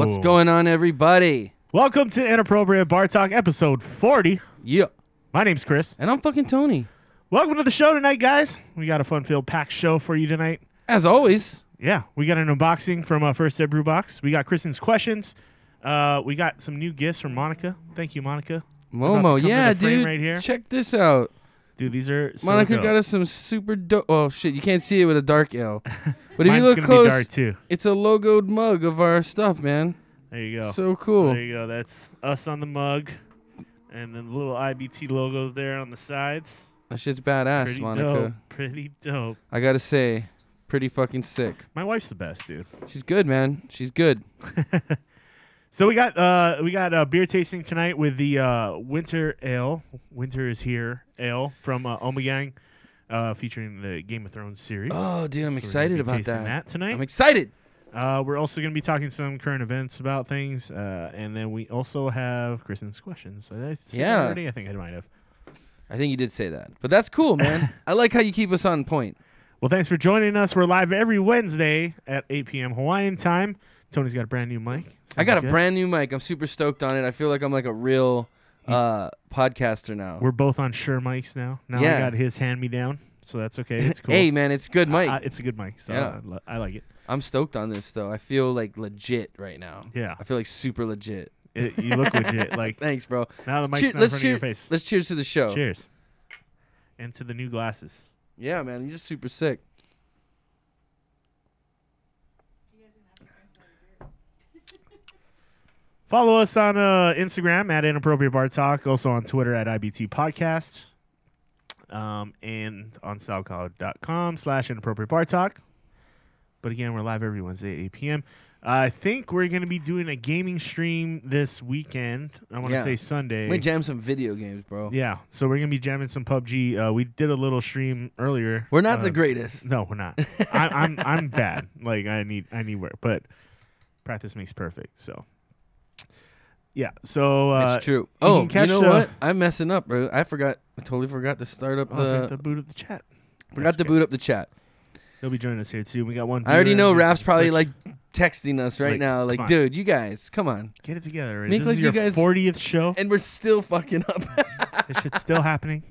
What's going on, everybody? Welcome to Inappropriate Bar Talk, episode 40. Yeah. My name's Chris. And I'm fucking Tony. Welcome to the show tonight, guys. We got a fun-filled packed show for you tonight. As always. Yeah, we got an unboxing from First Sip Brew Box. We got Kristyen's questions. We got some new gifts from Monica. Thank you, Monica. Momo, yeah, dude. Right here. Check this out. Dude, these are so Monica dope. got us some super dope. Oh, shit. You can't see it with a dark ale. But if Mine's you look gonna close, be dark too. it's a logoed mug of our stuff, man. There you go. So cool. So there you go. That's us on the mug. And then the little IBT logos there on the sides. That shit's badass, Pretty Monica. dope. Pretty dope. I gotta say, pretty fucking sick. My wife's the best, dude. She's good, man. She's good. So we got beer tasting tonight with the Winter Ale. Winter is Here Ale from Omegang, featuring the Game of Thrones series. Oh, dude, I'm So excited we're gonna be about tasting that. tonight. I'm excited. We're also going to be talking some current events about things, and then we also have Kristyen's questions. So did I say that already? I think I might have. I think you did say that. But that's cool, man. I like how you keep us on point. Well, thanks for joining us. We're live every Wednesday at 8 p.m. Hawaiian time. Tony's got a brand new mic. I got a brand new mic. I'm super stoked on it. I feel like I'm like a real podcaster now. We're both on Shure mics now. Now Yeah. I got his hand-me-down, so that's okay. It's cool. Hey, man, it's good mic. It's a good mic, so Yeah. I like it. I'm stoked on this, though. I feel like legit right now. Yeah. I feel like super legit. You look legit. Like Thanks, bro. now the mic's not in front of your face. Let's cheers to the show. Cheers. And to the new glasses. Yeah, man, these are super sick. Follow us on Instagram at InappropriateBarTalk, also on Twitter at IBT Podcast, and on Soundcloud.com/InappropriateBarTalk. But again, we're live every Wednesday at 8 p.m. I think we're going to be doing a gaming stream this weekend. I want to say Sunday. We jam some video games, bro. Yeah, so we're going to be jamming some PUBG. We did a little stream earlier. We're not the greatest. No, we're not. I'm bad. Like I need work, but practice makes perfect. So yeah, so That's true. you know what? I'm messing up, bro. I totally forgot to start up the boot up the chat. Forgot to boot up the chat. He'll be joining us here too. We got one. I already viewer know in Raf's probably Twitch. like texting us right now, like, dude, you guys, come on. Get it together. Already. Make This like is you your guys 40th show, and we're still fucking up. this shit's still happening.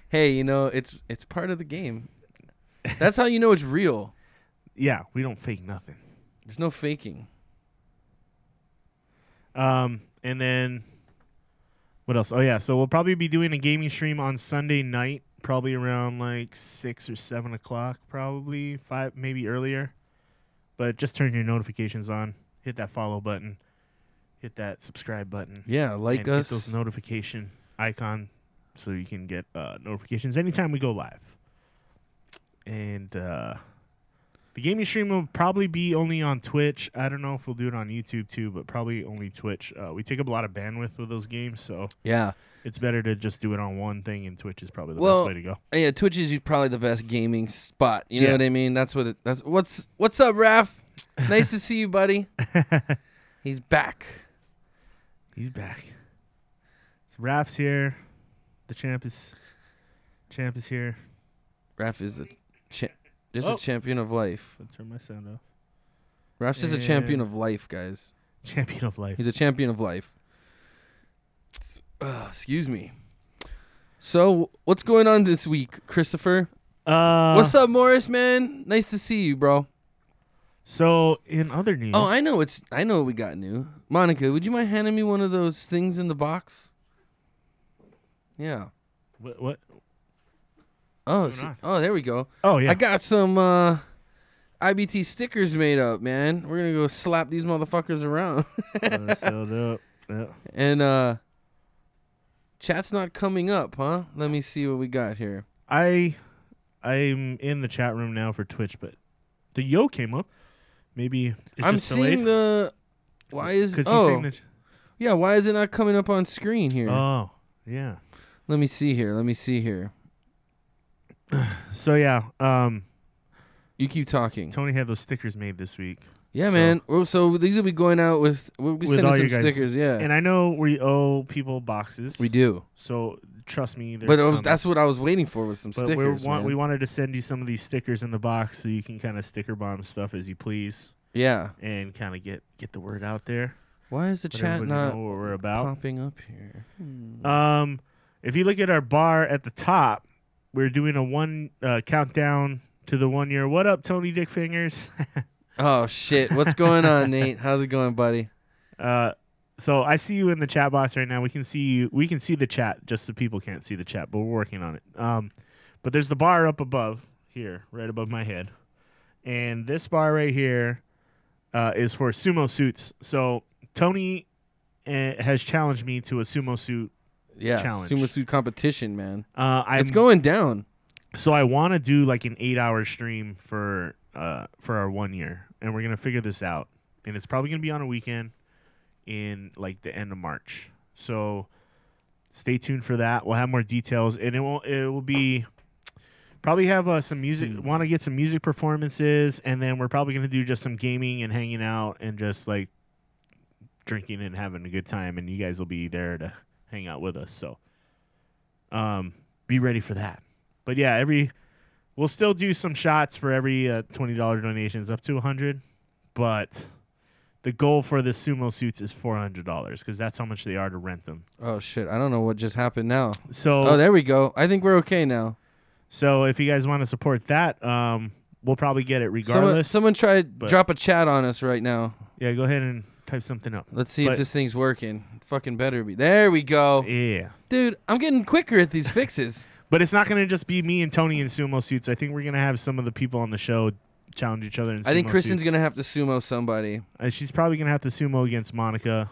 Hey, you know, it's part of the game. That's how you know it's real. Yeah, we don't fake nothing. There's no faking. And then what else? Oh yeah, so we'll probably be doing a gaming stream on Sunday night, probably around like 6 or 7 o'clock, probably 5, maybe earlier. But just turn your notifications on, hit that follow button, hit that subscribe button. Yeah, like and us. hit those notification icon so you can get notifications anytime we go live. And the gaming stream will probably be only on Twitch. I don't know if we'll do it on YouTube too, but probably only Twitch. We take up a lot of bandwidth with those games, so Yeah. it's better to just do it on one thing, and Twitch is probably the best way to go. Yeah, Twitch is probably the best gaming spot. You know what I mean? That's what's up, Raph? Nice to see you, buddy. He's back. He's back. So Raf's here. The champ is here. Raph is a champion of life. I'll turn my sound off. Raph's just a champion of life, guys. Champion of life. He's a champion of life. Excuse me. So, what's going on this week, Christopher? What's up, Morris, man? Nice to see you, bro. So, in other news... Oh, I know what we got new. Monica, would you mind handing me one of those things in the box? Yeah. What? Oh, there we go. Oh, yeah. I got some IBT stickers made up, man. We're going to go slap these motherfuckers around. That's so dope. Yeah. And chat's not coming up, huh? Let me see what we got here. I'm in the chat room now for Twitch, but the yo came up. Maybe it's just delayed. I'm seeing why is yeah, why is it not coming up on screen here? Oh, yeah. Let me see here. So yeah, you keep talking. Tony had those stickers made this week. Yeah, man. So these will be going out we'll be sending some stickers, yeah. And I know we owe people boxes. We do. So trust me. But that's what I was waiting for was some stickers. We wanted to send you some of these stickers in the box so you can kind of sticker bomb stuff as you please. Yeah. and kind of get the word out there. Why is the Let chat everybody not know what we're about. popping up here? If you look at our bar at the top, we're doing a one countdown to the 1 year. What up, Tony Dick Fingers? Oh shit! What's going on, Nate? How's it going, buddy? So I see you in the chat box right now. We can see you. We can see the chat. Just the people can't see the chat, but we're working on it. But there's the bar up above here, right above my head, and this bar right here is for sumo suits. So Tony has challenged me to a sumo suit. Yeah, challenge. sumo suit competition, man. It's going down. So I want to do like an 8-hour stream for our 1 year, and we're gonna figure this out. And it's probably gonna be on a weekend in like the end of March. So stay tuned for that. We'll have more details, and it will be probably have some music. Want to get some music performances, and then we're probably gonna do just some gaming and hanging out and just like drinking and having a good time. And you guys will be there to hang out with us. So be ready for that. But yeah, we'll still do some shots for every $20 donations up to $100, but the goal for the sumo suits is $400 because that's how much they are to rent them. Oh shit! I don't know what just happened now. So there we go. I think we're okay now. So if you guys want to support that, we'll probably get it regardless. Someone try drop a chat on us right now. Yeah, go ahead and type something up. Let's see if this thing's working. Fucking better be. There we go. Yeah, dude, I'm getting quicker at these fixes. But it's not going to just be me and Tony in sumo suits. I think we're going to have some of the people on the show challenge each other in sumo suits. I think Kristyen's going to have to sumo somebody. She's probably going to have to sumo against Monica.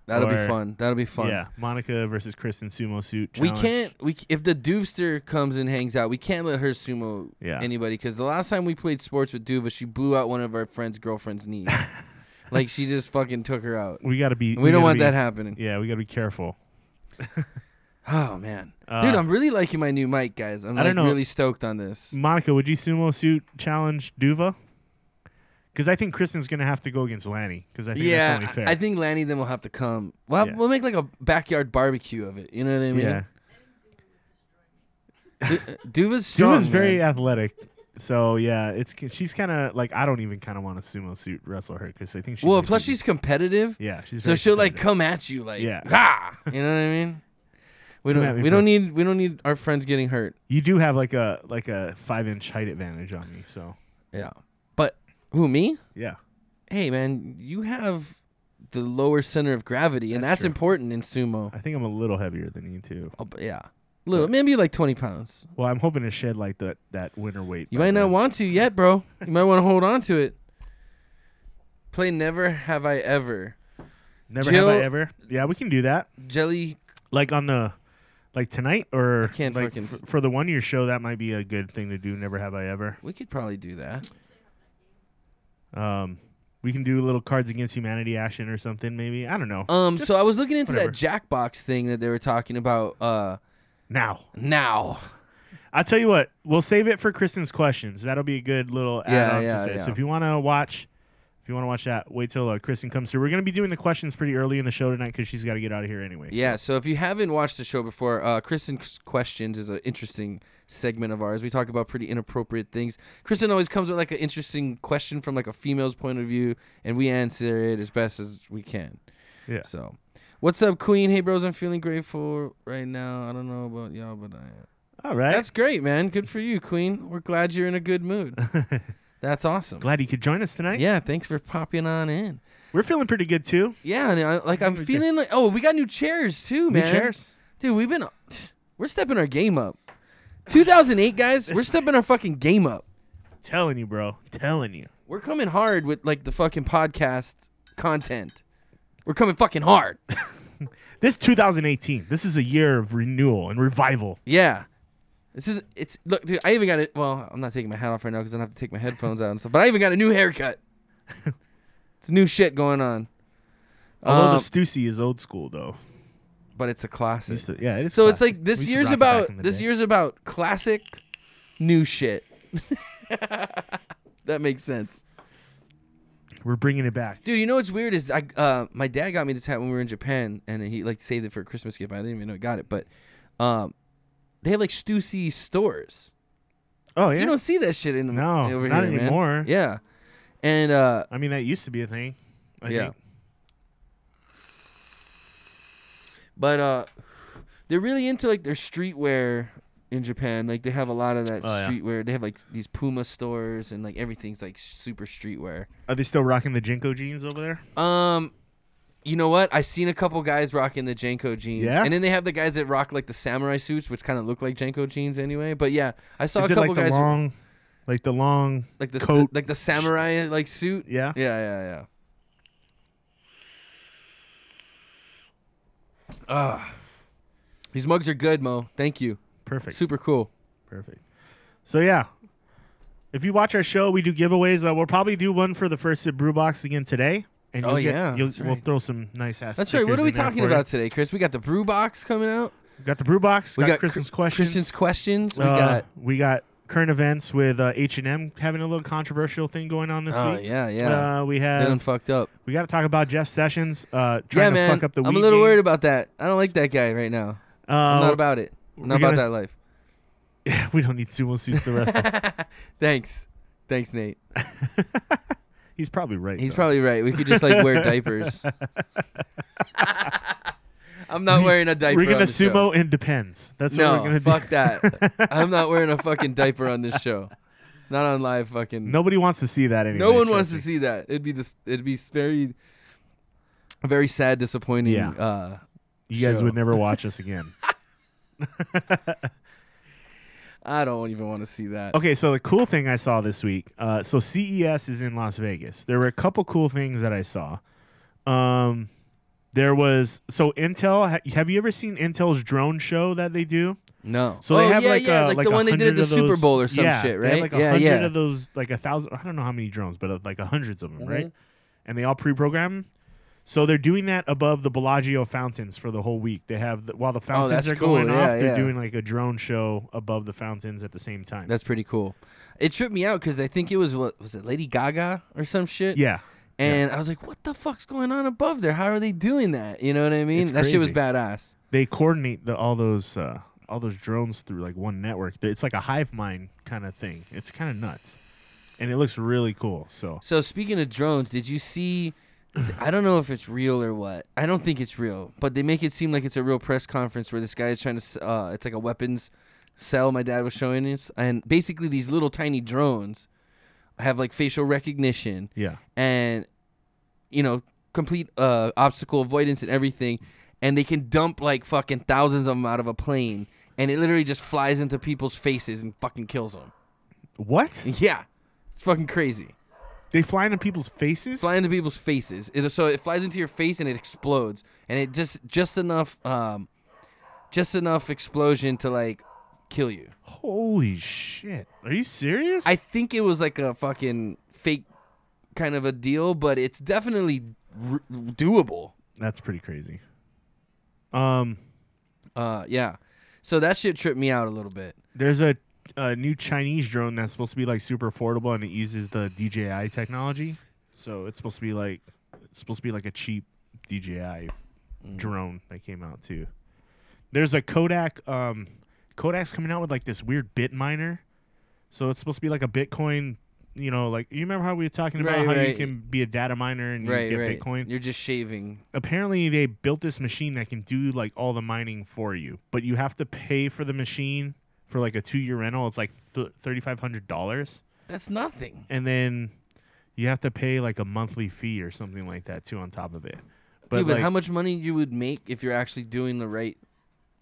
That'll be fun. That'll be fun. Yeah, Monica versus Kristyen sumo suit challenge. If the Doofster comes and hangs out, we can't let her sumo anybody because the last time we played sports with Duva, she blew out one of our friend's girlfriend's knees. Like she just fucking took her out. We got to be. We don't want that happening. Yeah, we got to be careful. Oh man, dude, I'm really liking my new mic, guys. I'm really stoked on this. Monica, would you sumo suit challenge Duva? Because I think Kristyen's gonna have to go against Lanny. Because I think that's only fair. I think Lanny then will have to come. We'll make like a backyard barbecue of it. You know what I mean? Yeah. Duva's strong. Duva's very athletic. So yeah, she's kind of like I don't even kind of want to sumo suit wrestle her because I think she. Well, plus she's competitive. Yeah, she's. So she'll like come at you like ha. You know what I mean? We don't need our friends getting hurt. You do have like a 5-inch height advantage on me, so. Yeah. But who, me? Yeah. Hey man, you have the lower center of gravity, and that's important in sumo. I think I'm a little heavier than you too. Oh, but yeah. Maybe like 20 pounds. Well, I'm hoping to shed like that winter weight. You might not want to yet, bro. You might want to hold on to it. Play Never Have I Ever. Never Have I Ever? Yeah, we can do that. Jelly. Like on the... Like tonight, or I can't like for the 1 year show, that might be a good thing to do. Never Have I Ever. We could probably do that. We can do a little Cards Against Humanity action or something, maybe. I don't know. So I was looking into that Jackbox thing that they were talking about. Now. I'll tell you what. We'll save it for Kristyen's questions. That'll be a good little add-on to this. Yeah. If you want to watch that, wait till Kristyen comes through. We're going to be doing the questions pretty early in the show tonight because she's got to get out of here anyway. Yeah, so if you haven't watched the show before, Kristyen's Questions is an interesting segment of ours. We talk about pretty inappropriate things. Kristyen always comes with like an interesting question from like a female's point of view, and we answer it as best as we can. Yeah. So, what's up, Queen? Hey, bros, I'm feeling grateful right now. I don't know about y'all, but I am. All right. That's great, man. Good for you, Queen. We're glad you're in a good mood. That's awesome. Glad you could join us tonight. Yeah, thanks for popping on in. We're feeling pretty good too. Yeah, I'm feeling like we got new chairs too, man. New chairs, dude. We're stepping our game up. 2008, guys, we're stepping our fucking game up. Telling you, bro. Telling you. We're coming hard with like the fucking podcast content. We're coming fucking hard. This 2018. This is a year of renewal and revival. Yeah. Look, dude, I even got it. Well, I'm not taking my hat off right now because I don't have to take my headphones out and stuff. But I even got a new haircut. It's new shit going on. Although the Stussy is old school though. But it's a classic. Yeah, it is. So classic. It's like this year's about classic, new shit. That makes sense. We're bringing it back, dude. You know what's weird is my dad got me this hat when we were in Japan, and he like saved it for a Christmas gift. I didn't even know he got it, but they have like Stussy stores. Oh yeah, you don't see that shit over here, not anymore. Man. Yeah, And I mean, that used to be a thing. I think. But they're really into like their streetwear in Japan. Like they have a lot of that streetwear. They have like these Puma stores and like everything's like super streetwear. Are they still rocking the Jinko jeans over there? You know what? I seen a couple guys rocking the Janko jeans. Yeah. And then they have the guys that rock like the samurai suits, which kind of look like Janko jeans anyway. But yeah, I saw Is a couple it like guys. the long like the coat, like the samurai like suit. Yeah. Yeah. These mugs are good, Mo. Thank you. Perfect. Super cool. Perfect. So yeah, if you watch our show, we do giveaways. We'll probably do one for the First Sip Brew Box again today. And we'll throw some nice ass. That's right. What are we talking about today, Chris? We got the brew box coming out. We got the brew box. We got Kristyen's questions. We got current events with H&M having a little controversial thing going on this week. Yeah. We have Getting fucked up. We got to talk about Jeff Sessions trying to fuck up the weed I'm a little game. worried about that. I don't like that guy right now. I'm not about it. I'm not about that life. Yeah, we don't need sumo suits to wrestle. Thanks, Nate. He's probably right. He's probably right. We could just like wear diapers. I'm not wearing a diaper. We're gonna on the sumo show. and depends. That's what we're gonna do. Fuck that. I'm not wearing a fucking diaper on this show. Not on live fucking. Nobody wants to see that anyway. No one wants to see that. It'd be very sad, disappointing. Yeah. You guys would never watch us again. I don't even want to see that. Okay, so the cool thing I saw this week, so CES is in Las Vegas. There were a couple cool things that I saw. There was Intel. Have you ever seen Intel's drone show that they do? No. So they have like the one they did at the Super Bowl or some shit, right? They have like 100 of those, like 1,000. I don't know how many drones, but like hundreds of them, right? And they all pre-program. So they're doing that above the Bellagio fountains for the whole week. They have while the fountains are going off, they're doing like a drone show above the fountains at the same time. That's pretty cool. It tripped me out because I think it was it Lady Gaga or some shit? Yeah. And I was like, what the fuck's going on above there? How are they doing that? You know what I mean? It's that shit was crazy. badass. They coordinate all those drones through like one network. It's like a hive mind kind of thing. It's kind of nuts, and it looks really cool. So speaking of drones, did you see? I don't know if it's real or what. I don't think it's real, but they make it seem like it's a real press conference where this guy is trying to. It's like a weapons cell. My dad was showing us, and basically these little tiny drones have like facial recognition. Yeah. And complete obstacle avoidance and everything, and they can dump like fucking thousands of them out of a plane, and it literally just flies into people's faces and fucking kills them. What? Yeah, it's fucking crazy. They fly into people's faces? Fly into people's faces. So it flies into your face and it explodes, and it just enough explosion to like kill you. Holy shit! Are you serious? I think it was like a fucking fake kind of a deal, but it's definitely doable. That's pretty crazy. Yeah. So that shit tripped me out a little bit. There's a new Chinese drone that's supposed to be like super affordable, and it uses the DJI technology. So it's supposed to be like a cheap DJI drone that came out too. There's a Kodak. Kodak's coming out with like this weird bit miner. So it's supposed to be like a Bitcoin. You know, like you remember how we were talking about how you can be a data miner and you get Bitcoin? You're just shaving. Apparently, they built this machine that can do like all the mining for you, but you have to pay for the machine for like a 2-year rental. It's like $3,500. That's nothing. And then you have to pay like a monthly fee or something like that too on top of it. But how much money you would make if you're actually doing the right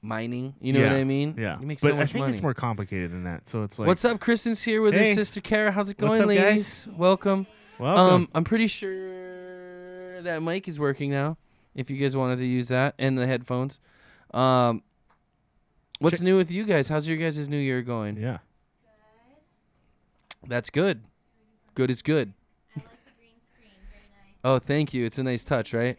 mining? You know what I mean? Yeah. You make so much I think money. it's more complicated than that. So it's like, what's up? Kristen's here with his sister Kara. How's it going, What's up, ladies? guys? Welcome. Welcome. I'm pretty sure that mic is working now. If you guys wanted to use that and the headphones. What's new with you guys? How's your guys' new year going? Yeah. That's good. Good is good. I love the green screen. Very nice. Oh, thank you. It's a nice touch, right?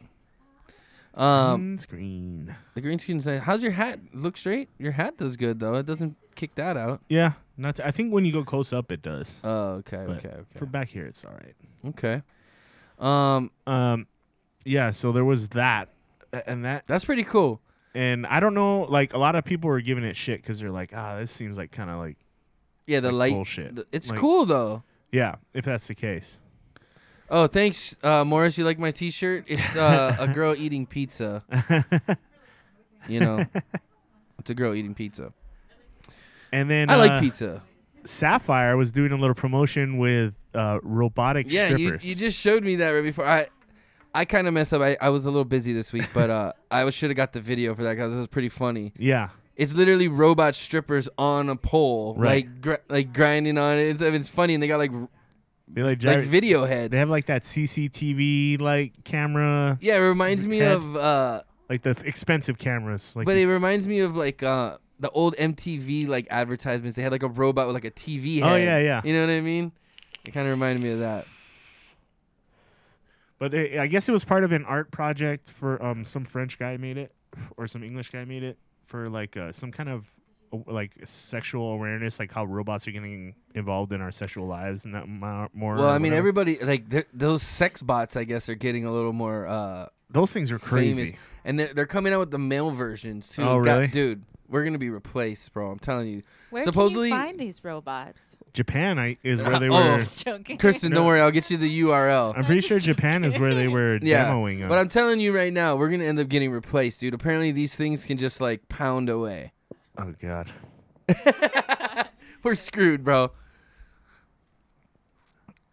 Green screen. The green screen's nice. How's your hat? Look straight? Your hat does good though. It doesn't kick that out. Yeah. I think when you go close up, it does. Oh, okay, But okay. For back here, it's all right. Okay. Yeah. So there was that, and That's pretty cool. and I don't know. Like a lot of people were giving it shit because they're like, this seems like kind of like Yeah, the like light bullshit. It's Like- cool though. Yeah, if that's the case. Oh, thanks, Morris. You like my T-shirt? It's a girl eating pizza. You know, it's a girl eating pizza. And then I like pizza. Sapphire was doing a little promotion with robotic strippers. You just showed me that right before. I kind of messed up. I was a little busy this week, but I should have got the video for that because it was pretty funny. Yeah. It's literally robot strippers on a pole, Right. like grinding on it. It's funny, and they got like video heads. They have like that CCTV like camera. Yeah, it reminds me head. of Like the expensive cameras. Like but it reminds me of like the old MTV like advertisements. They had like a robot with like a TV head. Oh, yeah. You know what I mean? It kind of reminded me of that. But I guess it was part of an art project for some French guy made it, or some English guy made it for like some kind of like sexual awareness, like how robots are getting involved in our sexual lives and that more. Well, I mean, everybody like those sex bots, I guess, are getting a little more. Those things are crazy, famous. And they're coming out with the male versions too. Oh, really? Dude, we're gonna be replaced, bro. I'm telling you. Where Supposedly, can you find these robots? Japan is where they Oh. were. Just joking. Kristen, don't worry, I'll get you the URL. I'm pretty sure Japan is where they were Yeah, demoing them. but I'm telling you right now, we're gonna end up getting replaced, dude. Apparently, these things can just like pound away. Oh God. We're screwed, bro.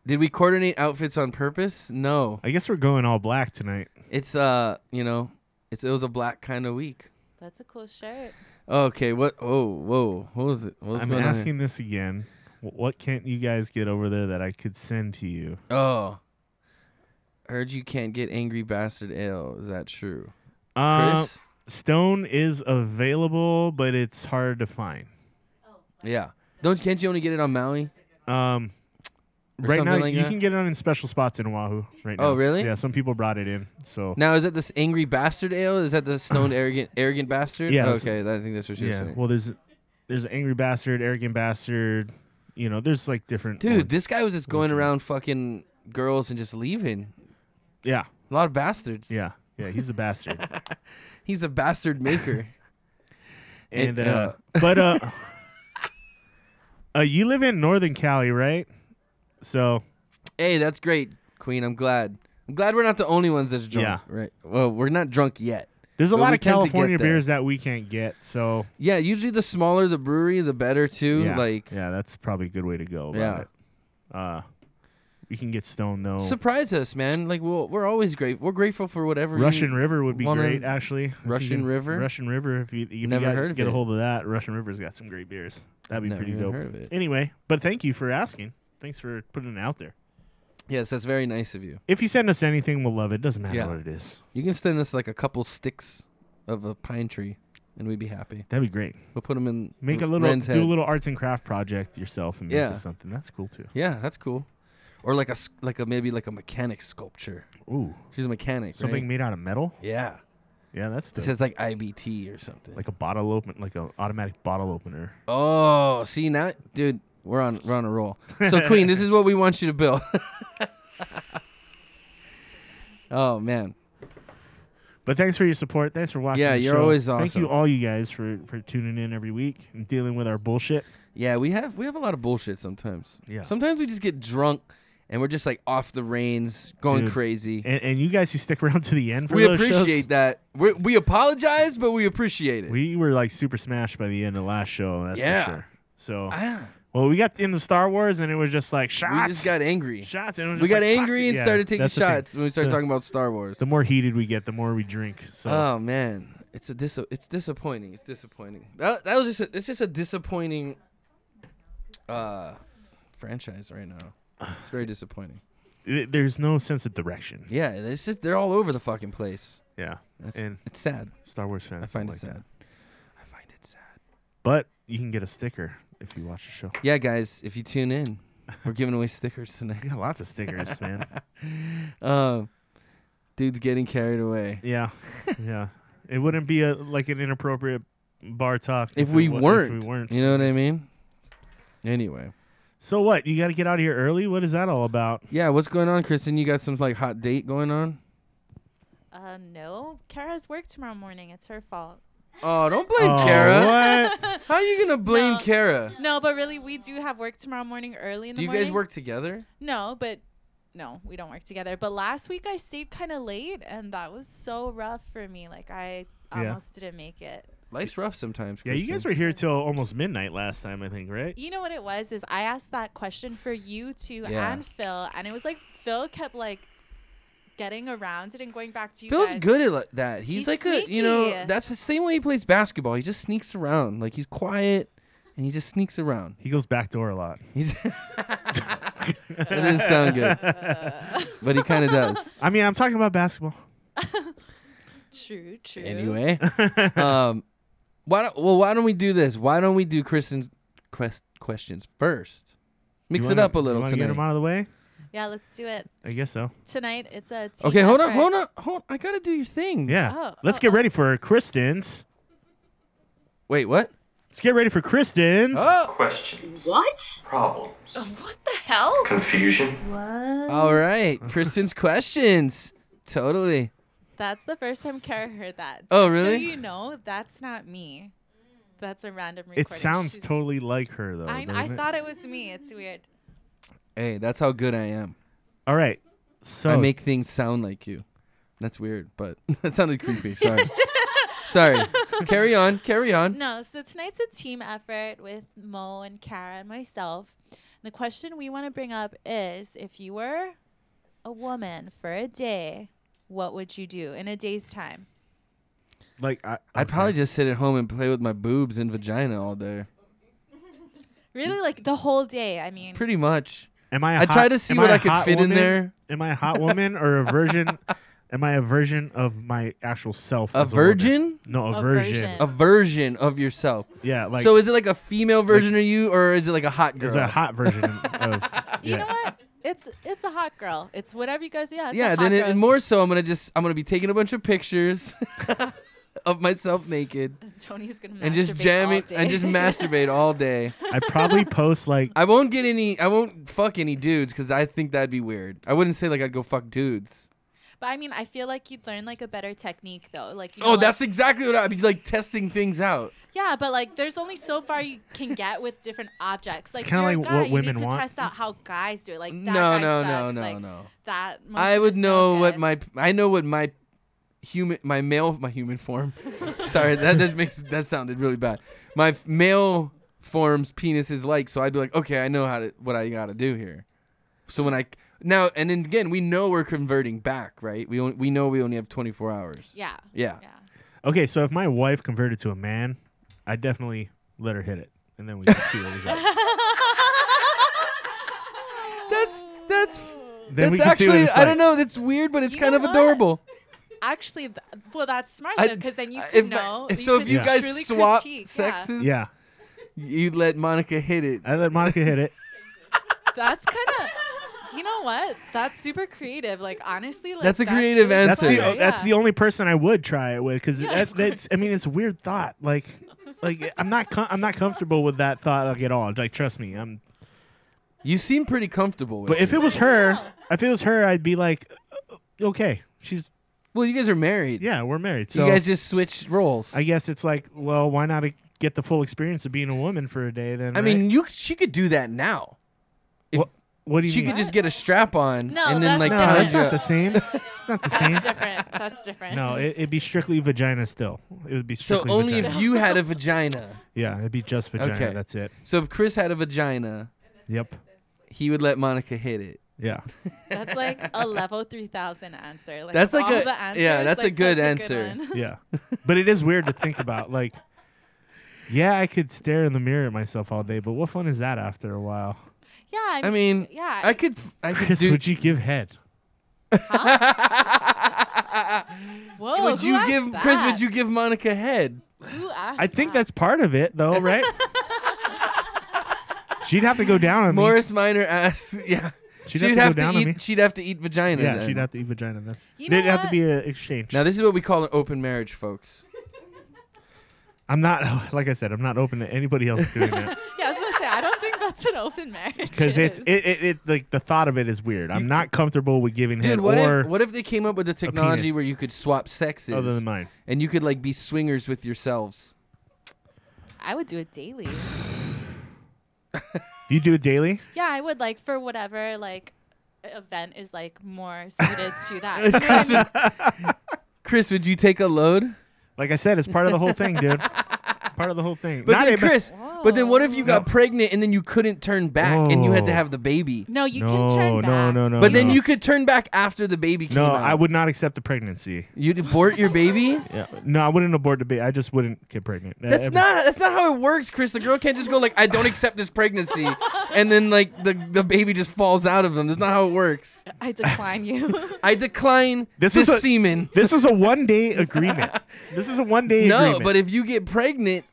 Did we coordinate outfits on purpose? No. I guess we're going all black tonight. It's it was a black kind of week. That's a cool shirt. Okay, what? Oh, whoa. What was it? What was I'm going on asking this again. What can't you guys get over there that I could send to you? here? Oh. Heard you can't get Angry Bastard Ale. Is that true? Chris? Stone is available, but it's hard to find. Yeah. Can't you only get it on Maui? Right now, something like you that? can get it in special spots in Oahu right now. Oh, really? Yeah, some people brought it in. So Now, is it this Angry Bastard Ale? Is that the stoned arrogant bastard? Yeah, Okay, I think that's what you're saying. well, there's Angry Bastard, Arrogant Bastard. You know, there's like different. Dude, ones. this guy was just going around fucking girls and just leaving. Yeah, A lot of bastards. yeah, he's a bastard. He's a bastard maker. And Yeah. but you live in Northern Cali, right? So Hey, that's great, Queen. I'm glad. We're not the only ones that's drunk. Yeah. Right. Well, we're not drunk yet. there's a But lot we of tend to get California there. beers that we can't get. So Yeah, usually the smaller the brewery, the better too. yeah, that's probably a good way to go about it. We can get Stone though. Surprise us, man. Like we're always great. We're grateful for whatever. Russian you River would be wanna- great, actually. If you Russian can- River? Russian River. If you Never got- heard of get a it. hold of that, Russian River's got some great beers. That'd be Never pretty even dope. heard of it. Anyway, but thank you for asking. Thanks for putting it out there. Yes, that's very nice of you. If you send us anything, we'll love it. Doesn't matter Yeah. what it is. You can send us like a couple sticks of a pine tree, and we'd be happy. That'd be great. We'll put them in. Make a little, Ren's do head. a little arts and craft project yourself and make Yeah. us something. That's cool too. Yeah, that's cool. Or like maybe a mechanic sculpture. Ooh, She's a mechanic. something right? made out of metal. Yeah. Yeah, that's It dope. says like IBT or something. Like a bottle open, like an automatic bottle opener. Oh, see now, dude, we're on a roll. So Queen, this is what we want you to build. Oh man. But thanks for your support. Thanks for watching. Yeah, the you're show. always Thank you awesome. all you guys for tuning in every week and dealing with our bullshit. Yeah, we have a lot of bullshit sometimes. Yeah. Sometimes we just get drunk and we're just like off the reins, going Dude, crazy. And you guys who stick around to the end for We those appreciate shows, that. We apologize, but we appreciate it. we were like super smashed by the end of the last show. That's Yeah. for sure. So, Ah, well, we got into Star Wars and it was just like shots. we just got angry. shots. And it was We just got like, fuck angry it. and Yeah, started taking that's the thing. shots when we started The- talking about Star Wars. The more heated we get, the more we drink. So Oh man, it's disappointing. It's disappointing. It's just a disappointing franchise right now. It's very disappointing. there's no sense of direction. Yeah, it's just they're all over the fucking place. Yeah. And It's sad. Star Wars fans I find don't it like sad. that. I find it sad. But you can get a sticker if you watch the show. Yeah, guys, if you tune in, we're giving away stickers We tonight. got lots of stickers, man. Dude's getting carried away. Yeah. Yeah. It wouldn't be like an inappropriate bar talk If we it weren't, weren't. you know what I mean? Anyway, So what? You got to get out of here early? What is that all about? yeah, what's going on, Kristen? You got some like hot date going on? No. Kara's work tomorrow morning. It's her fault. Oh, don't blame Oh, Kara. What? How are you gonna blame No. Kara? No, but really, we do have work tomorrow morning early in Do the you morning. guys work together? No, but no, we don't work together. But last week I stayed kind of late, and that was so rough for me. Like I almost didn't make it. Life's rough sometimes. Yeah, you guys Kristyen. were here till almost midnight last time, I think, right? You know what it was? Is I asked that question for you two Yeah. and Phil, and it was like Phil kept like getting around it and going back to you Phil's guys. good at that. He's like sneaky. that's the same way he plays basketball. He just sneaks around. Like he's quiet and he just sneaks around. He goes backdoor a lot. He's that didn't sound good, but he kind of does. I mean, I'm talking about basketball. True. Anyway, why don't we do this? Why don't we do Kristyen's questions first? Mix it up a little You want to tonight. get him out of the way? Yeah, let's do it. I guess so. Tonight it's a team Okay, hold effort. on. I gotta do your thing. Yeah. Let's get ready for Kristyen's. Wait, what? Let's get ready for Kristyen's. Oh. Questions. What? Problems. What the hell? Confusion. What? All right, Kristyen's questions. Totally. That's the first time Kara heard that. Oh, So really? you know, that's not me. That's a random It recording. sounds She's- totally like her, though. I doesn't it? thought it was me. It's weird. Hey, that's how good I am. All right. So I make things sound like you. That's weird, but that sounded creepy. Sorry. Sorry. Carry on. No, so tonight's a team effort with Mo and Kara and myself. The question we want to bring up is, if you were a woman for a day, what would you do in a day's time? like I'd probably just sit at home and play with my boobs and vagina all day. Really, like the whole day. I mean, Pretty much. Am I? I try to see what I could fit in there. Am I a hot woman or a version? Am I a version of my actual self? A as woman? virgin? No, a A version. version. A version of yourself. Yeah, like So is it like a female version of you, or is it like a hot girl? is a hot version of. you know what? It's a hot girl. It's whatever you guys. Yeah. It's Yeah, a hot then girl. more so, I'm gonna be taking a bunch of pictures of myself naked Tony's gonna and just masturbate jamming all day. and just masturbate all day. I probably post like I won't fuck any dudes because I think that'd be weird. I wouldn't say like I'd go fuck dudes. But I mean, I feel like you'd learn like a better technique though. Like you know, Oh, like, that's exactly what I'd be like, testing things out. yeah, but like there's only so far you can get with different objects. Like kinda you're a like guy, what you women need to want. test out how guys do it. Like that No, guy no, sucks. no, like, no. That I would motion is know no what good. I know what my human form. Sorry, that sounded really bad. My male form's penis is like, so I'd be like, okay, I know what I gotta do here. So when now and then again, we know we're converting back, right? We know we only have 24 hours. Yeah. Yeah. Yeah. okay. So if my wife converted to a man, I'd definitely let her hit it, and then we can see what was up. That's Then we that's can see what actually it's I like. don't know. That's weird, but it's You kind know of what? adorable. Actually, well, that's smart I- though, because then you if could my- know. so if could you Yeah. guys truly swap critique, sexes, Yeah, you'd let Monica hit it. I let Monica hit it. That's kind of. You know what? That's super creative. Like honestly, like That's a creative really answer. That's smart, the only person I would try it with because Yeah, of that's. I mean, it's a weird thought. Like I'm not comfortable with that thought like at all. Like trust me, I'm. You seem pretty comfortable with But if it was her, I'd be like, okay, she's well, you guys are married. yeah, we're married. So So you guys just switch roles. I guess it's like, well, why not get the full experience of being a woman for a day then? I right? mean, she could do that now. what do you She mean? could just get a strap on No, and then that's like no, tie that's you not up. the same. Not the same. That's different. That's different. No, it'd be strictly vagina still. It would be So strictly only vagina. if you had a vagina. Yeah, it'd be just vagina. Okay. That's it. So if Chris had a vagina, Yep. he would let Monica hit it. Yeah. That's like a level 3000 answer. Like That's of like all a- the answers, yeah, that's a like, good that's answer. one. Yeah. But it is weird to think about. Like, yeah, I could stare in the mirror at myself all day, but what fun is that after a while? Yeah, I mean, yeah. I could Chris, do. would you give head? Whoa, would who you asked give that? Chris? Would you give Monica head? Who asked I think that? that's part of it, though, right? She'd have to go down on me. Morris Minor asked. Yeah. She'd have to go down on me. She'd have to eat vagina. Yeah, then. she'd have to eat vagina. That's You know there'd have to what? be an exchange. Now this is what we call an open marriage, folks. I'm not, like I said, I'm not open to anybody else doing it Yeah, I was gonna say I don't think that's an open marriage. because it like the thought of it is weird. I'm not comfortable with giving head Dude, what or if they came up with the technology penis. where you could swap sexes other than mine. and you could like be swingers with yourselves? I would do it daily. You do it daily? Yeah, I would like for whatever like event is like more suited to that. You know what I mean? Chris, would you take a load? Like I said, it's part of the whole thing, dude. Part of the whole thing. But then, Chris, but then what if you got No. pregnant and then you couldn't turn back and you had to have the baby? No, you can turn back. No. But then you could turn back after the baby came No, out. I would not accept the pregnancy. You'd abort your baby? Yeah. No, I wouldn't abort the baby. I just wouldn't get pregnant. That's not how it works, Chris. The girl can't just go like, I don't accept this pregnancy, and then like the baby just falls out of them. That's not how it works. I decline you. I decline this semen. This is a 1-day agreement. This is a 1-day agreement. No, but if you get pregnant,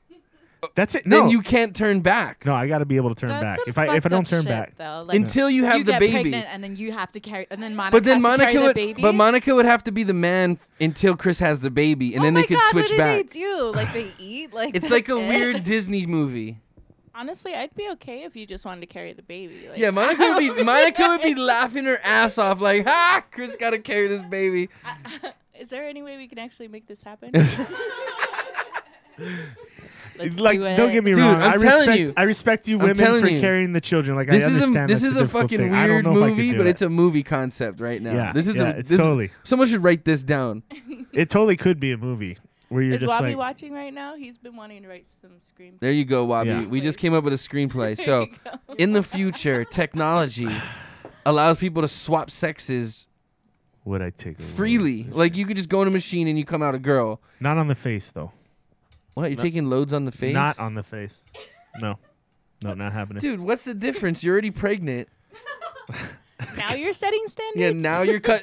that's it. then No. you can't turn back. No, I got to be able to turn back. If I don't turn back, though. Like, Until you have you the get baby. pregnant and then you have to carry, and then Monica But then has to Monica carry would, the baby. but Monica would have to be the man until Chris has the baby, and then they could switch what back. do they do? Like they eat? Like It's like a that's it? weird Disney movie. Honestly, I'd be okay if you just wanted to carry the baby. Like, Yeah, Monica would be laughing her ass off like, ha, Chris got to carry this baby. Is there any way we can actually make this happen? Let's like, do it. don't get me Dude, wrong. I'm telling you. I respect you I'm women telling for you. carrying the children. Like This I understand. is that's a difficult fucking thing. I don't weird know if I could movie, do but it. it's a movie concept right now. Yeah, this is yeah, a it's this is- totally. someone should write this down. It totally could be a movie where you're Is just Wabi like, watching right now? He's been wanting to write some screenplays. There you go, Wabi. Yeah. We just came up with a screenplay. There So, you go. in the future, technology allows people to swap sexes would I take a freely. load? Like you could just go in a machine and you come out a girl. Not on the face though. What? You're taking loads on the face? Not on the face. No, not happening. Dude, what's the difference? You're already pregnant. Now you're setting standards. Yeah,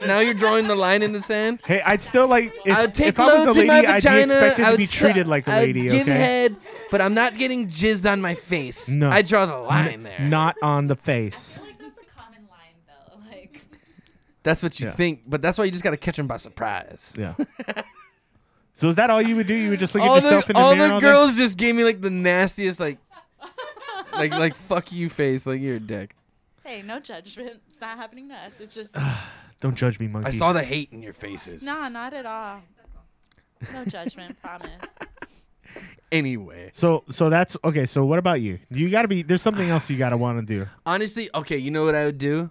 now you're drawing the line in the sand. Hey, I'd still like I'll take if I was a loads lady, in my I'd vagina. be expected I to would be treated like a lady. I'd give Okay. head, but I'm not getting jizzed on my face. No. I draw the line there. Not on the face. Like that's a common line though. Like That's what you Yeah. think, but that's why you just gotta catch them by surprise. Yeah. So is that all you would do? You would just look at all yourself in the all mirror? the all day? girls just gave me like the nastiest like fuck you face, like you're a dick. hey, no judgment. It's not happening to us. It's just Don't judge me, monkey. I saw the hate in your faces. nah, not at all. No judgment, promise. Anyway, So that's okay. So what about you? You got to be. There's something else you got to want to do. honestly, okay, you know what I would do?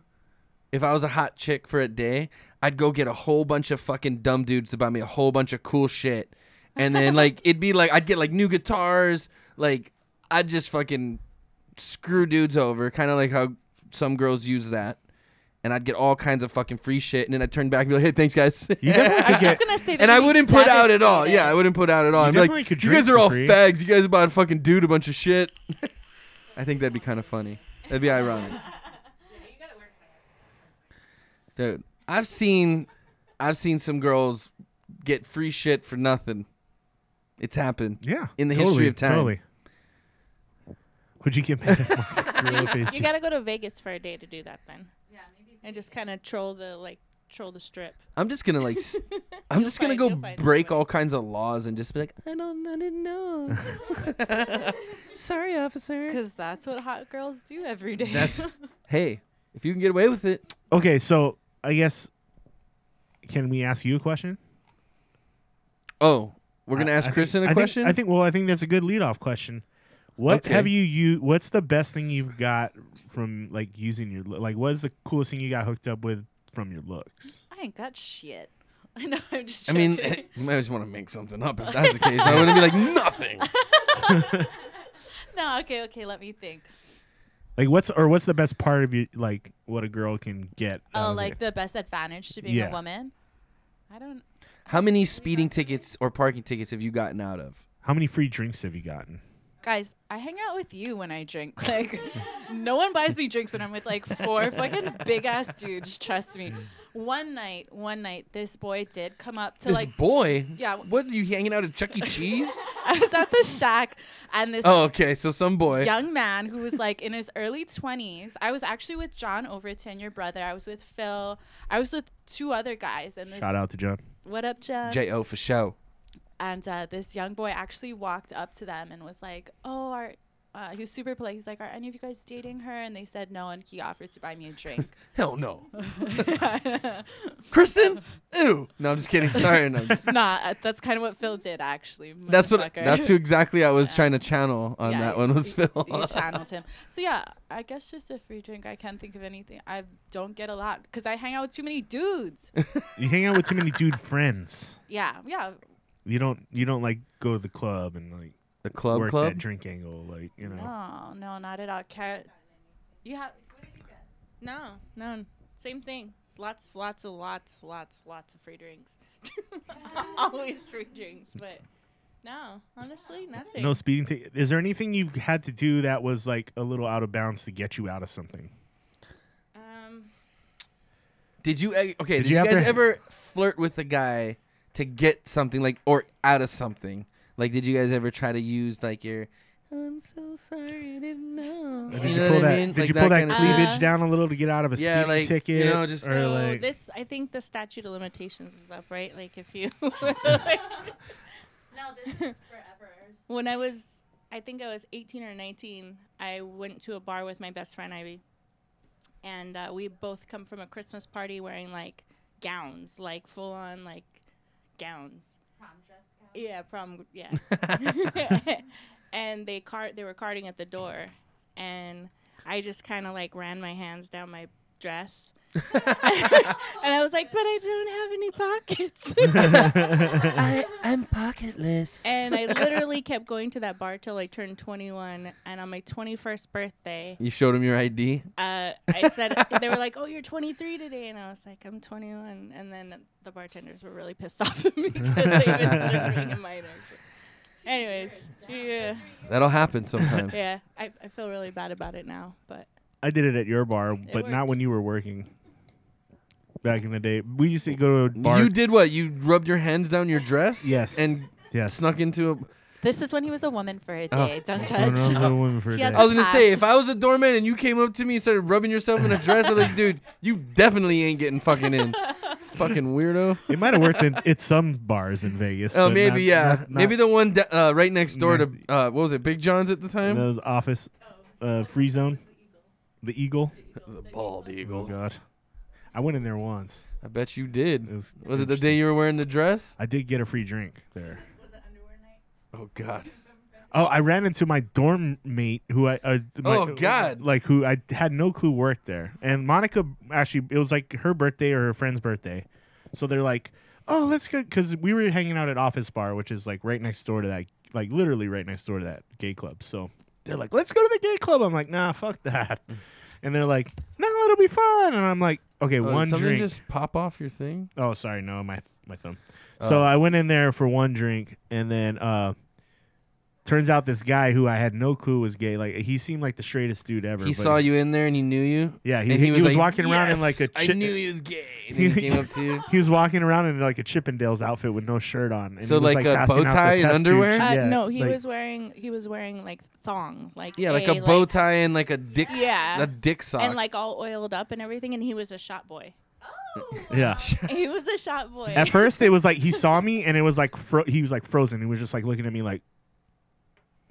If I was a hot chick for a day, I'd go get a whole bunch of fucking dumb dudes to buy me a whole bunch of cool shit. And then like it'd be like I'd get like new guitars, like I'd just fucking screw dudes over, kind of like how some girls use that. And I'd get all kinds of fucking free shit, and then I'd turn back and be like, "Hey, thanks, guys." You definitely I could was get. just gonna say that. And I you'd be wouldn't put out at all. devastated. Yeah, I wouldn't put out at all. You I'd be like, definitely could "You guys drink are all for free." fags. You guys about to fucking dude a bunch of shit." I think that'd be kind of funny. That'd be ironic. Dude, I've seen some girls get free shit for nothing. It's happened. Yeah. In the totally, history of time. Totally. Would you get mad if my girl faced You gotta go to Vegas for a day to do that then, Yeah, maybe. and just kind of troll the strip. I'm just gonna like, I'm just gonna go you'll find break somebody. all kinds of laws and just be like, I didn't know. Sorry, officer. Because that's what hot girls do every day. That's hey, if you can get away with it. Okay, so I guess can we ask you a question? Oh, we're gonna ask I Kristyen think- a question. I think that's a good lead-off question. What Okay. have you what's the best thing you've got from like using your like what is the coolest thing you got hooked up with from your looks? I ain't got shit. I know. I'm just. I mean, joking. you might just want to make something up if that's the case. I wouldn't be like nothing. No. Okay. Let me think. Like what's the best part of you like what a girl can get? out Oh, of like it? the best advantage to being Yeah. a woman. I don't. How many speeding tickets or parking tickets have you gotten out of? How many free drinks have you gotten? Guys, I hang out with you when I drink. Like, no one buys me drinks when I'm with like 4 fucking big ass dudes. Trust me. One night, this boy did come up to This like. boy. Yeah. What are you hanging out at Chuck E. Cheese? I was at the Shack, and this Oh, okay. So some boy. young man who was like in his early 20s. I was actually with John Overton, your brother. I was with Phil. I was with 2 other guys. And this. Shout out to John. What up, John? J.O. for show. And this young boy actually walked up to them and was like, "Oh, he was super polite. He's like, "Are any of you guys dating her?" And they said no, and he offered to buy me a drink. Hell no. Kristyen? Ew. No, I'm just kidding. Sorry. No. Nah, that's kind of what Phil did, actually. That's motherfucker. who exactly I was Yeah. trying to channel on Yeah, that one was Phil. You channeled him. So yeah, I guess just a free drink. I can't think of anything. I don't get a lot because I hang out with too many dudes. You hang out with too many dude friends. Yeah. You don't like go to the club and like The club work club? that drink angle, like, you know. No, not at all. Carrot. You have. What did you get? No. Same thing. Lots of free drinks. Always free drinks, but no, honestly, nothing. No speeding ticket. Is there anything you had to do that was like a little out of bounds to get you out of something? Did you Did did you you have guys to- ever flirt with a guy to get something like or out of something? Like did you guys ever try to use like your I'm so sorry, I didn't know. Did You you know pull what I that? mean? Did Like you pull that kinda- cleavage down a little to get out of a Yeah, speeding like, ticket? you know, just- or So like this, I think the statute of limitations is up, right? Like if you, No, this is forever. when I think I was 18 or 19, I went to a bar with my best friend Ivy, and we both come from a Christmas party wearing like gowns, like full on like gowns. Prom dress gown. Yeah, prom. Yeah. And they were carting at the door, and I just kind of like ran my hands down my dress, and I was like, "But I don't have any pockets." I'm pocketless. And I literally kept going to that bar till I turned 21, and on my 21st birthday, You showed him your ID? I said they were like, "Oh, you're 23 today," and I was like, "I'm 21," and then the bartenders were really pissed off at me because they've been serving a minor. Anyways, yeah. That'll happen sometimes. Yeah, I feel really bad about it now, but I did it at your bar, but not worked. when you were working. Back in the day, we used to go to a bar. You did what? You rubbed your hands down your dress? Yes. And yes. snuck into a... This is when he was a woman for a Oh. day. Don't So when I was judge. a woman for a He has day. I was going to say, Pass. if I was a doorman and you came up to me and started rubbing yourself in a dress, I was like, dude, you definitely ain't getting fucking in. Fucking weirdo. It might have worked at some bars in Vegas. Oh, but maybe, not- yeah. not- Maybe the one right next door to, not- what was it, Big John's at the time? Those office free zone. The Eagle. The bald Oh, God. I went in there once. I bet you did. It was Was it the interesting. day you were wearing the dress? I did get a free drink there. Oh, God. Oh, I ran into my dorm mate who Oh, God. like who I had no clue worked there. And Monica actually, it was like her birthday or her friend's birthday. So they're like, "Oh, let's go," because we were hanging out at Office Bar, which is like right next door to that, like literally right next door to that gay club. So they're like, "Let's go to the gay club." I'm like, "Nah, fuck that." And they're like, "No, it'll be fun." And I'm like, "Okay, Oh, one did something drink." just pop off your thing? Oh, sorry, no, my thumb. Oh. So I went in there for one drink, and then turns out this guy who I had no clue was gay. Like he seemed like the straightest dude ever. He but saw you in there and he knew you? Yeah, And he was like, walking around in like a. "Yes, I knew he was gay." And then he came up to you. He was walking around in like a Chippendales outfit with no shirt on. And So, he was, like, a passing bow out the tie and test underwear? tubes. Yeah, no, he like- was wearing like thong, like Yeah, like a bow tie and like a dick, Yeah. a dick sock. and like all oiled up and everything, and he was a shot boy. Yeah. He was a shot boy. At first, it was like he saw me and it was like he was like frozen. He was just like looking at me like,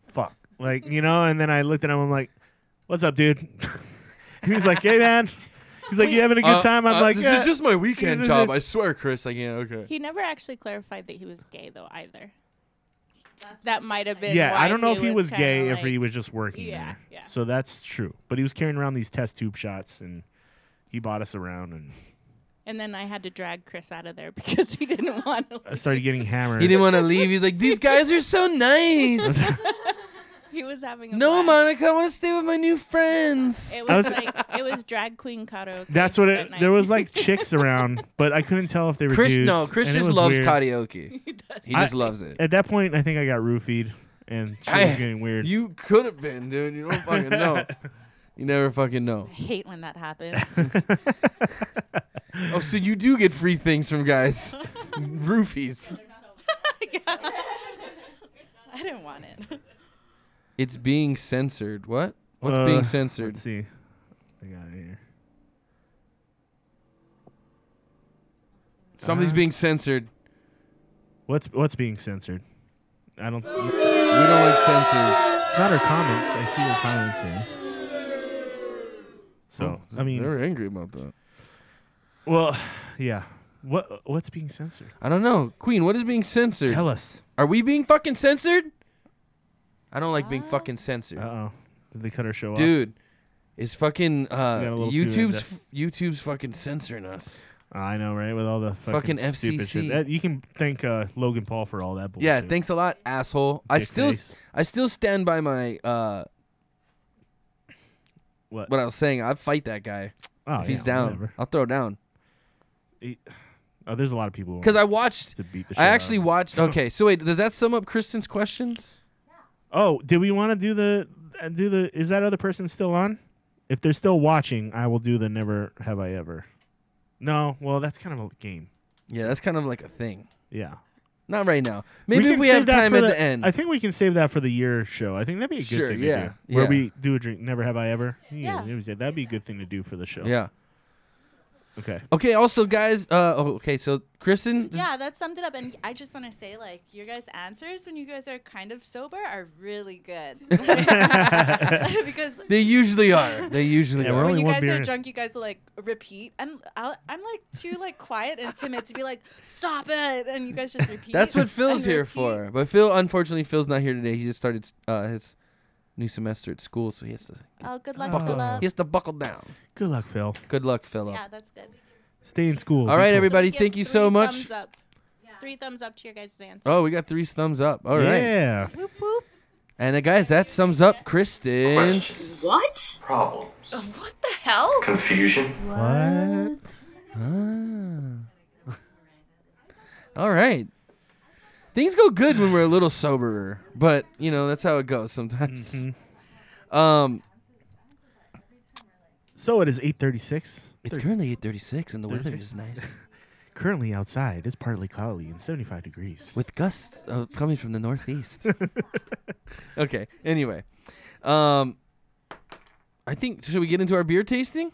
"Fuck," like you know. And then I looked at him. I'm like, "What's up, dude?" He was like, "Hey, man." He's like, "You having a good time?" I'm like, "This "Yeah." is just my weekend This is job. it. I swear, Chris. Like, yeah, okay." He never actually clarified that he was gay though either. That might have been. Yeah, why I don't know if he was kinda gay or if like- he was just working Yeah, there. yeah. So that's true. But he was carrying around these test tube shots, and he bought us around, and And then I had to drag Chris out of there because he didn't want to. I started getting hammered. He didn't want to leave. He's like, "These guys are so nice." He was having a No, blast. Monica, I want to stay with my new friends. It I was was- like it was drag queen karaoke. That's what that it. night. There was like chicks around, but I couldn't tell if they were Chris, dudes. no, Chris and it just was loves weird. karaoke. He does. He I- just loves it. At that point, I think I got roofied, and shit was getting weird. You could have been, dude. You don't fucking know. You never fucking know. I hate when that happens. Oh, so you do get free things from guys. Roofies. I didn't want it. It's being censored. What? What's being censored? Let's see. I got it here. Something's being censored. What's being censored? I don't. We don't like censors. It's not our comments. I see your comments here. So I mean, they're angry about that. well, yeah. What's being censored? I don't know. Queen, what is being censored? Tell us. Are we being fucking censored? I don't like being fucking censored. Uh oh. Did they cut our show off? Dude, is fucking a little too YouTube's fucking censoring us. I know, right? With all the fucking stupid FCC. shit. You can thank Logan Paul for all that bullshit. Yeah, thanks a lot, asshole. I still stand by my what I was saying. I'd fight that guy if he's down. Whatever. I'll throw down. There's a lot of people. Because I watched. To beat the shit I out actually of him. watched. Okay, so wait, does that sum up Kristyen's questions? Oh, did we want to do the? Is that other person still on? If they're still watching, I will do the never have I ever. No, well that's kind of a game. Yeah, that's kind of like a thing. Yeah. Not right now. Maybe can if we save have that time for at the end. I think we can save that for the year show. I think that'd be a good thing to do. Where we do a drink. Never have I ever. Yeah. That'd be a good thing to do for the show. Yeah. Okay. Okay. Also, guys. Okay. So, Kristyen. Yeah, that summed it up. And I just want to say, like, your guys' answers when you guys are kind of sober are really good. Because They usually are. They usually Yeah, are. we're when only you one guys beer are in. drunk, you guys will, like, repeat. And I'm, like, too, like, quiet and timid to be like, stop it. And you guys just repeat. That's what Phil's and here repeat. for. But unfortunately, Phil's not here today. He just started his new semester at school, so he has to. Oh, good luck, Buckle. good luck. He has to buckle down. Good luck, Phil. Good luck, Phil. Yeah, that's good. Stay in school. All Be right, cool. everybody. Give Thank you 3 so much. Thumbs up. 3 thumbs up to your guys' answers. Oh, we got 3 thumbs up. All right. Yeah. Whoop, whoop. And guys, that sums up Kristyen's. What? Problems. What the hell? Confusion. What? All right. Things go good when we're a little soberer, but you know that's how it goes sometimes. Mm-hmm. So it is 8:36. It's currently 8:36 and the weather 36. is nice, Currently outside, it's partly cloudy and 75 degrees. with gusts coming from the northeast. Okay. Anyway, I think should we get into our beer tasting?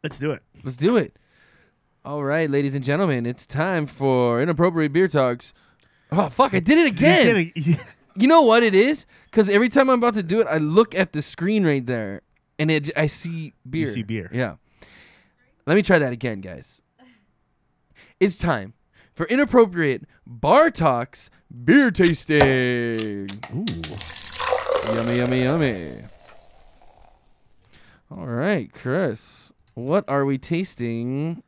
Let's do it. Let's do it. All right, ladies and gentlemen, it's time for Inappropriate Beer Talks. Oh, fuck, I did it again. You know what it is? Because every time I'm about to do it, I look at the screen right there, and I see beer. You see beer. Yeah. Let me try that again, guys. It's time for Inappropriate Bar Talks Beer Tasting. Ooh. Yummy, yummy, yummy. All right, Chris, what are we tasting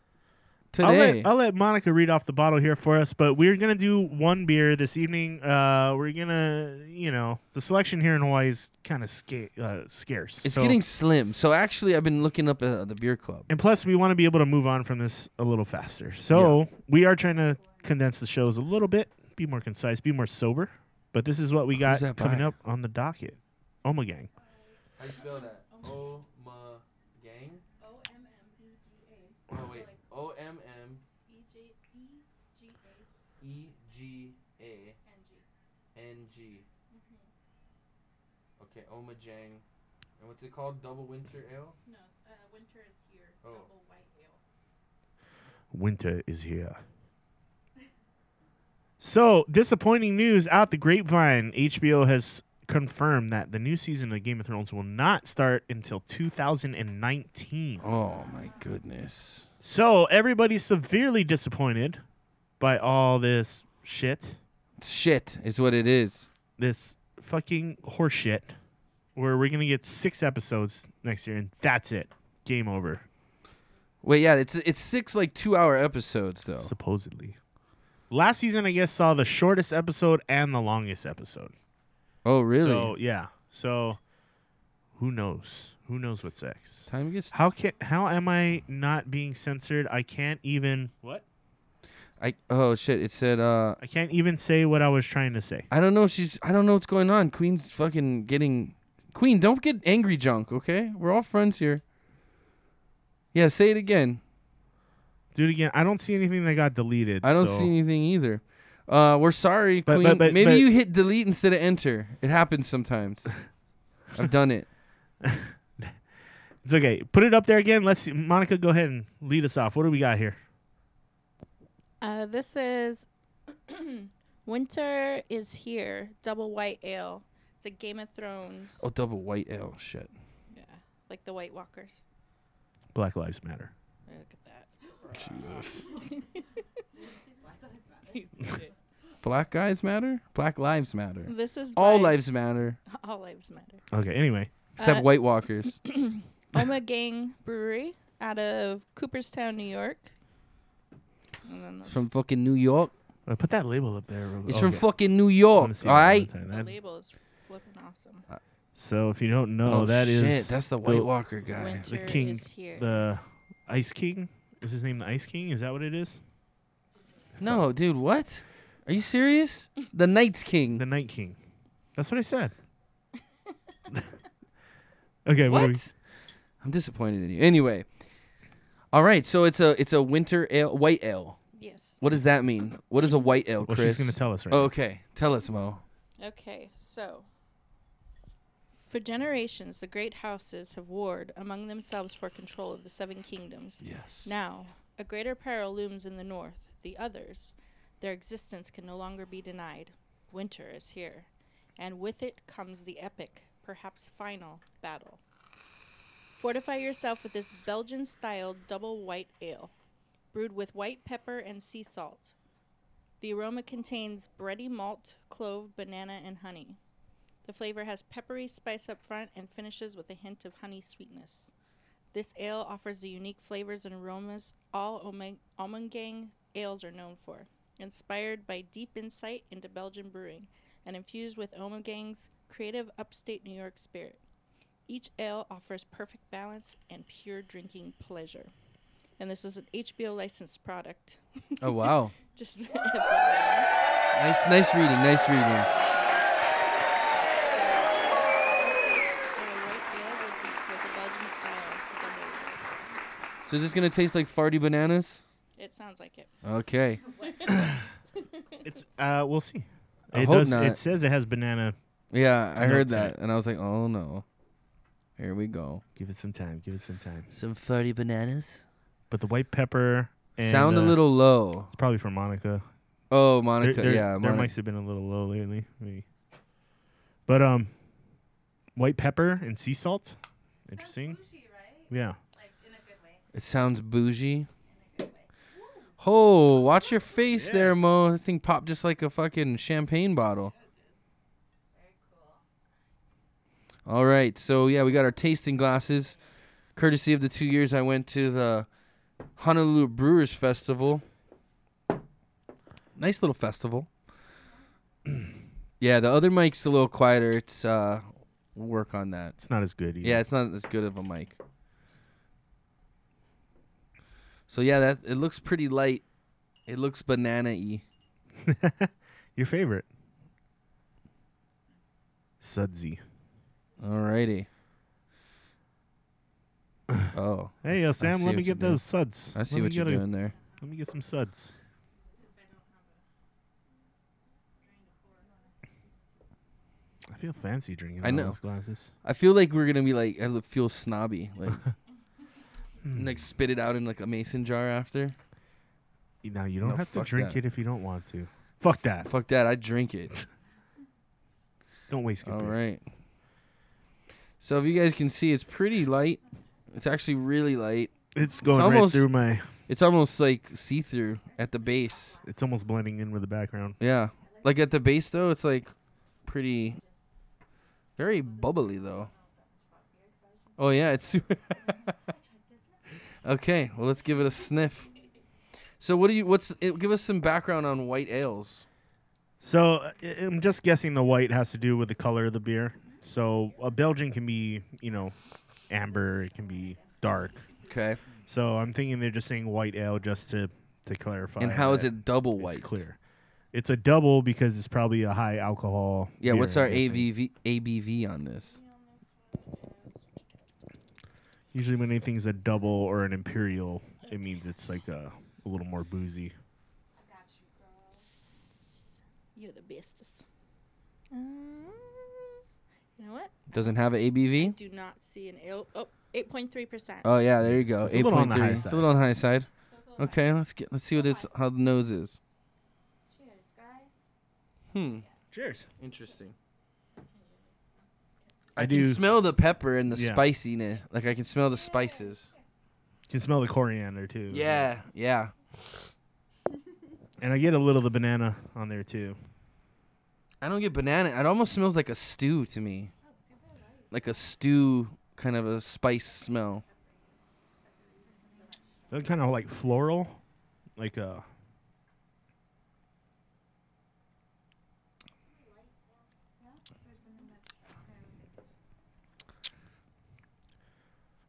today? I'll let Monica read off the bottle here for us, but we're going to do one beer this evening. We're going to, the selection here in Hawaii is kind of scarce. It's So- getting slim. So actually, I've been looking up the beer club. And plus, we want to be able to move on from this a little faster. So we are trying to condense the shows a little bit, be more concise, be more sober. But this is what we got that coming by? up on the docket. Oma Gang. How do you spell that? O-ma gang? O-M-M-E-G-A. Oh, wait. O-M-M-E-G-A-N-G. Okay, Oma Jang. And what's it called? Double Winter Ale? No, winter is here. Oh. Double white ale. Winter is here. So, disappointing news out the grapevine. HBO has confirmed that the new season of Game of Thrones will not start until 2019. Oh, my goodness. So, everybody's severely disappointed by all this shit. Shit is what it is. This fucking horse shit. Where we're going to get 6 episodes next year, and that's it. Game over. Wait, yeah, it's 6 like 2-hour episodes though. Supposedly. Last season, I guess, saw the shortest episode and the longest episode. Oh, really? So, yeah. So, who knows? Who knows what's next? Time gets. How am I not being censored? I can't even Oh shit! It said. I can't even say what I was trying to say. I don't know. I don't know what's going on. Queen's fucking getting. Queen, don't get angry, junk. Okay, we're all friends here. Yeah, say it again. Do it again. I don't see anything that got deleted. I don't so- see anything either. We're sorry, But- Queen. but- Maybe but- you hit delete instead of enter. It happens sometimes. I've done it. It's okay. Put it up there again. Let's see. Monica, go ahead and lead us off. What do we got here? This is Winter is Here, Double White Ale. It's a Game of Thrones. Oh, double white ale. Shit. Yeah, like the White Walkers. Black Lives Matter. Look at that. Jesus. Black guys matter? Black lives matter. This is All by- lives matter. All lives matter. Okay. Anyway, Except White Walkers. Oma Gang Brewery out of Cooperstown, New York. And then It's from fucking New York. put that label up there. It's from fucking New York. All right. the label is flipping awesome. So if you don't know, that shit, is that's the White Walker guy. Winter the king, is here. the Ice King. Is his name the Ice King? Is that what it is? No, dude, what? Are you serious? The Night's King. The Night King. That's what I said. Okay. What? What? I'm disappointed in you. Anyway. All right, so it's a winter ale, white ale. Yes. What does that mean? What is a white ale, Well, Chris? she's gonna tell us right Oh, okay, tell us, Mo. Okay, so for generations, the great houses have warred among themselves for control of the seven kingdoms. Yes. Now, a greater peril looms in the north. The others, their existence can no longer be denied. Winter is here, and with it comes the epic, perhaps final, battle. Fortify yourself with this Belgian-styled double white ale, brewed with white pepper and sea salt. The aroma contains bready malt, clove, banana, and honey. The flavor has peppery spice up front and finishes with a hint of honey sweetness. This ale offers the unique flavors and aromas all Almond Gang ales are known for, inspired by deep insight into Belgian brewing and infused with Almond Gang's creative upstate New York spirit. Each ale offers perfect balance and pure drinking pleasure. And this is an HBO licensed product. Oh wow. Just Nice reading. Nice reading. So is this gonna taste like farty bananas? It sounds like it. Okay. It's we'll see. I It hope does. not. It says it has banana. Yeah, I heard Notes in that, it. and I was like, oh no. Here we go. Give it some time. Give it some time. Some farty bananas. But the white pepper and Sound a little low. It's probably from Monica. Oh, Monica. Their Yeah, Monica. mics have been a little low lately, maybe. But white pepper and sea salt. Interesting. Yeah. It sounds bougie. Oh, watch your face there, Mo. That thing popped just like a fucking champagne bottle. All right, so yeah, we got our tasting glasses, courtesy of the 2 years I went to the Honolulu Brewers Festival. Nice little festival. Yeah, the other mic's a little quieter. It's we'll work on that. It's not as good either. Yeah, it's not as good of a mic. So yeah, that it looks pretty light. It looks banana-y. Your favorite. Sudsy. Alrighty. Oh. Hey, I Sam, see let what me you're get doing. those suds. I see what you're doing there. Let me get some suds. I feel fancy drinking I out of know. those glasses. I feel like we're gonna be like feel snobby, like and, like spit it out in like a mason jar after. Now, you don't No, have to fuck drink that. it if you don't want to. Fuck that. Fuck that, I drink it. Don't waste good All beer. right. So if you guys can see, it's pretty light. It's actually really light. It's going almost- right through my... It's almost like see-through at the base. It's almost blending in with the background. Yeah. Like at the base though, it's like pretty very bubbly though. Oh yeah, it's super Okay, well let's give it a sniff. So give us some background on white ales. So I'm just guessing the white has to do with the color of the beer. So a Belgian can be, amber. It can be dark. Okay. So I'm thinking they're just saying white ale just to clarify. And how is that it double it's white? clear. It's a double because it's probably a high alcohol. Yeah, beer, what's our I'm guessing. ABV on this? Usually when anything's a double or an imperial, it means it's like a little more boozy. You're the bestest. You know what? Doesn't have an ABV? Do not see an ale. Oh, 8.3%. Oh yeah, there you go. So it's a little on the 8.3. high It's a side. little on the high side. Okay, let's see what it's how the nose is. Cheers, guys. Hmm. Cheers. Interesting. I do. can smell the pepper and the Yeah. spiciness. Like I can smell the spices. You can smell the coriander too. Yeah, yeah. And I get a little of the banana on there too. I don't get banana. It almost smells like a stew to me. Like a stew, kind of a spice smell. They're kind of like floral, like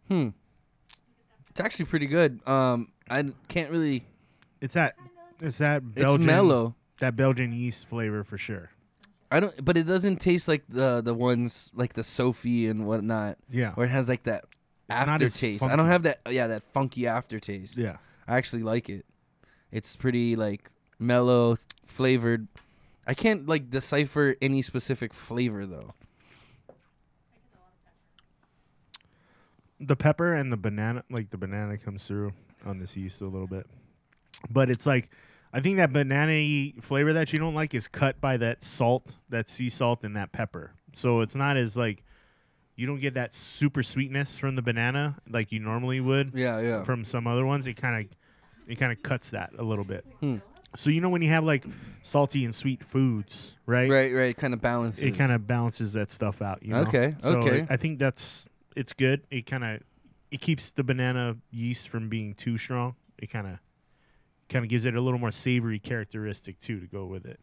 It's actually pretty good. I can't really. it's that Belgian. It's mellow. That Belgian yeast flavor for sure. I don't, but it doesn't taste like the ones like the Sophie and whatnot, Yeah. where it has like that It's not as aftertaste. I funky. don't have that. Yeah, that funky aftertaste. Yeah. I actually like it. It's pretty like mellow, flavored. I can't like decipher any specific flavor though. The pepper and the banana, like the banana comes through on this yeast a little bit. But it's like, I think that banana-y flavor that you don't like is cut by that salt, that sea salt and that pepper. So it's not as like, you don't get that super sweetness from the banana like you normally would Yeah. from some other ones. It kind of cuts that a little bit. Hmm. So you know when you have like salty and sweet foods, right? Right. Kind of balances. It kind of balances that stuff out. You know? Okay, So okay. I think it's good. It keeps the banana yeast from being too strong. It kind of gives it a little more savory characteristic too to go with it.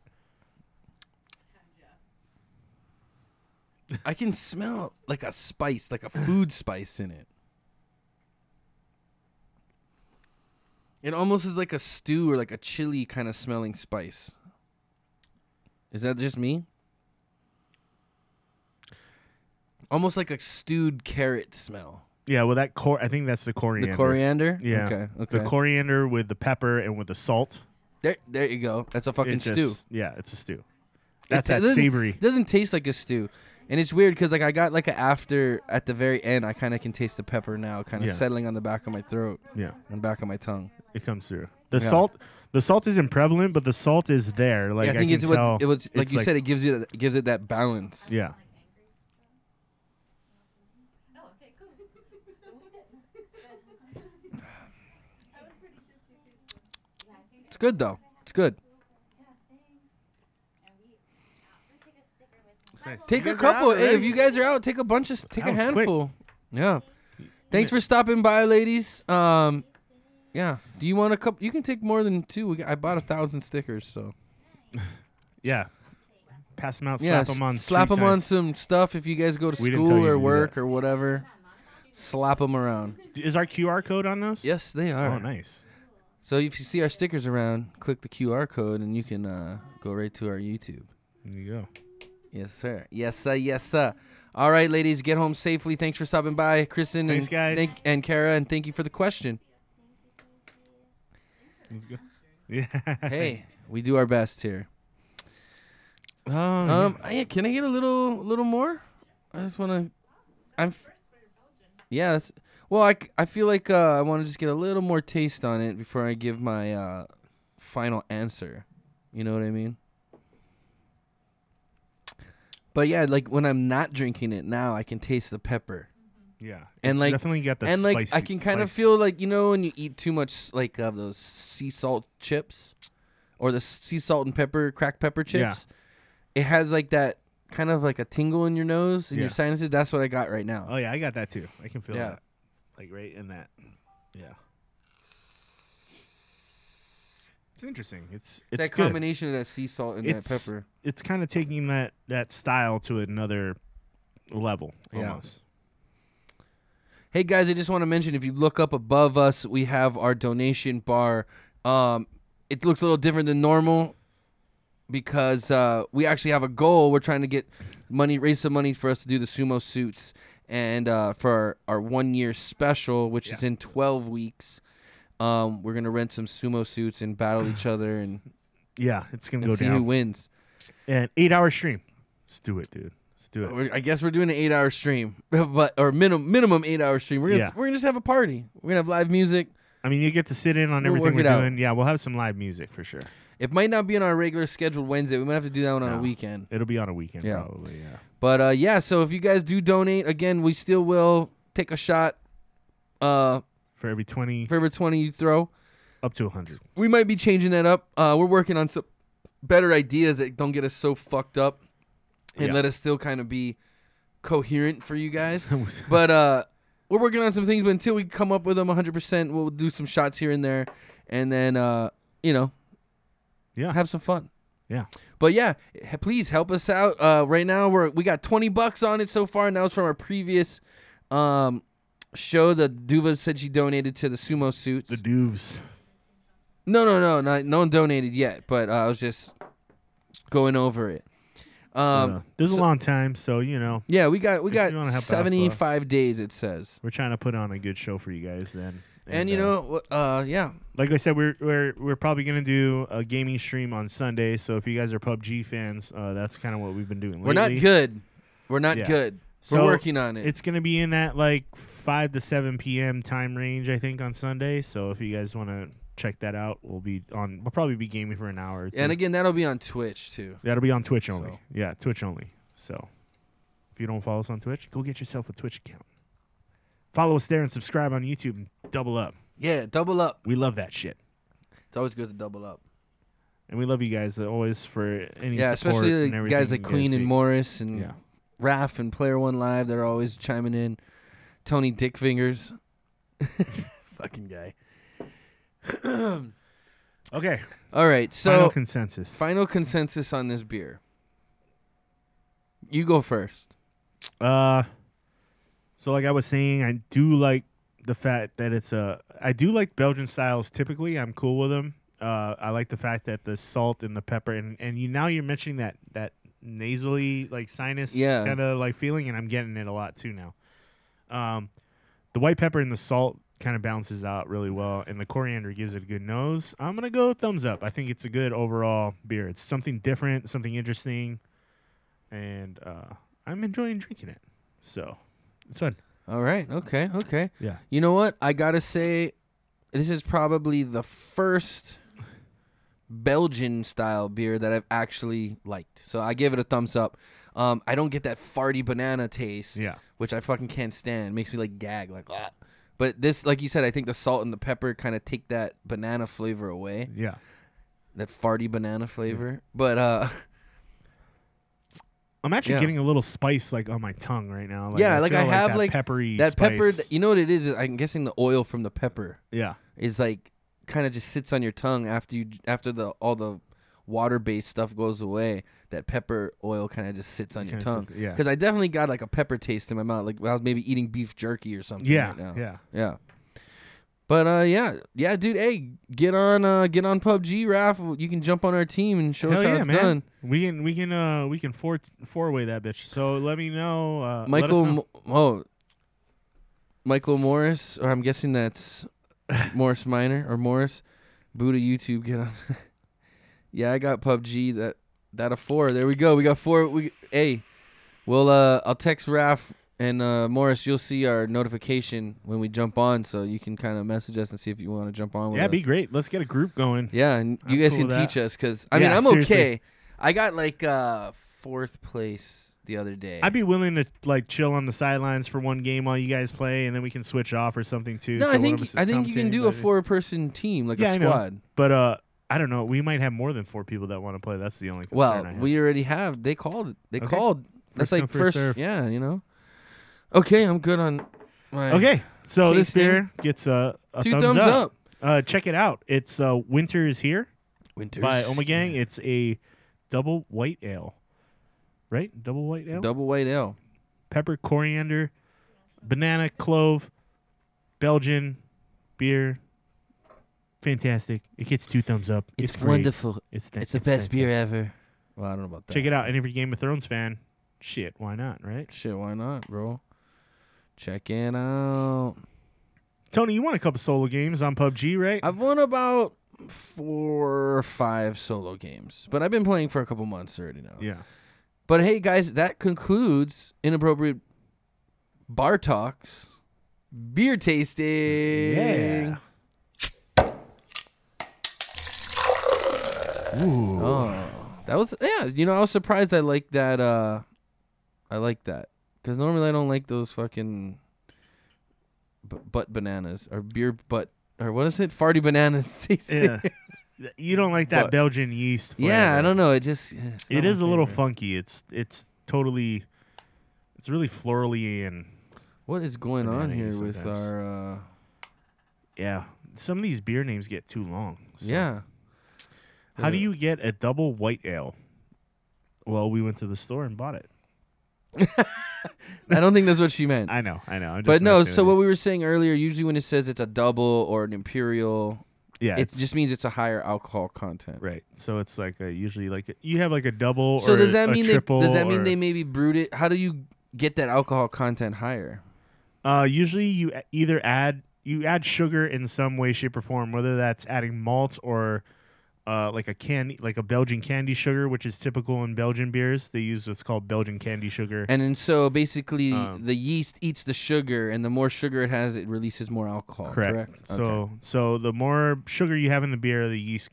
I can smell like a spice, like a food spice in it. It almost is like a stew or like a chili kind of smelling spice. Is that just me? Almost like a stewed carrot smell. Yeah, well I think that's the coriander. The coriander? Yeah. Okay. The coriander with the pepper and with the salt. There you go. That's a fucking It stew. just- Yeah, it's a stew. That's It that doesn't- savory. It doesn't taste like a stew. And it's weird because like I got like after at the very end, I kind of can taste the pepper now, kind of Yeah. settling on the back of my throat Yeah, and back of my tongue. it comes through. The Yeah. salt isn't prevalent, but the salt is there. Like Yeah, I think can it's tell. what it was. Like it's you said, it gives it that balance. Yeah. It's good though. It's good. It's nice. Take You a guys are out couple. Hey, if already? you guys are out, take a bunch of. Take That a was quick. handful. Yeah. Thanks for stopping by, ladies. Yeah. Do you want a couple? You can take more than two. I bought 1,000 stickers, so. Yeah. Pass them out. Yeah, Slap them on. slap street them on signs. some stuff if you guys go to We didn't tell school you to or do work that. or whatever. Slap them around. Is our QR code on those? Yes, they are. Oh, nice. So if you see our stickers around, click the QR code and you can go right to our YouTube. There you go. Yes, sir. Yes, sir. Yes, sir. All right, ladies, get home safely. Thanks for stopping by, Kristyen Thanks, guys. and Kara, and thank you for the question. Let's go. Yeah. Hey, we do our best here. Can I get a little more? I just want to. Yeah. Well, I feel like I want to just get a little more taste on it before I give my final answer. You know what I mean? But yeah, like when I'm not drinking it now, I can taste the pepper. Yeah. And It's like definitely got the and spicy, like I can kind of spice. feel like, you know, when you eat too much like of those sea salt chips or the sea salt and pepper cracked pepper chips. It has like that kind of like a tingle in your nose and your Yeah. sinuses. That's what I got right now. Oh yeah, I got that too. I can feel Yeah. that. Like right in that. Yeah. It's interesting. It's that good. combination of that sea salt and that pepper. It's kind of taking that style to another level Yeah. almost. Hey guys, I just want to mention if you look up above us, we have our donation bar. It looks a little different than normal because we actually have a goal. We're trying to get raise some money for us to do the sumo suits and for our 1 year special, which is in 12 weeks. We're gonna rent some sumo suits and battle each other and Yeah, it's gonna go see who down. wins. And 8-hour stream. Let's do it, dude. Let's do it. I guess we're doing an 8-hour stream, or minimum 8-hour stream. We're gonna just have a party. We're gonna have live music. I mean, you get to sit in on We'll everything work we're it out. doing. Yeah, we'll have some live music for sure. It might not be on our regular scheduled Wednesday. We might have to do that one on a No. weekend. It'll be on a weekend Yeah. probably. Yeah. But yeah, so if you guys do donate, again, we still will take a shot For every 20, for every 20 you throw. up to 100. We might be changing that up. We're working on some better ideas that don't get us so fucked up and Yeah. let us still kind of be coherent for you guys. But we're working on some things, but until we come up with them 100%, we'll do some shots here and there, and then, Yeah. have some fun. Yeah. But yeah, please help us out. Right now, we got $20 on it so far. Now it's from our previous show. The Duva said she donated to the sumo suits. The Doves. No, no one donated yet, but I was just going over it. There's a long time, so you know Yeah, we got you wanna help 75 days. It says, we're trying to put on a good show for you guys then. and you know, yeah, like I said, we're probably gonna do a gaming stream on Sunday. So if you guys are PUBG fans, that's kind of what we've been doing lately. we're not good. We're not Yeah. good. So We're working on it. It's gonna be in that like 5 to 7 p.m. time range, I think, on Sunday. So if you guys want to check that out, we'll probably be gaming for an hour or two. And again, that'll be on Twitch too. That'll be on Twitch only. So. Yeah, Twitch only. So if you don't follow us on Twitch, go get yourself a Twitch account. Follow us there and subscribe on YouTube and double up. Yeah, double up. We love that shit. It's always good to double up. And we love you guys always for any Yeah, support especially and the everything. guys like you Queen and see. Morris and Yeah. Raph and Player One Live. They're always chiming in. Tony Dickfingers. Fucking guy. Okay. All right, so Final consensus. final consensus on this beer. You go first. So like I was saying, I do like the fact that I do like Belgian styles typically. I'm cool with them. I like the fact that the salt and the pepper and now you're mentioning that nasally like sinus Yeah. kind of like feeling, and I'm getting it a lot too now. The white pepper and the salt kind of balances out really well, and the coriander gives it a good nose. I'm gonna go thumbs up. I think it's a good overall beer. It's something different, something interesting, and I'm enjoying drinking it. So it's fun. All right. Okay. Yeah. You know what? I gotta say, this is probably the first Belgian style beer that I've actually liked. So I give it a thumbs up. I don't get that farty banana taste, Yeah. which I fucking can't stand. It makes me like gag, like. Ugh. But this, like you said, I think the salt and the pepper kind of take that banana flavor away, Yeah. that farty banana flavor. But I'm actually Yeah. getting a little spice like on my tongue right now. Like, yeah, like I feel have that like peppery that spice. pepper. You know what it is? I'm guessing the oil from the pepper Yeah. is like kind of just sits on your tongue after all the water-based stuff goes away. That pepper oil kind of just sits on your Kinda tongue. sits- yeah. Because I definitely got like a pepper taste in my mouth, like I was maybe eating beef jerky or something. Yeah. right now. Yeah. But yeah, dude. Hey, get on PUBG, Raph. You can jump on our team and show Hell us how yeah, it's man. done. We can four way that bitch. So let me know. let us know. Michael Morris, or I'm guessing that's Morris Minor or Morris. Buddha YouTube, get on. Yeah, I got PUBG. That a 4. There we go. We got 4. I'll text Raph and Morris. You'll see our notification when we jump on, so you can kind of message us and see if you want to jump on with Yeah, us. be great. Let's get a group going. Yeah, and you I'm guys cool can with that. teach us because I mean Yeah, I'm seriously. okay. I got like 4th place the other day. I'd be willing to like chill on the sidelines for one game while you guys play, and then we can switch off or something too. No, so I one think of us is you can commentating, do a but 4-person team, like Yeah, a I know. squad. But I don't know. We might have more than 4 people that want to play. That's the only concern Well, I have. we already have. They called. They Okay. called. That's First come, like first serve. Yeah, you know. Okay, I'm good on. My Okay, so this tasting. beer gets a 2 thumbs thumbs up. Check it out. It's Winter is Here Winters. by Omegang. It's a double white ale, right? Double white ale. Double white ale. Pepper, coriander, banana, clove, Belgian beer. Fantastic. It gets 2 thumbs up. It's great. wonderful. It's It's the best beer fantastic. ever. Well, I don't know about that. Check it out. And if you're a Game of Thrones fan, shit, why not, right? Shit, why not, bro? Check it out. Tony, you won a couple solo games on PUBG, right? I've won about 4 or 5 solo games, but I've been playing for a couple months already now. Yeah. But hey, guys, that concludes Inappropriate Bar Talks beer tasting. Yeah. Ooh. Oh, that was I was surprised. I like that. I like that because normally I don't like those fucking butt bananas or beer butt or what is it? Farty bananas. Yeah. You don't like that But- Belgian yeast flavor. Yeah, I don't know. It just it's It not is my a little favorite. funky. It's totally. It's really florally and What is going on here Bananas with sometimes. our? yeah. Some of these beer names get too long. So. Yeah. How do you get a double white ale? Well, we went to the store and bought it. I don't think that's what she meant. I know. I'm just But no, messing so with what you. we were saying earlier, usually when it says it's a double or an imperial, Yeah, it it's just means it's a higher alcohol content. right. So it's like usually like you have like a double So or does that a mean triple. they or- maybe brewed it? How do you get that alcohol content higher? Usually you either add sugar in some way, shape, or form, whether that's adding malt or like a Belgian candy sugar, which is typical in Belgian beers. They use what's called Belgian candy sugar. And then so basically Um, the yeast eats the sugar, and the more sugar it has, it releases more alcohol. Correct. So the more sugar you have in the beer, the yeast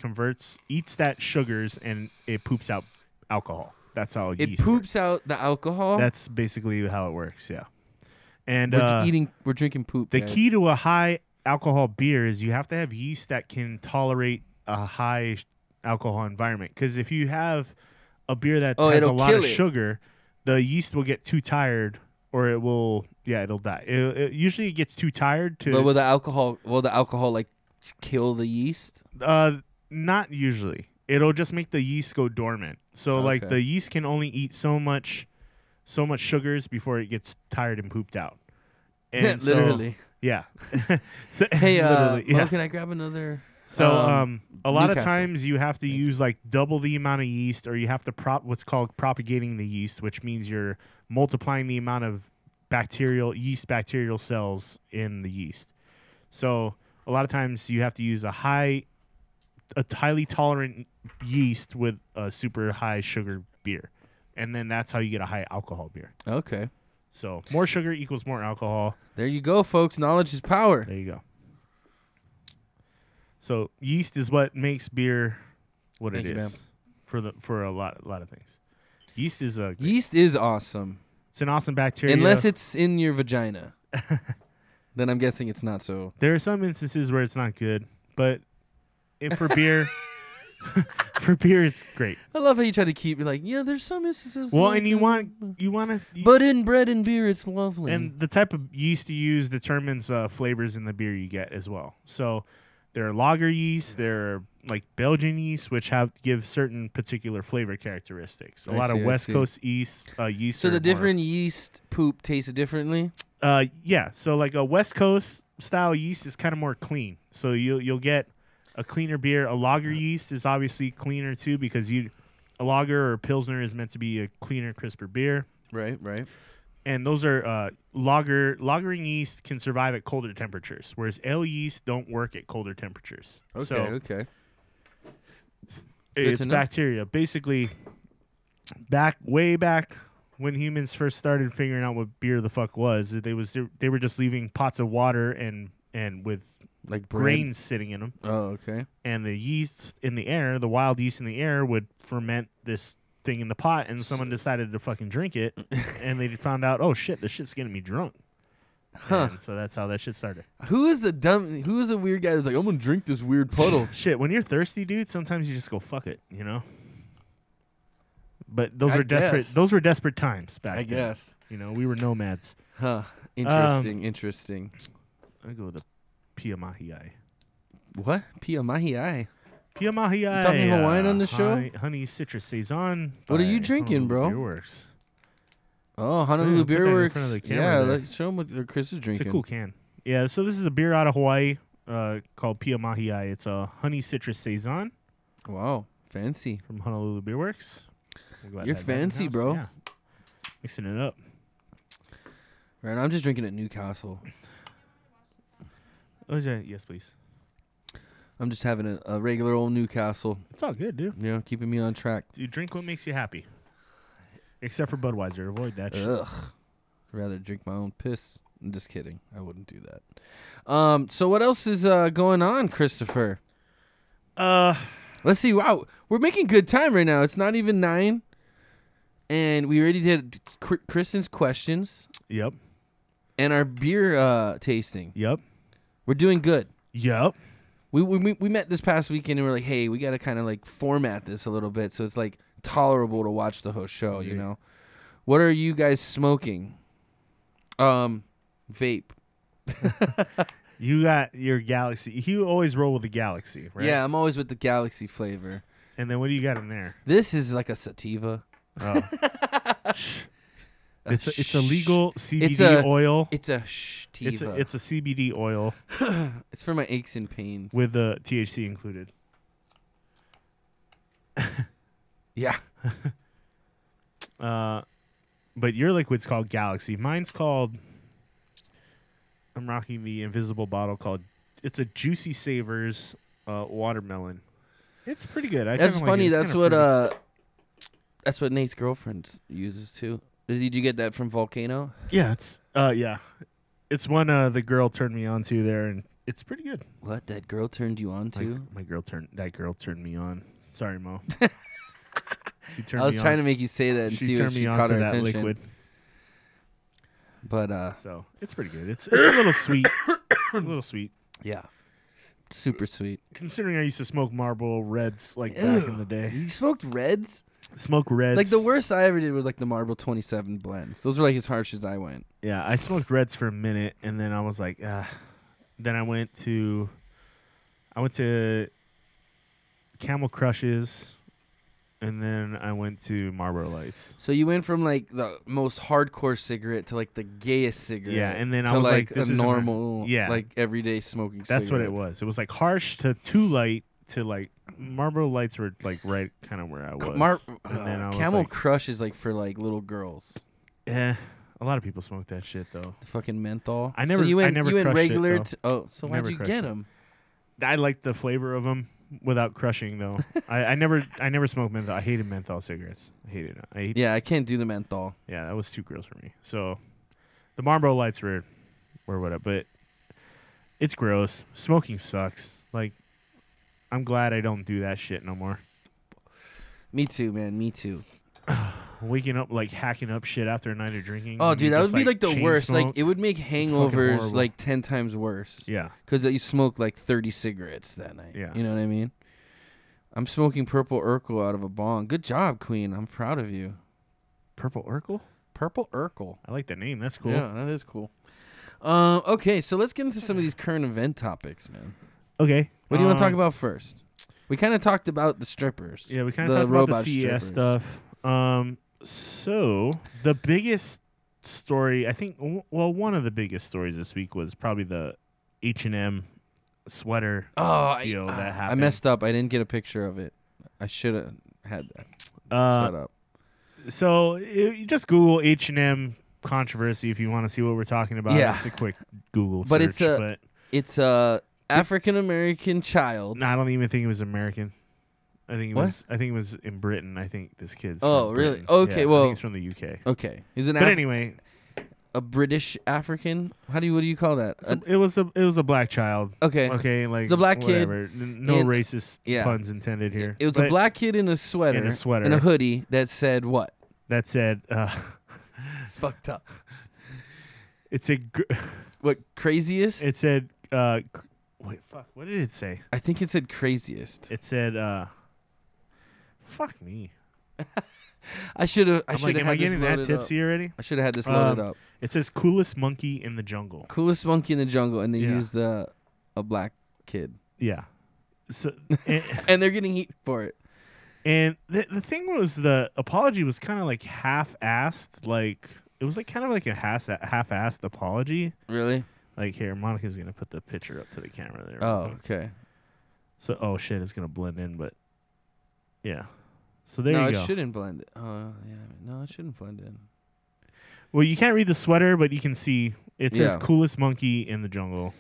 eats that sugars, and it poops out alcohol. That's how it yeast poops works. out the alcohol. That's basically how it works. Yeah. And we're drinking poop. the guys. key to a high alcohol beer is you have to have yeast that can tolerate a high alcohol environment. Because if you have a beer that has a it'll lot kill of it. sugar, the yeast will get too tired, or it'll die. Usually, it gets too tired to. But will the alcohol like kill the yeast? Not usually. It'll just make the yeast go dormant. So like Okay. the yeast can only eat so much sugars before it gets tired and pooped out. And so- Literally. yeah. So- Hey, literally, Mo, yeah. can I grab another? So a lot of Newcastle. times you have to use like double the amount of yeast, or you have to what's called propagating the yeast, which means you're multiplying the amount of bacterial cells in the yeast. So a lot of times you have to use a highly tolerant yeast with a super high sugar beer, and then that's how you get a high alcohol beer. Okay. So more sugar equals more alcohol. There you go, folks. Knowledge is power. There you go. So yeast is what makes beer what Thank it you, is for a lot of things. Yeast is Yeast is awesome. it's an awesome bacteria. Unless it's in your vagina. Then I'm guessing it's not so. There are some instances where it's not good, but for beer, for beer it's great. I love how you try to keep it like, yeah, there's some instances. Well, like and you that, want to, but in bread and beer, it's lovely. and the type of yeast you use determines flavors in the beer you get as well. So there are lager yeast, there are like Belgian yeast, which give certain particular flavor characteristics. A I lot see, of I West see. Coast yeast. so the different yeast poop tastes differently. Yeah. So like a West Coast style yeast is kind of more clean. So you'll get a cleaner beer. A lager yeast is obviously cleaner too because a lager or pilsner is meant to be a cleaner, crisper beer. Right. And those are lagering yeast can survive at colder temperatures, whereas ale yeast don't work at colder temperatures. So Okay. Good it's to know. bacteria. Basically, way back when humans first started figuring out what beer the fuck was, they were just leaving pots of water and with Like bread. grains sitting in them, Oh, okay. and the yeast in the air, the wild yeast in the air, would ferment this thing in the pot, and someone decided to fucking drink it, and they found out, oh shit, this shit's getting me drunk. Huh. And so that's how that shit started. Who is the weird guy that's like, I'm gonna drink this weird puddle? Shit, when you're thirsty, dude, sometimes you just go fuck it, you know. But those I were desperate. guess. Those were desperate times back I then. guess. You know, we were nomads. Huh. Interesting. I go with the Pia Mahiai. What? Pia Mahiai. Pia Mahiai. talking Hawaiian on the show? Honey Citrus Saison. What are by you drinking, Honolulu bro? Beer Works. Oh, Yeah, Honolulu put that Beer in Works. front of the Yeah, camera there. show them what Chris is drinking. It's a cool can. Yeah, so this is a beer out of Hawaii called Pia Mahiai. It's a Honey Citrus Saison Wow, fancy. from Honolulu Beer Works. We're glad to You're have that in fancy, house. bro. Yeah. Mixing it up. Right, I'm just drinking at Newcastle. Oh, yeah. Yes, please. I'm just having a regular old Newcastle. It's all good, dude. You know, keeping me on track. Dude, drink what makes you happy. Except for Budweiser. Avoid that shit. Ugh. I'd rather drink my own piss. I'm just kidding. I wouldn't do that. So what else is going on, Christopher? Let's see. Wow, we're making good time right now. It's not even 9, and we already did Kristyen's questions Yep. and our beer tasting. Yep. We're doing good. Yep. We met this past weekend and we're like, hey, we got to kind of like format this a little bit so it's like tolerable to watch the whole show, you know? What are you guys smoking? Vape. You got your Galaxy. You always roll with the Galaxy, right? Yeah, I'm always with the Galaxy flavor. And then what do you got in there? This is like a sativa. Oh. It's a legal CBD oil. It's a sativa. It's a CBD oil It's for my aches and pains. with the THC included. Yeah. But your liquid's called Galaxy. Mine's called. I'm rocking the invisible bottle called. It's a Juicy Savors watermelon. It's pretty good. That's kinda funny. Like it. It's That's kinda fruity. that's what Nate's girlfriend uses too. Did you get that from Volcano? Yeah, it's one the girl turned me on to there, and it's pretty good. What, that girl turned you on to? That girl turned me on. Sorry, Mo. She turned I was me trying on. to make you say that and She see if turned she me on caught to her that attention. liquid. But So it's pretty good. It's a little sweet. A little sweet. yeah, super sweet. Considering I used to smoke Marlboro Reds like back in the day. You smoked Reds? Smoke Reds. Like the worst I ever did was like the Marlboro 27 blends. Those were like as harsh as I went. Yeah, I smoked Reds for a minute, and then I was like, Then I went to Camel Crushes, and then I went to Marlboro Lights. So you went from like the most hardcore cigarette to like the gayest cigarette. Yeah, and then to I was like this a isn't normal, yeah. like everyday smoking. That's what cigarette. it was. It was like harsh to too light to like Marlboro Lights were like right kind of where I was. And then I was Camel like, Crush is like for like little girls. a lot of people smoke that shit though. The fucking menthol. I never- So you went, I never you went crushed it, regular. though. So why'd Never you crushed get it. them? I liked the flavor of them without crushing though. I never smoked menthol. I hated menthol cigarettes. I hated it. Yeah, I can't do the menthol. Yeah, that was too gross for me. So the Marlboro Lights were whatever, but it's gross. Smoking sucks. Like I'm glad I don't do that shit no more. Me too, man. Me too. Waking up like hacking up shit after a night of drinking. Oh, when you dude, that just, would be like the chain worst. Like smoke. it would make fucking hangovers horrible. like 10 times worse. Yeah. Because you smoked like 30 cigarettes that night. Yeah. You know what I mean? I'm smoking Purple Urkel out of a bong. Good job, Queen. I'm proud of you. Purple Urkel? Purple Urkel. I like that name. That's cool. Yeah, that is cool. Okay, so let's get into some of these current event topics, man. Okay. What do you want to talk about first? We kind of talked about the strippers. Yeah, we kind of talked about the robot CES strippers. stuff. So the biggest story, I think, one of the biggest stories this week was probably the H&M sweater deal that happened. I messed up. I didn't get a picture of it. I should have had that. Shut up. So you just Google H&M controversy if you want to see what we're talking about. Yeah. It's a quick Google But search. it's a African American child. No, I don't even think it was American. I think it What? was. I think it was in Britain. I think this kid's. Oh, from really? Britain. Okay, Yeah, I well- think he's from the UK. Okay, he's an But anyway, a British African. What do you call that? it was a black child. Okay. Okay, like It's a black kid whatever. No in- racist yeah. puns intended here. It was But a black kid in a sweater. sweater. And a hoodie that said what? that said. It's fucked up. It said. What, craziest? It said. Wait, fuck. What did it say? I think it said craziest. It said. Fuck me. I should have. I'm like, am I getting that tipsy already? I should have had this loaded Um, up. It says coolest monkey in the jungle. Coolest monkey in the jungle, and they Yeah. used a black kid, Yeah. So and, and they're getting heat for it. and the thing was the apology was kind of like half-assed. Like it was like kind of like a half-assed apology. Really? Like here, Monica's gonna put the picture up to the camera there. Oh, real quick. okay. So oh shit, it's gonna blend in, but yeah. So there No, you go. it shouldn't blend. Oh, yeah. No, it shouldn't blend in. Well, you can't read the sweater, but you can see it says Yeah. coolest monkey in the jungle.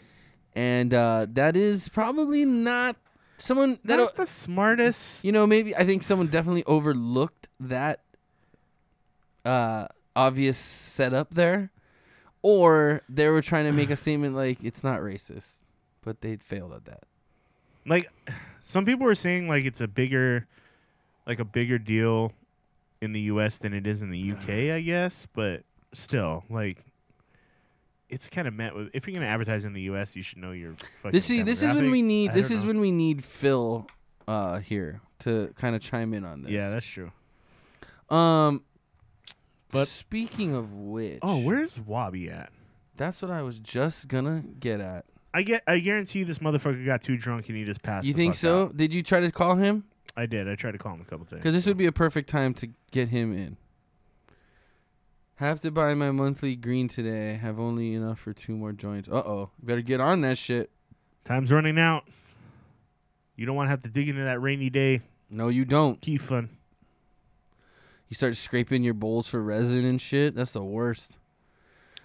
And that is probably not someone that Not the smartest. you know. Maybe I think someone definitely overlooked that obvious setup there, or they were trying to make a statement like it's not racist, but they failed at that. Like, Some people were saying like it's a bigger deal in the U.S. than it is in the U.K. I guess, but still, like, it's kind of met with. If you're gonna advertise in the U.S., you should know your fucking This is when we need. I This don't is know. when we need Phil here to kind of chime in on this. Yeah, that's true. But speaking of which, Oh, where's Wabi at? that's what I was just gonna get at. I guarantee you this motherfucker got too drunk and he just passed. You the think fuck so? out. Did you try to call him? I did. I tried to call him a couple times. Because this would be a perfect time to get him in. Have to buy my monthly green today. Have only enough for 2 more joints. Uh-oh. Better get on that shit. Time's running out. You don't want to have to dig into that rainy day. No, you don't. Keep fun. You start scraping your bowls for resin and shit. That's the worst.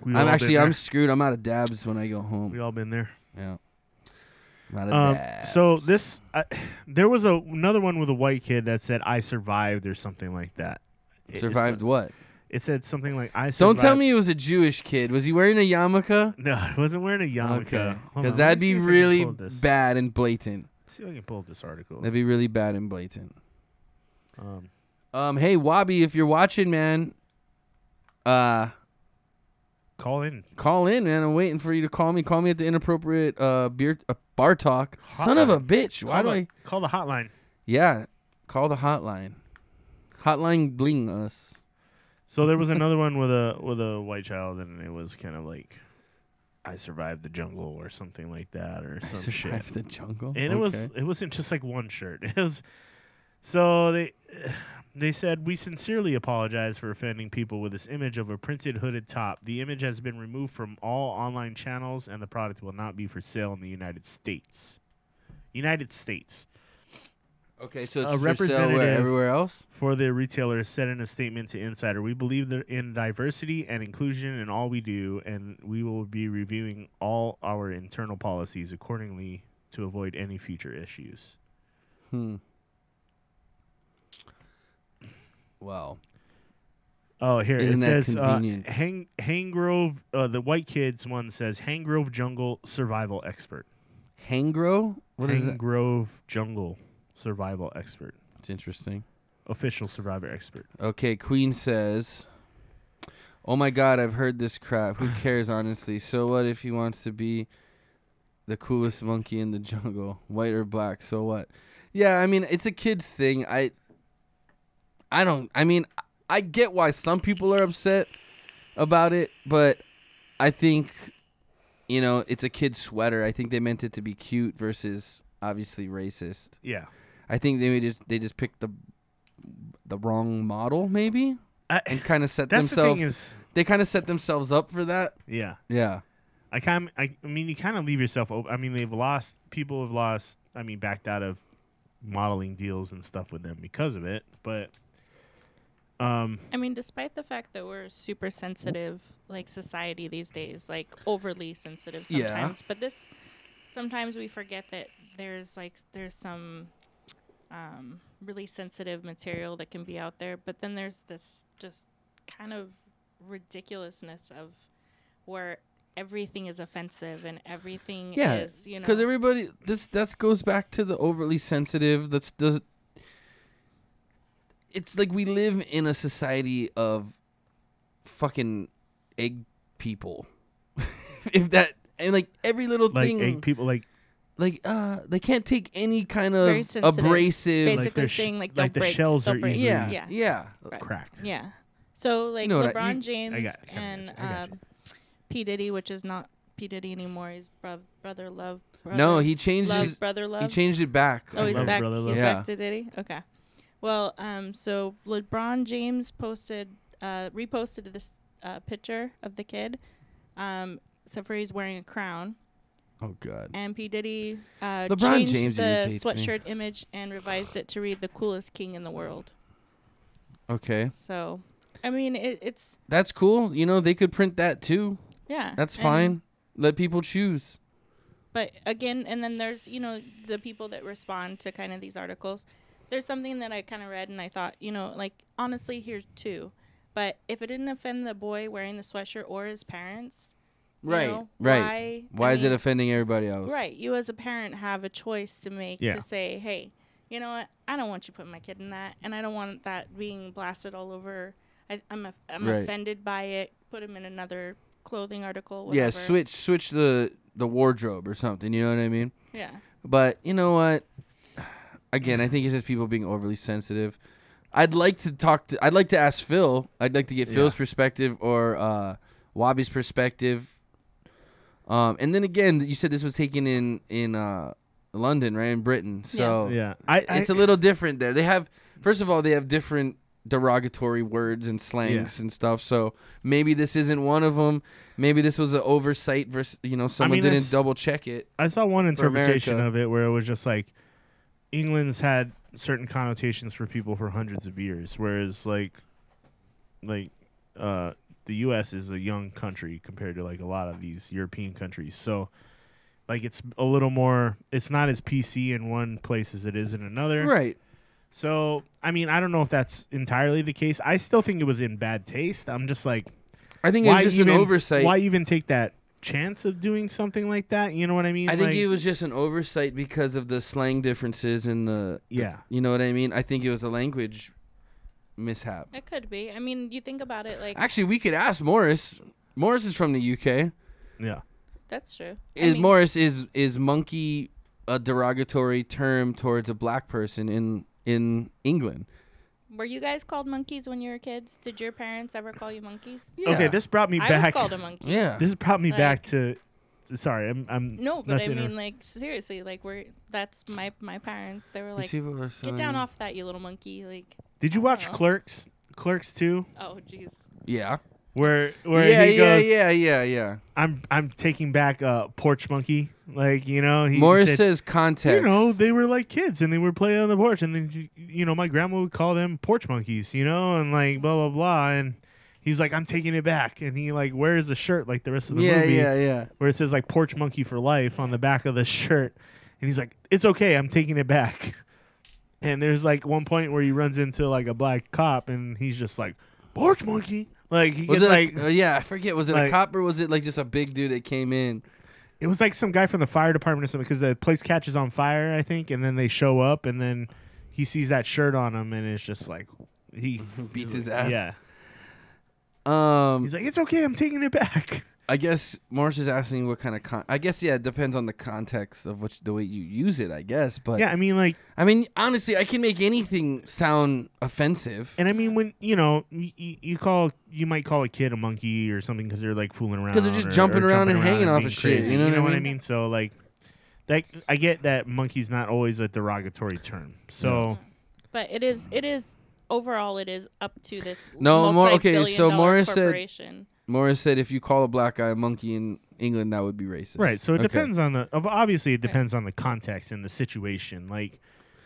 We all been I'm there. screwed. I'm out of dabs when I go home. We all been there. Yeah. I'm out of dabs. So this, there was another one with a white kid that said "I survived" or something like that. Survived what? It said something like "I survived." Don't tell me it was a Jewish kid. Was he wearing a yarmulke? No, I wasn't wearing a yarmulke. Okay. Hold on, Because let that'd me see be if I can really pull this. bad and blatant. See if I can pull up this article. That'd be really bad and blatant. Um, Hey, Wabi, if you're watching, man, call in. call in, man. I'm waiting for you to call me. Call me at the Inappropriate bar talk. Son of a bitch. Why do I? Call the hotline? Yeah, call the hotline. Hotline bling us. So there was another one with a white child, and it was kind of like, "I survived the jungle" or something like that, or some shit. Survived the jungle. And it wasn't just like one shirt. It was so they said, "We sincerely apologize for offending people with this image of a printed hooded top. The image has been removed from all online channels, and the product will not be for sale in the United States." United States. Okay, so it's A for sale where, representative everywhere else. For the retailer said in a statement to Insider, "We believe in diversity and inclusion in all we do, and we will be reviewing all our internal policies accordingly to avoid any future issues." Wow. Oh, here Isn't it that says convenient? Hangrove. The white kids one says Hangrove Jungle Survival Expert. Hangro? What is that? Hangrove Jungle Survival Expert. It's interesting. Official survivor expert. Okay, Queen says, "Oh my God, I've heard this crap. Who cares, honestly? So what if he wants to be the coolest monkey in the jungle, white or black? So what?" Yeah, I mean, it's a kid's thing. I get why some people are upset about it, but I think, it's a kid's sweater. I think they meant it to be cute versus obviously racist. Yeah. I think they just picked the wrong model, maybe, and kind of set That's the themselves. thing is, They kind of set themselves up for that. yeah. Yeah. I mean, you kind of leave yourself open. I mean, people have lost, backed out of modeling deals and stuff with them because of it. But, I mean, despite the fact that we're super sensitive, like society these days, like overly sensitive Yeah. sometimes, but sometimes we forget that there's some really sensitive material that can be out there, but then there's this just kind of ridiculousness of where everything is offensive and everything is, because everybody that goes back to the overly sensitive. It's like we live in a society of fucking egg people. If that, and like every little like thing, egg people, like they can't take any kind Very of sensitive. Basically basically their saying like like they'll the break, shells they'll are break. easily yeah. crack. Yeah. So like know what LeBron you- James I got and you. P Diddy, which is not P Diddy anymore, he's Brother Love. No, he changed Love, his. Brother Love. He changed it back. Oh, he's Love back. Brother He's Love. Yeah. back to Diddy. Okay. Well, so LeBron James reposted this picture of the kid, except for he's wearing a crown. Oh God. And P Diddy LeBron changed James the irritates me. sweatshirt image and revised it to read "the coolest king in the world." Okay, So, I mean, it's that's cool. They could print that too. yeah. That's and- fine. Let people choose. But again, and then there's, the people that respond to kind of these articles. There's something that I kind of read and I thought, like, honestly, here's two. But if it didn't offend the boy wearing the sweatshirt or his parents, Right, know? right. Why I is it mean, offending everybody else? Right. You as a parent have a choice to make Yeah. to say, hey, you know what? I don't want you putting my kid in that, and I don't want that being blasted all over. I'm Right. offended by it. Put him in another clothing article. Yeah, Whatever. switch the wardrobe or something. You know what I mean? Yeah. But you know what? Again, I think it's just people being overly sensitive. I'd like to ask Phil. I'd like to get Phil's perspective or Wabi's perspective. And then again, you said this was taken in London, right, in Britain. So Yeah. it's a little different there. They have, first of all, they have different derogatory words and slangs and stuff. So maybe this isn't one of them. Maybe this was an oversight versus, someone didn't double check it. I saw one interpretation America. of it where it was just like England's had certain connotations for people for hundreds of years, whereas the U.S. is a young country compared to like a lot of these European countries. So like it's a little more, it's not as PC in one place as it is in another. Right. So, I mean, I don't know if that's entirely the case. I still think it was in bad taste. I'm just like, I think it was just an oversight. Why even take that chance of doing something like that? You know what I mean? I think it was just an oversight because of the slang differences and you know what I mean? I think it was a language mishap. It could be. I mean, you think about it, like Actually, we could ask Morris. Morris is from the UK. Yeah. that's true. Morris is monkey a derogatory term towards a black person in England? Were you guys called monkeys when you were kids? Did your parents ever call you monkeys? Yeah. Okay, this brought me I back. was called a monkey. Yeah. This brought me Like- back to. Sorry, I'm. No, but not I to mean, like, seriously, like, that's my parents. They were These like, people are so get down off that, you little monkey. Like, Did you watch know. Clerks? Clerks 2? oh, jeez. Yeah. Where yeah, he goes, yeah. I'm taking back porch monkey. Like, he Morris said, says context. they were like kids and they were playing on the porch, and then my grandma would call them porch monkeys, and like blah blah blah, and he's like, I'm taking it back, and he like wears a shirt like the rest of the movie, Yeah. where it says like porch monkey for life on the back of the shirt, and he's like, it's okay, I'm taking it back. And there's like one point where he runs into like a black cop, and he's just like, porch monkey. Like he Was gets it like I forget. Was it a like- cop or was it like just a big dude that came in? it was like some guy from the fire department or something, because the place catches on fire, I think, and then they show up, and then he sees that shirt on him, and it's just like he Beats his ass. Yeah, Um, he's like, it's okay, I'm taking it back. I guess Morris is asking what kind of I guess it depends on the context of the way you use it. I guess, but Yeah, I mean, like, honestly, I can make anything sound offensive. and I mean, when you might call a kid a monkey or something because they're like fooling around, 'Cause they're just or jumping around and hanging off being of shit, crazy, you know what I what I mean? mean? So like, I get that monkey's not always a derogatory term. So But it is overall, it is up to this No, okay, so multi-billion-dollar Morris said- corporation. Morris said if you call a black guy a monkey in England, that would be racist. right, so it Okay. depends on obviously it depends on the context and the situation. Like,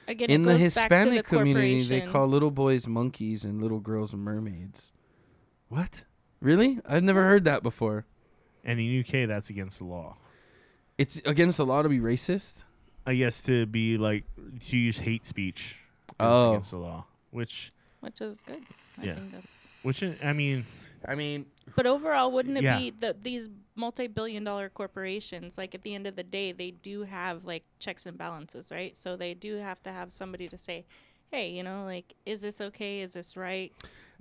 Again, In it the goes back to the Hispanic community, they corporation. call little boys monkeys and little girls mermaids. What? Really? I've never heard that before. and in UK that's against the law. It's against the law to be racist? I guess to be like to use hate speech is Oh. against the law, which which is good. I Yeah. think that's. I mean, But overall, wouldn't it Yeah. be these multi-billion-dollar corporations? Like at the end of the day, they do have like checks and balances, right? So they do have to have somebody to say, "Hey, like, is this okay? Is this right?"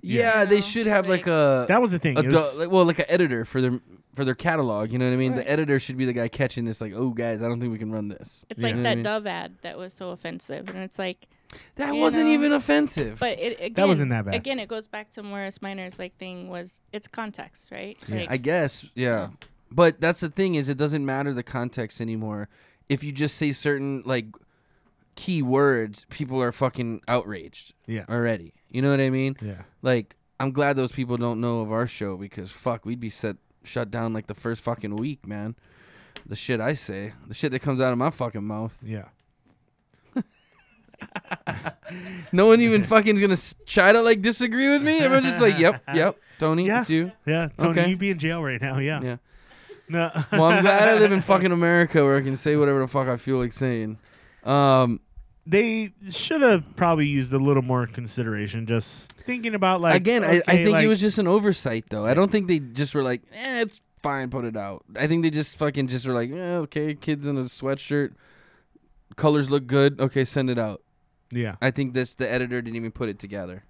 Yeah, You they know, should have like like- a that was the thing. It was- like an editor for their catalog. You know what I mean? Right. The editor should be the guy catching this. Like, oh, guys, I don't think we can run this. It's Yeah. like You know what I that mean? Dove ad that was so offensive, and it's like, That you wasn't know, even offensive. but it again, wasn't that bad. Again, it goes back to Morris Minor's like thing was it's context, right? Yeah. Like, I guess, yeah. But that's the thing is, it doesn't matter the context anymore. If you just say certain like key words, people are fucking outraged yeah, already. You know what I mean? yeah. Like, I'm glad those people don't know of our show because fuck, we'd be shut down like the first fucking week, man. The shit I say, the shit that comes out of my fucking mouth. Yeah. No one even fucking gonna try to like disagree with me. Everyone's just like, yep, Tony, Yeah. it's you. Yeah. Tony, Okay. you'd be in jail right now. Yeah. Yeah. No. Well, I'm glad I live in fucking America where I can say whatever the fuck I feel like saying. They should have probably used a little more consideration. Just thinking about like Again, I okay, think like, it was just an oversight, though. I don't think they just were like, it's fine, put it out. I think they just fucking just were like, okay, kids in a sweatshirt, colors look good. Okay, send it out. Yeah. I think the editor didn't even put it together.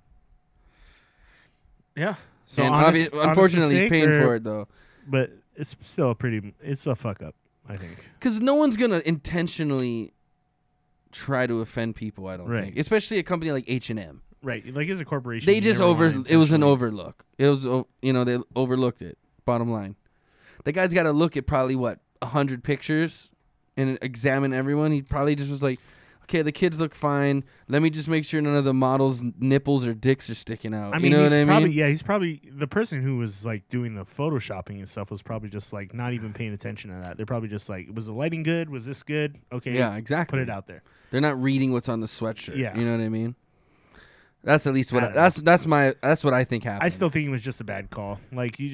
Yeah. So And honest unfortunately, he's mistake, paying or- for it though. But it's still it's a fuck up, I think. Because no one's gonna intentionally try to offend people. I don't Right. think, especially a company like H&M. Right. Like as a corporation, They you just never wanna it was an intentionally- overlook. It was they overlooked it. Bottom line, the guy's got to look at probably 100 pictures and examine everyone. He probably just was like, okay, the kids look fine. Let me just make sure none of the models' nipples or dicks are sticking out. I mean, you know he's what I probably, mean? yeah, he's probably the person who was like doing the photoshopping and stuff was probably just like not even paying attention to that. They're probably just like, was the lighting good? Was this good? Okay, Yeah, exactly. put it out there. They're not reading what's on the sweatshirt. Yeah. You know what I mean? That's at least I what don't know. that's what I think happened. I still think it was just a bad call. Like you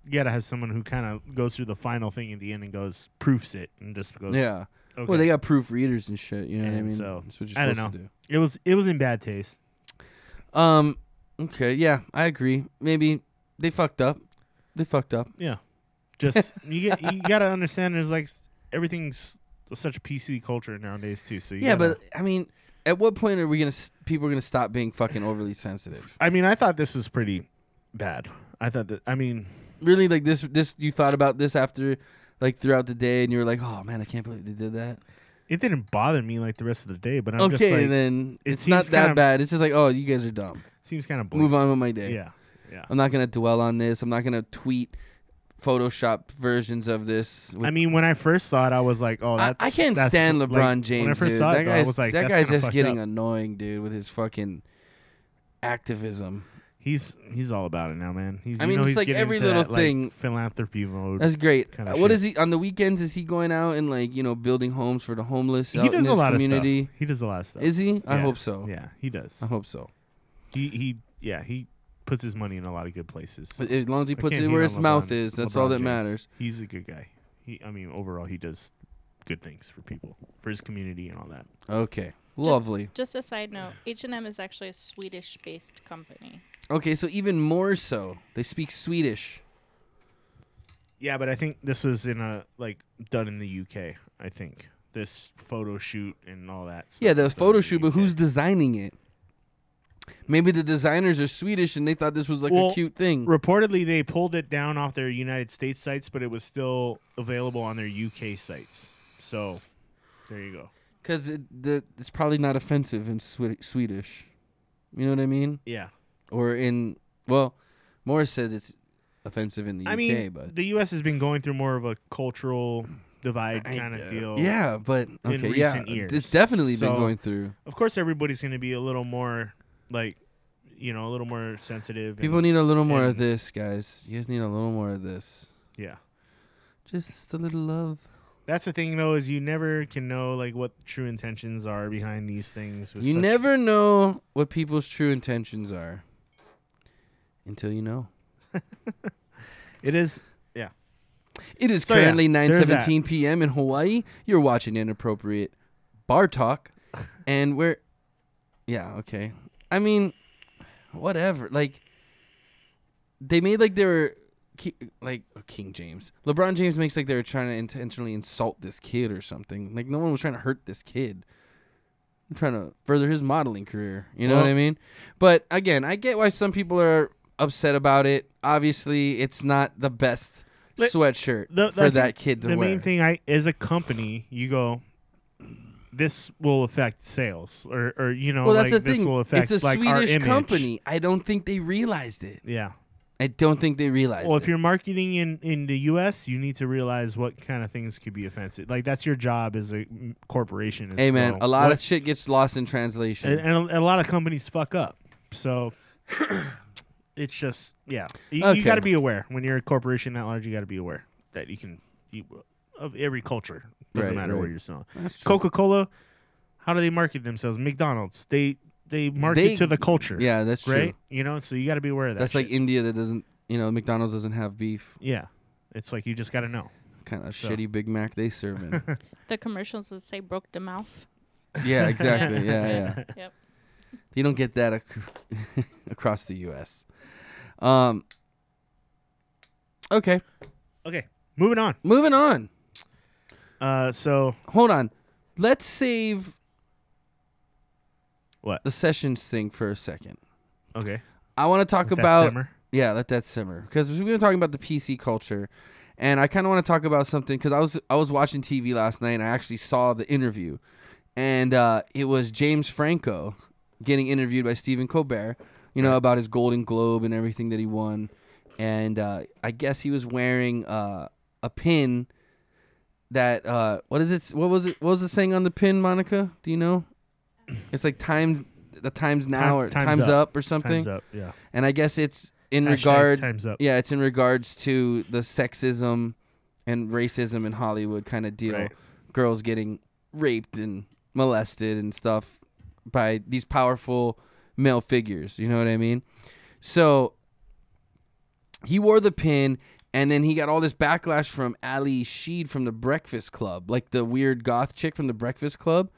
gotta have someone who kind of goes through the final thing at the end and proofs it and just goes, Yeah. okay. Well, they got proofreaders and shit. You know what I And mean? so, That's what you're I don't supposed know. to do. It was in bad taste. Okay. Yeah, I agree. Maybe they fucked up. Yeah, just you gotta understand. There's like everything's such a PC culture nowadays too. So you Yeah, gotta- but I mean, at what point are we gonna people are gonna stop being fucking overly sensitive? I mean, I thought this was pretty bad. I thought that. I mean, Really, like this you thought about this after, like throughout the day, and you were like, oh man, I can't believe they did that. it didn't bother me like the rest of the day. But I'm Okay, just like, then it it's not seems that kinda- bad. It's just like, oh, you guys are dumb. seems kind of Move on with my day. Yeah, yeah. I'm not gonna dwell on this. I'm not gonna tweet Photoshop versions of this. I mean, when I first saw it, I was like, "Oh, that's." I can't that's stand like, LeBron James. When I first dude. saw that it, though, I guy's, was like, that "That's guy's kinda just fucked getting up." annoying, dude, with his fucking activism. He's all about it now, man. I mean, it's he's like getting every into little that, like, thing- philanthropy mode. That's great. Kinda What shit. is he on the weekends? Is he going out and like building homes for the homeless? He out in does a his lot community? of stuff. He does a lot of stuff. Is he? I Yeah. hope so. Yeah, he does. I hope so. He puts his money in a lot of good places. So But as long as he I puts can't it hate where on his mouth LeBron- is, that's LeBron all that James. matters. He's a good guy. Overall, he does good things for people, for his community, and all that. Okay, lovely. Just a side note, H&M is actually a Swedish-based company. Okay, so even more so, they speak Swedish. Yeah, but I think this is done in the UK. I think this photo shoot and all that. Stuff Yeah, the is done photo in the shoot, but UK. who's designing it? Maybe the designers are Swedish and they thought this was like Well, a cute thing. Reportedly, they pulled it down off their United States sites, but it was still available on their UK sites. So, there you go. Because it's probably not offensive in Swedish. You know what I mean? Yeah. Or Morris said it's offensive in the UK, I mean, but the U.S. has been going through more of a cultural divide kind of deal. yeah, but okay, recent yeah, years. it's definitely So- been going through. Of course, everybody's going to be a little more, a little more sensitive. People and, need a little more of and- this, guys. You guys need a little more of this. Yeah. Just a little love. That's the thing, though, is you never can know what true intentions are behind these things. With You such- never know what people's true intentions are until you know. It is. It is So, yeah, currently there's 9:17 p.m. in Hawaii. You're watching Inappropriate Bar Talk, and we're, yeah, okay. I mean, whatever. Like, they made like they were, King James. LeBron James makes like they were trying to intentionally insult this kid or something. Like, no one was trying to hurt this kid. I'm trying to further his modeling career. You know Well- what I mean? But again, I get why some people are upset about it. Obviously, it's not the best sweatshirt for that kid to the wear. main thing, as a company, you go, this will affect sales, or Well, that's the this thing. will affect It's a our Swedish image. company. I don't think they realized it. Yeah. I don't think they realized Well, it. if you're marketing in the U.S., you need to realize what kind of things could be offensive. Like, that's your job as a corporation. Is Hey, to man, go, a lot what- of shit gets lost in translation. and a lot of companies fuck up. So it's just, yeah. You Okay. got to be aware. When you're a corporation that large, you got to be aware that of every culture. Doesn't Right, matter right. where you're selling. That's true. Coca-Cola, how do they market themselves? McDonald's, they market They- to the culture. Yeah, that's true. right. So you got to be aware of that. That's like shit. India that doesn't, McDonald's doesn't have beef. Yeah, it's like you just got to know. Kind of So. shitty Big Mac they serving. The commercials that say broke the mouth. Yeah, exactly. Yeah. Yep. You don't get that across the U.S. Okay. Okay, moving on. Moving on. So Hold on. Let's save what? the sessions thing for a second. Okay. I want to talk Let that about simmer. Yeah, let that simmer. Because we've been talking about the PC culture, and I kind of want to talk about something because I was watching TV last night and I actually saw the interview, and it was James Franco getting interviewed by Stephen Colbert, about his Golden Globe and everything that he won, and I guess he was wearing a pin that what is it? What was the saying on the pin, Monica? Do you know? It's like times now or times up or something. Times up, yeah. And I guess it's in Hashtag times up. Yeah, it's in regards to the sexism and racism in Hollywood kind of deal. Right. Girls getting raped and molested and stuff by these powerful male figures. You know what I mean? So he wore the pin, and then he got all this backlash from Ali Sheed from the Breakfast Club, like the weird goth chick from the Breakfast Club,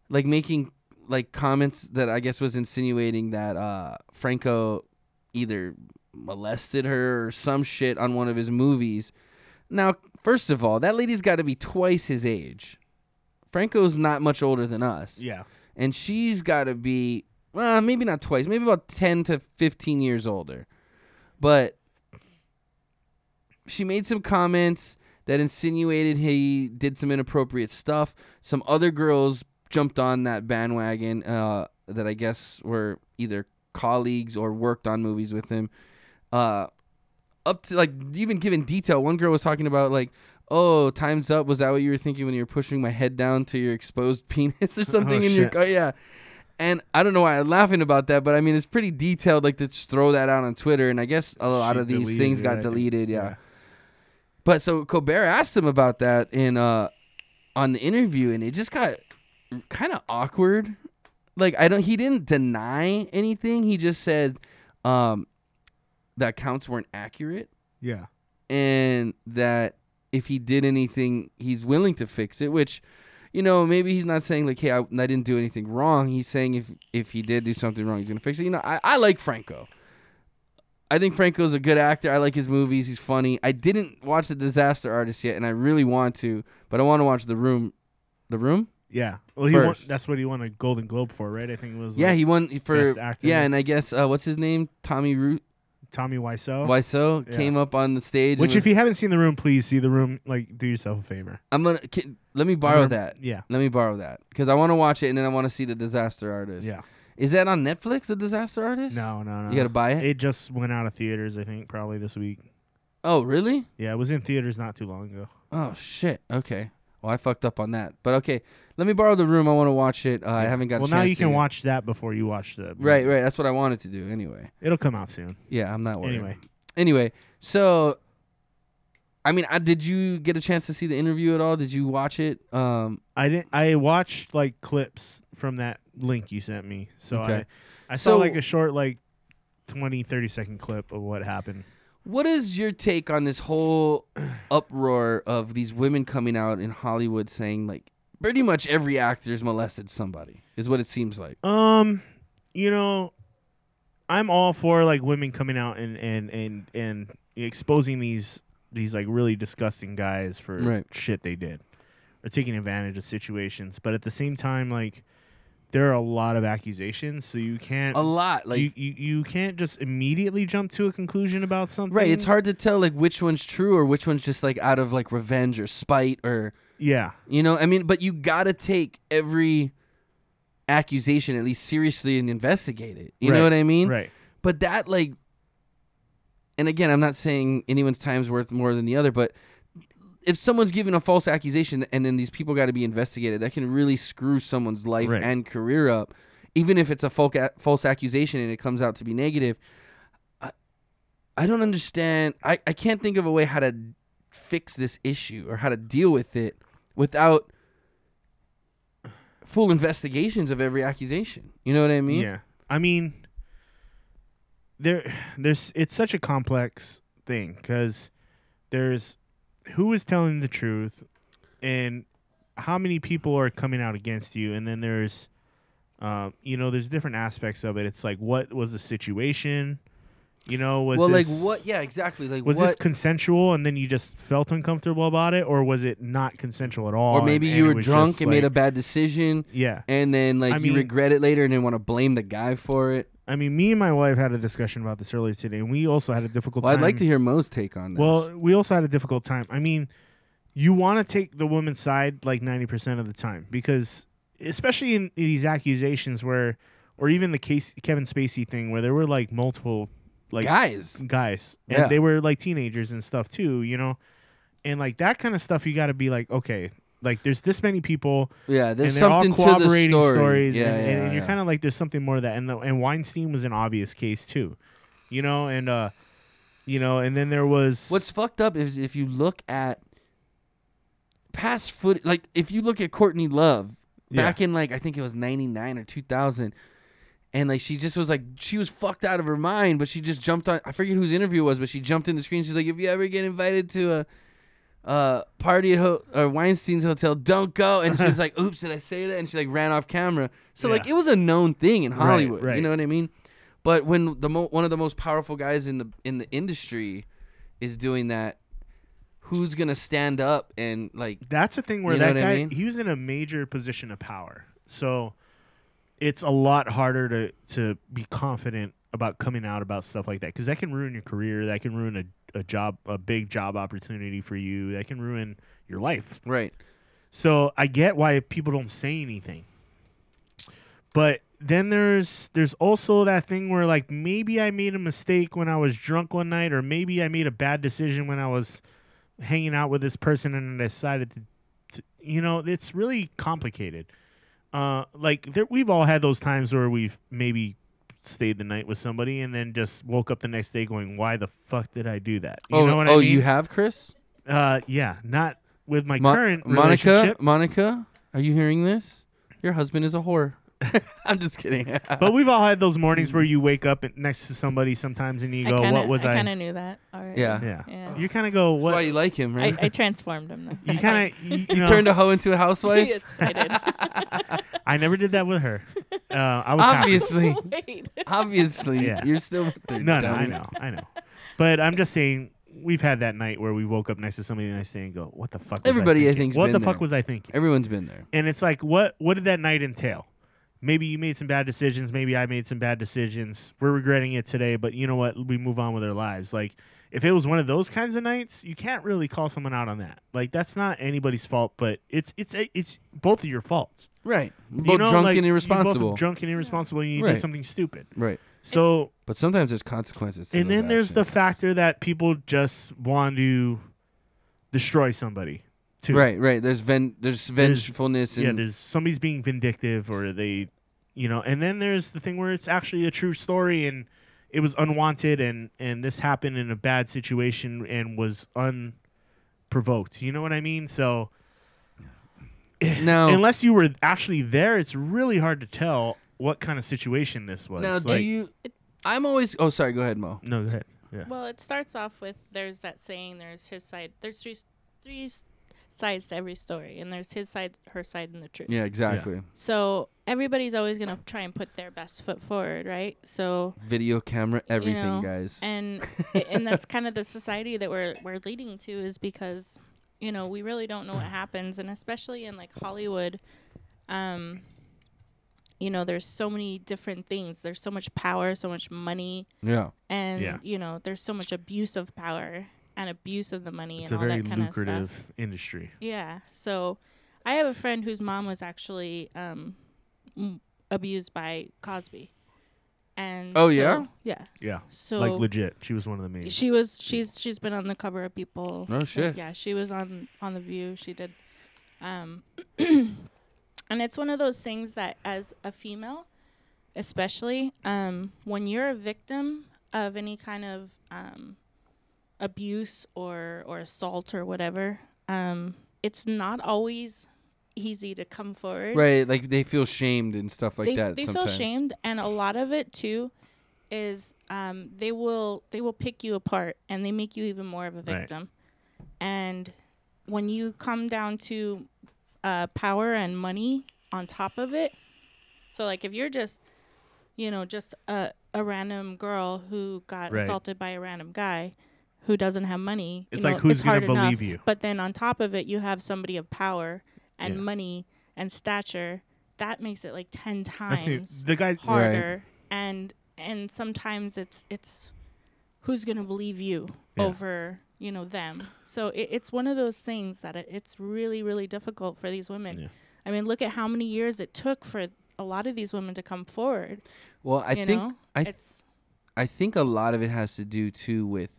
like making like comments that I guess was insinuating that Franco either molested her or some shit on one of his movies. Now, first of all, that lady's got to be twice his age. Franco's not much older than us. Yeah. And she's got to be, well, maybe not twice, maybe about 10 to 15 years older. But she made some comments that insinuated he did some inappropriate stuff. Some other girls jumped on that bandwagon that I guess were either colleagues or worked on movies with him. Up to, like, even giving detail. One girl was talking about, like, oh, time's up. Was that what you were thinking when you were pushing my head down to your exposed penis or something in your car? Yeah. And I don't know why I'm laughing about that, but I mean, it's pretty detailed, like, to just throw that out on Twitter. And I guess a lot of these things got deleted. Yeah. But so Colbert asked him about that on the interview, and it just got kind of awkward. Like, he didn't deny anything. He just said that counts weren't accurate. Yeah. And that if he did anything, he's willing to fix it, which, maybe he's not saying like, hey, I didn't do anything wrong. He's saying if he did do something wrong, he's going to fix it. I like Franco. I think Franco's a good actor. I like his movies. He's funny. I didn't watch The Disaster Artist yet, and I really want to, but I want to watch The Room. The Room? Yeah. Well, that's what he won a Golden Globe for, right? I think it was. Yeah, he won for Best Actor. Yeah, and I guess What's his name? Tommy Wiseau. Wiseau came up on the stage. Which, if you haven't seen The Room, please see The Room. Like, do yourself a favor. Let me borrow that. Yeah. Let me borrow that because I want to watch it and then I want to see The Disaster Artist. Yeah. Is that on Netflix? The Disaster Artist? No. You gotta buy it. It just went out of theaters, I think, probably this week. Oh, really? Yeah, it was in theaters not too long ago. Oh shit. Okay. Well, I fucked up on that, but okay. Let me borrow The Room. I want to watch it. I haven't got. Well, a now chance you to can yet. watch that before you watch the. Right. That's what I wanted to do anyway. It'll come out soon. Yeah, I'm not worried. Anyway, so, I mean, did you get a chance to see the interview at all? Did you watch it? I didn't. I watched like clips from that link you sent me. So Okay. I saw like a short 20, 30-second clip of what happened. What is your take on this whole uproar of these women coming out in Hollywood saying like pretty much every actor's molested somebody is what it seems like? I'm all for like women coming out and exposing these like really disgusting guys for shit they did or taking advantage of situations. But at the same time, like, there are a lot of accusations, so you can't you can't just immediately jump to a conclusion about something. Right, it's hard to tell like which one's true or which one's just like out of like revenge or spite or I mean, but you gotta take every accusation at least seriously and investigate it. You know what I mean? Right. But that like, and again, I'm not saying anyone's time's worth more than the other, but if someone's giving a false accusation and then these people got to be investigated, that can really screw someone's life and career up, even if it's a false accusation and it comes out to be negative. I don't understand. I can't think of a way how to fix this issue or how to deal with it without full investigations of every accusation. You know what I mean? Yeah. I mean, there's it's such a complex thing because there's who is telling the truth and how many people are coming out against you, and then there's there's different aspects of it. It's like, what was the situation? You know, was well, this, like what? Yeah, exactly. Like was what? this consensual and then you just felt uncomfortable about it, or was it not consensual at all? Or maybe and you it were was drunk just, and made a like- bad decision, Yeah. and then like I you mean- regret it later and then want to blame the guy for it. I mean, me and my wife had a discussion about this earlier today, and we also had a difficult Well, time. I'd like to hear Mo's take on this. Well, we also had a difficult time. I mean, you want to take the woman's side like 90% of the time because, especially in these accusations where, or even the Kevin Spacey thing where there were like multiple like guys, and Yeah. they were like teenagers and stuff too, you know, and like that kind of stuff, you got to be like, okay, like there's this many people, yeah, there's and they're all something to corroborating the story. stories, Yeah, and you're yeah. kind of like, there's something more to that, and Weinstein was an obvious case too, you know, and you know, and then there was What's fucked up is if you look at past footage, like if you look at Courtney Love back in like I think it was 99 or 2000, and like she just was like she was fucked out of her mind, but she just jumped on. I forget whose interview it was, but she jumped in the screen. She's like, if you ever get invited to a party at Weinstein's hotel, don't go. And she's like, oops, did I say that? And she like ran off camera. So like Yeah. it was a known thing in Hollywood. right. You know what I mean? But when one of the most powerful guys in the industry is doing that, who's gonna stand up and like? That's the thing where You know that what I guy, mean? he was in a major position of power. So it's a lot harder to be confident about coming out about stuff like that because that can ruin your career. That can ruin a big job opportunity for you. That can ruin your life. Right. So I get why people don't say anything. But then there's also that thing where like maybe I made a mistake when I was drunk one night, or maybe I made a bad decision when I was hanging out with this person and I decided to you know, it's really complicated. We've all had those times where we've maybe stayed the night with somebody and then just woke up the next day going, why the fuck did I do that? You know what I mean? You have, Chris? Yeah, not with my current Monica, relationship. Monica, are you hearing this? Your husband is a whore. I'm just kidding. But we've all had those mornings where you wake up next to somebody sometimes and you go, what was I? I kind of knew that already. Yeah. Yeah. Yeah. You kind of go, That's what? why you like him, right? I transformed him though. You kind of, you know, turned a hoe into a housewife? Yes, I did. I never did that with her. I was happy. Obviously. Wait. Obviously. Yeah. You're still with the No, dummy. I know. But I'm just saying, we've had that night where we woke up next to somebody the next day and go, what the fuck was Everybody, I I thinking? think's What been the fuck there. was I thinking? Everyone's been there. And it's like, what did that night entail? Maybe you made some bad decisions. Maybe I made some bad decisions. We're regretting it today, but you know what? We move on with our lives. Like, if it was one of those kinds of nights, you can't really call someone out on that. Like, that's not anybody's fault, but it's both of your faults. Right. You Both know, drunk like, and you're irresponsible. both drunk and irresponsible, and you Right. did something stupid. Right. So, But sometimes there's consequences to and those then there's the actions. factor that people just want to destroy somebody, too. Right. There's vengefulness and Yeah, there's somebody's being vindictive, or they, you know, and then there's the thing where it's actually a true story and it was unwanted, and this happened in a bad situation and was unprovoked. You know what I mean? So now, unless you were actually there, it's really hard to tell what kind of situation this was. now do Like- you? I'm always. Oh, sorry. Go ahead, Mo. No, go ahead. Yeah. Well, it starts off with there's that saying, there's his side. There's three sides to every story, and there's his side, her side, and the truth. Yeah, exactly. So everybody's always gonna try and put their best foot forward, right? So Video camera, everything, know, guys. and and that's kind of the society that we're leading to, is because you know we really don't know what happens, and especially in like Hollywood, you know, there's so many different things. There's so much power, so much money, Yeah. and Yeah. you know, there's so much abuse of power and abuse of the money It's and a all very that kind of stuff. lucrative industry. Yeah. So I have a friend whose mom was actually abused by Cosby. And Oh, so- yeah? Yeah. Yeah. So Like legit. She was one of the main. she's been on the cover of People. No shit. Yeah, she was on The View. She did and it's one of those things that as a female, especially when you're a victim of any kind of abuse or assault or whatever, it's not always easy to come forward. Right. Like they feel shamed and stuff like that. They feel sometimes. shamed, and a lot of it too is they will pick you apart and they make you even more of a Right. victim. And when you come down to power and money on top of it, so like if you're just just a random girl who got Right. assaulted by a random guy who doesn't have money. It's like, who's it's hard gonna believe enough. you? But then on top of it, you have somebody of power and Yeah. money and stature. That makes it like 10 I see. times The guy. harder. And sometimes it's who's gonna believe you Yeah. over them. So it's one of those things that it's really, really difficult for these women. Yeah. I mean, look at how many years it took for a lot of these women to come forward. Well, I you think know? I I think a lot of it has to do too with,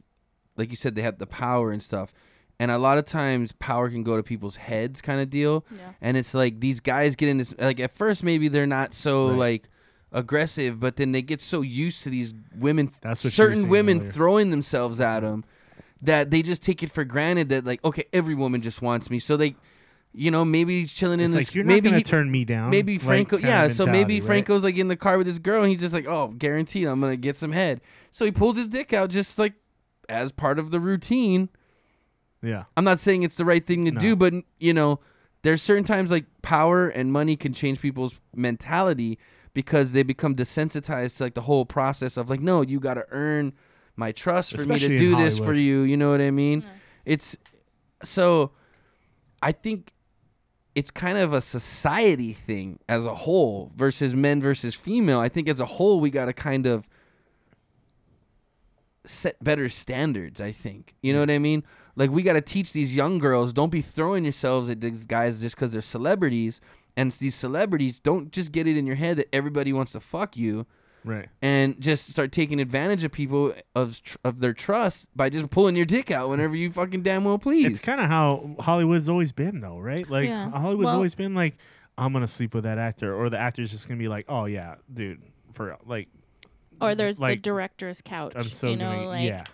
like you said, they have the power and stuff. And a lot of times power can go to people's heads kind of deal. Yeah. And it's like these guys get in this, like at first maybe they're not so Right. like aggressive, but then they get so used to these women, That's what you were certain saying women earlier. throwing themselves at them, that they just take it for granted that like, okay, every woman just wants me. So they, maybe he's chilling in It's this, like, you're not maybe gonna he, turn me down. maybe like, Franco, kind yeah. of So maybe mentality, right? Franco's like in the car with this girl, and he's just like, oh, guaranteed, I'm gonna get some head. So he pulls his dick out just like as part of the routine. Yeah. I'm not saying it's the right thing to No. do, but there's certain times like power and money can change people's mentality because they become desensitized to like the whole process of like, no, you got to earn my trust for Especially me to in do this for Hollywood. you. You know what I mean? It's so I think it's kind of a society thing as a whole versus men versus female. I think as a whole, we got to kind of set better standards, I think. You know what I mean? Like, we got to teach these young girls, don't be throwing yourselves at these guys just because they're celebrities. And these celebrities, don't just get it in your head that everybody wants to fuck you. Right. And just start taking advantage of people of their trust by just pulling your dick out whenever you fucking damn well please. It's kind of how Hollywood's always been, though, right? Like, Yeah. Hollywood's Well- always been like, I'm going to sleep with that actor. Or the actor's just going to be like, oh, yeah, dude, for like. Or there's the like, director's couch. I'm so gonna, yeah.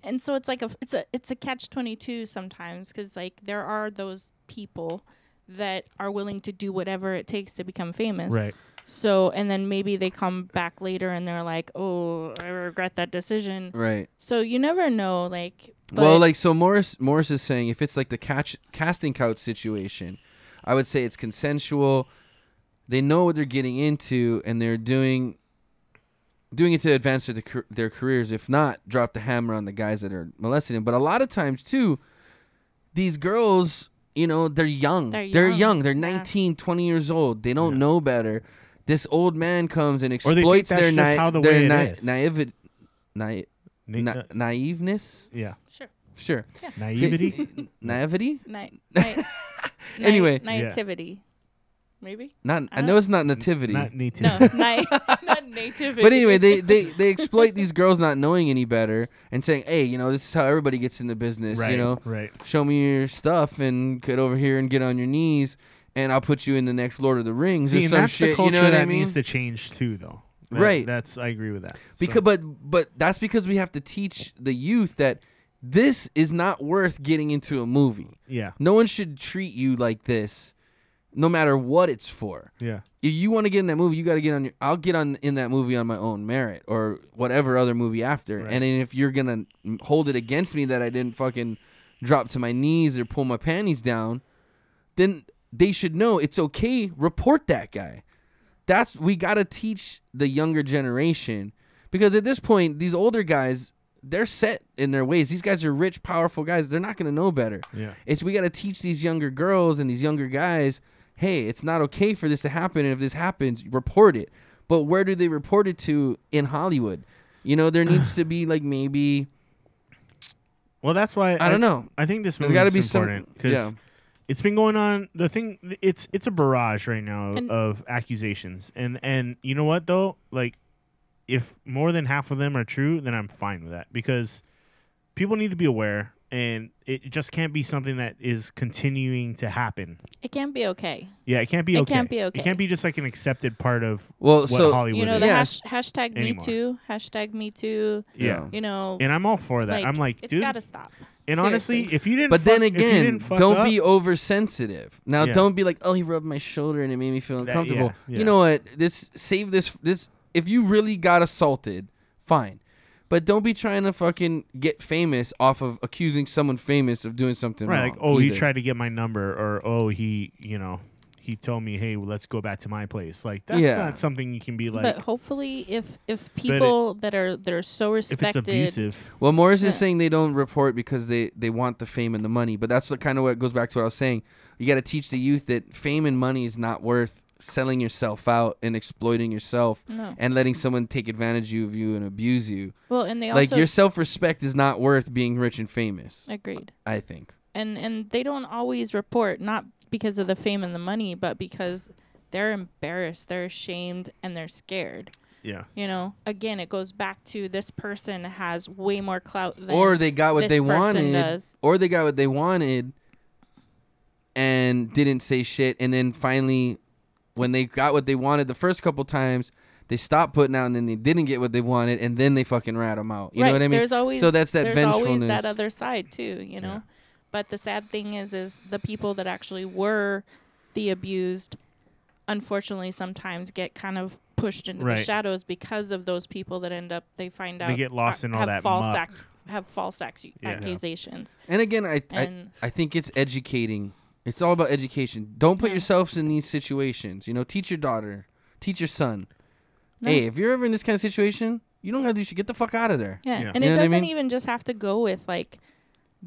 And so it's like it's a catch-22 sometimes, because like there are those people that are willing to do whatever it takes to become famous. Right. So, and then maybe they come back later and they're like, oh, I regret that decision. right. So you never know, like. Well, but- like, so Morris is saying if it's like the casting couch situation, I would say it's consensual. They know what they're getting into, and they're doing it to advance their careers. If not, drop the hammer on the guys that are molesting them. But a lot of times, too, these girls, they're young. They're young. They're Yeah. 19, 20 years old. They don't Yeah. know better. This old man comes and Or they think exploits that's their just how the way it is. naiveness. Yeah. Sure. Sure. Naivety? Naivety? Yeah. Anyway. Nativity. Maybe? I know it's not nativity. Not nativity. No, not nativity. But anyway, they exploit these girls not knowing any better and saying, hey, this is how everybody gets in the business, Right. Right. show me your stuff and get over here and get on your knees and I'll put you in the next Lord of the Rings See, or and some that's shit, the culture you know what that I mean? needs to change too, though. Right. I agree with that. Because but that's because we have to teach the youth that this is not worth getting into a movie. Yeah. No one should treat you like this, no matter what it's for. Yeah. If you want to get in that movie, you got to get on I'll get on in that movie on my own merit or whatever other movie after. Right. And then if you're going to hold it against me that I didn't fucking drop to my knees or pull my panties down, then they should know it's okay. Report that guy. We got to teach the younger generation, because at this point, these older guys, they're set in their ways. These guys are rich, powerful guys. They're not going to know better. Yeah. We got to teach these younger girls and these younger guys, hey, it's not okay for this to happen. And if this happens, report it. But where do they report it to in Hollywood? There needs to be like maybe, Well, that's why I don't know. I think this There's movie got to is be some, important because yeah. it's been going on. The thing, it's a barrage right now And- of accusations, and you know what though, like if more than half of them are true, then I'm fine with that, because people need to be aware, and it just can't be something that is continuing to happen. It can't be okay. Yeah, it can't be It okay. can't be okay. It can't be just like an accepted part of Well, what so Hollywood You know, is. the Yeah. hashtag Me Anymore. Too, hashtag Me Too. Yeah. You know, And I'm all for that. I'm like, it's dude. got to stop. And honestly, Seriously. if you didn't, But fuck, then if you again, didn't fuck don't up, be oversensitive. Now, Yeah. don't be like, oh, he rubbed my shoulder and it made me feel That- uncomfortable. yeah. You know what? Save this. If you really got assaulted, fine. But don't be trying to fucking get famous off of accusing someone famous of doing something right? wrong. Like, oh, he either. tried to get my number, or oh, he he told me, hey, let's go back to my place. Like that's Yeah. not something you can be like. But hopefully, if people that are so if it's respected, abusive, Well, Morris is Yeah. saying they don't report because they want the fame and the money. But that's what kind of what goes back to what I was saying. You got to teach the youth that fame and money is not worth selling yourself out and exploiting yourself no. and letting someone take advantage of you and abuse you. Well, and they Like also your self-respect is not worth being rich and famous. agreed. I think. And they don't always report, not because of the fame and the money, but because they're embarrassed, they're ashamed, and they're scared. yeah. You know, again, it goes back to this person has way more clout than Or they got what this they person wanted. does. Or they got what they wanted and didn't say shit. And then finally, when they got what they wanted the first couple times, they stopped putting out, and then they didn't get what they wanted, and then they fucking rat them out. You know what I mean? There's always So that's that there's vengefulness. always that other side too, you know. Yeah. But the sad thing is the people that actually were the abused, unfortunately, sometimes get kind of pushed into the Right. shadows because of those people that end up they find out They get lost in all have that false muck. have false Yeah. accusations. And again, I And think it's educating. It's all about education. Don't put Yeah. yourselves in these situations. You know, teach your daughter, teach your son. No. Hey, if you're ever in this kind of situation, you don't gotta do shit. Get the fuck out of there. Yeah. Yeah. And You it know what I doesn't mean? even just have to go with like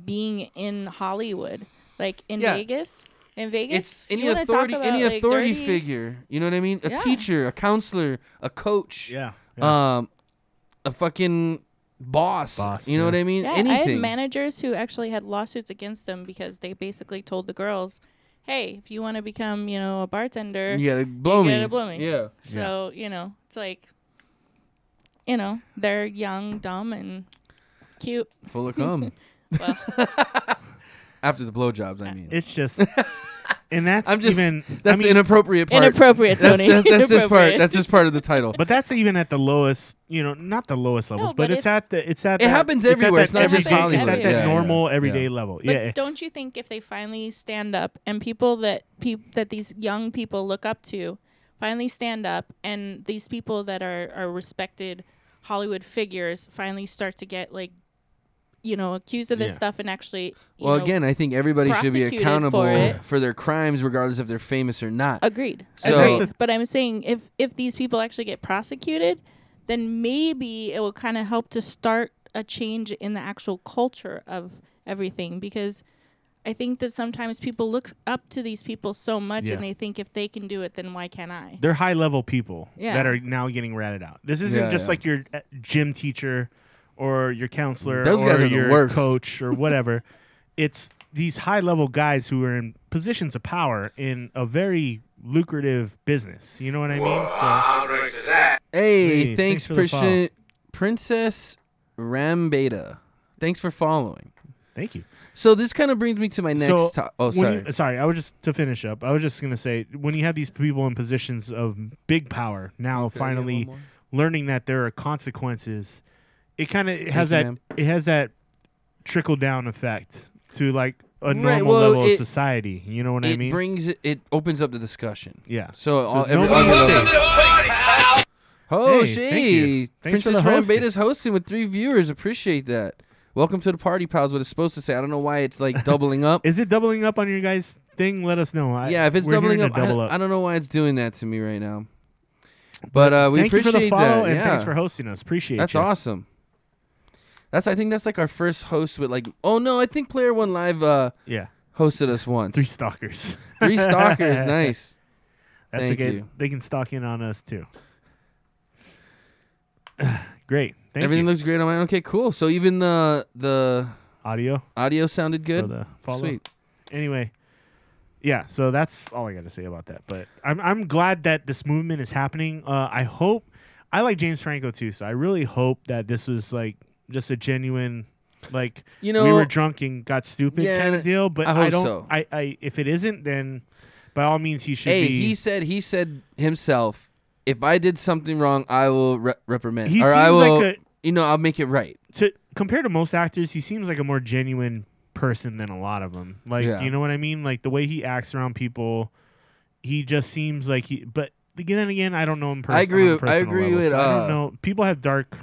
being in Hollywood. Like in Yeah. Vegas. In Vegas, It's any you wanna authority, talk about, any like, authority dirty- figure. You know what I mean? A Yeah. teacher, a counselor, a coach. Yeah. yeah. A fucking boss. You know yeah. what I mean? Yeah, I had Anything. managers who actually had lawsuits against them because they basically told the girls, "Hey, if you want to become, a bartender, You gotta blow me. gotta blow me." Yeah. So it's like, they're young, dumb, and cute. Full of cum. Well, After the blowjobs, I mean. It's just, and that's I'm just. even. That's I mean, the inappropriate part. inappropriate, Tony. That's just part. Inappropriate. That's just part of the title. But that's even at the lowest, not the lowest levels, but but it's at the It happens everywhere. It's not just everyday, Hollywood. It's at that Yeah, normal yeah. everyday Yeah. level. But Yeah. don't you think if they finally stand up and people that these young people look up to finally stand up, and these people that are respected Hollywood figures finally start to get accused of this Yeah. stuff and actually Well, again, I think everybody should be prosecuted accountable for it. for their crimes, regardless if they're famous or not. agreed. So- Agreed. But I'm saying if these people actually get prosecuted, then maybe it will kind of help to start a change in the actual culture of everything, because I think that sometimes people look up to these people so much Yeah. and they think if they can do it, then why can't I? They're high level people Yeah. that are now getting ratted out. This isn't Yeah, just yeah. like your gym teacher or your counselor Those guys or are the your worst. coach or whatever. It's these high level guys who are in positions of power in a very lucrative business. You know what I mean? So Hey, Hey, thanks, thanks for the follow. Princess Rambeta. Thanks for following. thank you. So this kind of brings me to my next. So, Oh, When sorry. I was just to finish up. I was just gonna say when you have these people in positions of big power, now Okay, you have finally one more? learning that there are consequences, it kind of has you, that ma'am. it has that trickle down effect to like a Right, normal well, level of it- society. You know what I It mean? brings it opens up the discussion. Yeah. So, So every nobody other is level. safe. Oh, Hey, thank you. shit. Thanks for Princess the hosting. Rambeta's hosting with 3 viewers. Appreciate that. Welcome to the party, pals. What it's supposed to say. I don't know why it's like doubling up. Is it doubling up on your guys' thing? Let us know. Yeah, if it's we're doubling hearing up, to double up. I don't know why it's doing that to me right now. But we thank you appreciate for the follow that. and yeah. thanks for hosting us. Appreciate That's you. awesome. I think that's like our first host with like. Oh no, I think Player One Live Yeah. hosted us once. 3 stalkers. 3 stalkers, nice. That's Thank okay. you. They can stalk in on us too. Great. Thank Everything you. looks great on my. Okay, cool. So even the Audio audio sounded for good. the follow. Sweet. Anyway, yeah. So that's all I got to say about that. But I'm glad that this movement is happening. I like James Franco too, so I really hope that this was like just a genuine, like You know, we were drunk and got stupid Yeah, kind of deal. But I hope don't. so. I if it isn't, then by all means he should hey, be. he said himself, if I did something wrong, I will reprimand. He or I seems will, like I'll make it right. compared to most actors, he seems like a more genuine person than a lot of them. Like, Yeah. you know what I mean? Like the way he acts around people, he just seems like he. But again and again, I don't know him personally. I agree with So I don't know. People have dark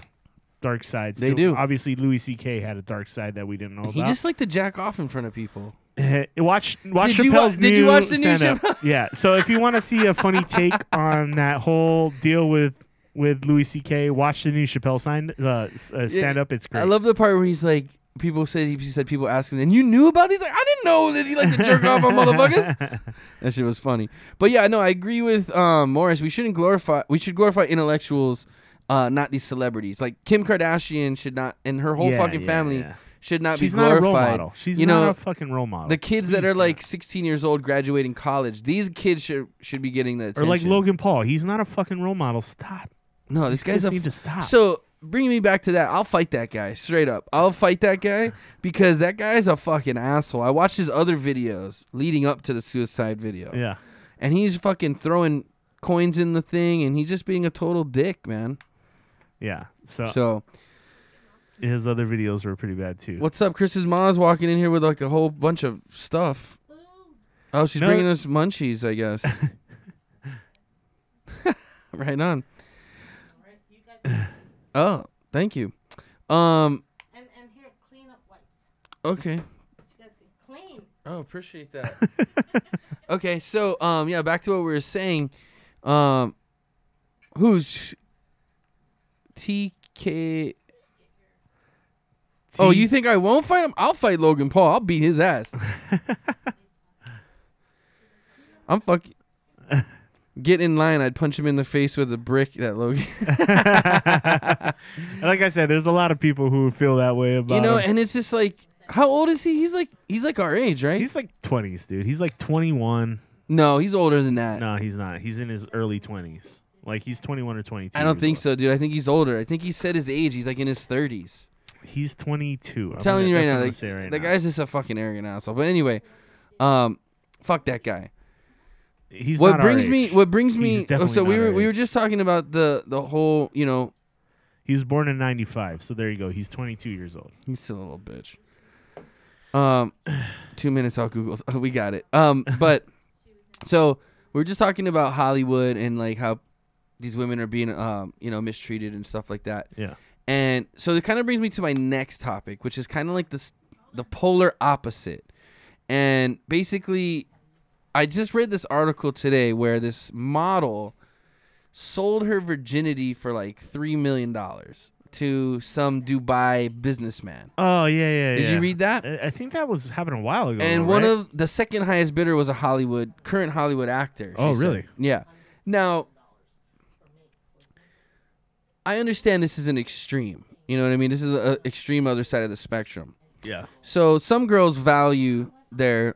dark sides. They too. do. Obviously, Louis C.K. had a dark side that we didn't know He about. just liked to jack off in front of people. Watch Did you Chappelle's did new you watch the new stand-up. Chappelle? Yeah. So if you want to see a funny take on that whole deal with Louis C.K., watch the new Chappelle stand-up. It's great. I love the part where he's like, people say he said people ask him, and you knew about it? He's like, I didn't know that he liked to jerk off on motherfuckers. That shit was funny. But yeah, no, I agree with Morris. We should glorify intellectuals, not these celebrities. Like Kim Kardashian should not, and her whole fucking family should not She's be glorified. not a role model. She's not a fucking role model. The kids that are like 16 years old graduating college, these kids should be getting the attention. Or like Logan Paul. He's not a fucking role model. Stop. No, this These guy's kids need to stop. So bringing me back to that, I'll fight that guy straight up. I'll fight that guy because that guy's a fucking asshole. I watched his other videos leading up to the suicide video. Yeah. And he's fucking throwing coins in the thing, and he's just being a total dick, man. Yeah. So his other videos were pretty bad too. what's up? Chris's mom's walking in here with like a whole bunch of stuff. Oh, she's bringing us munchies, I guess. Right on. Oh, thank you. And here, clean up wipes. Okay. You guys can clean. Oh, appreciate that. Okay, so yeah, back to what we were saying. Who's TK? Oh, you think I won't fight him? I'll fight Logan Paul. I'll beat his ass. I'm fucking. Get in line. I'd punch him in the face with a brick. That Logan. Like I said, there's a lot of people who feel that way about him. And it's just like, how old is he? He's like our age, right? He's like 20s, dude. He's like 21. No, he's older than that. No, he's not. He's in his early 20s. Like he's 21 or 22. I don't think so, dude. I think he's older. I think he said his age. He's like in his 30s. He's 22. I'm telling you right now, the guy's just a fucking arrogant asshole. But anyway, fuck that guy. He's what not brings our me age. what brings He's me definitely so we not our were age. just talking about the whole, He was born in 95, so there you go. He's 22 years old. he's still a little bitch. 2 minutes, I'll Google. We got it. But so we were just talking about Hollywood and like how these women are being mistreated and stuff like that. Yeah. And so it kind of brings me to my next topic, which is kind of like the polar opposite. And basically, I just read this article today where this model sold her virginity for like $3 million to some Dubai businessman. Oh, yeah. Did you read that? I think that was happening a while ago. And though, one right? of the second highest bidder was a current Hollywood actor. Oh, she said. really? Yeah. Now, I understand this is an extreme. You know what I mean? This is an extreme other side of the spectrum. Yeah. So some girls value their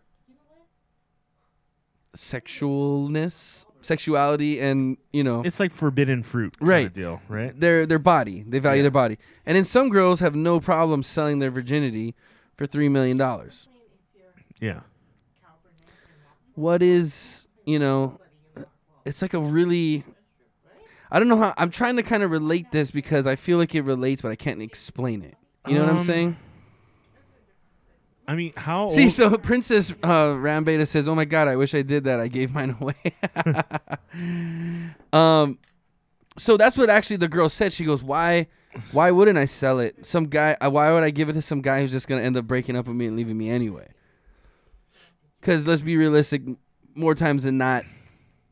sexuality, and It's like forbidden fruit kind Right. of deal, right? their body. They value their body, and then some girls have no problem selling their virginity for $3 million. Yeah. What is It's like a really. I don't know how. I'm trying to kind of relate this because I feel like it relates, but I can't explain it. You know what I'm saying? I mean, how See, old? so Princess Rambeta says, "Oh my God, I wish I did that. I gave mine away." So that's what actually the girl said. She goes, "Why wouldn't I sell it? Why would I give it to some guy who's just gonna end up breaking up with me and leaving me anyway?" Because let's be realistic, more times than not,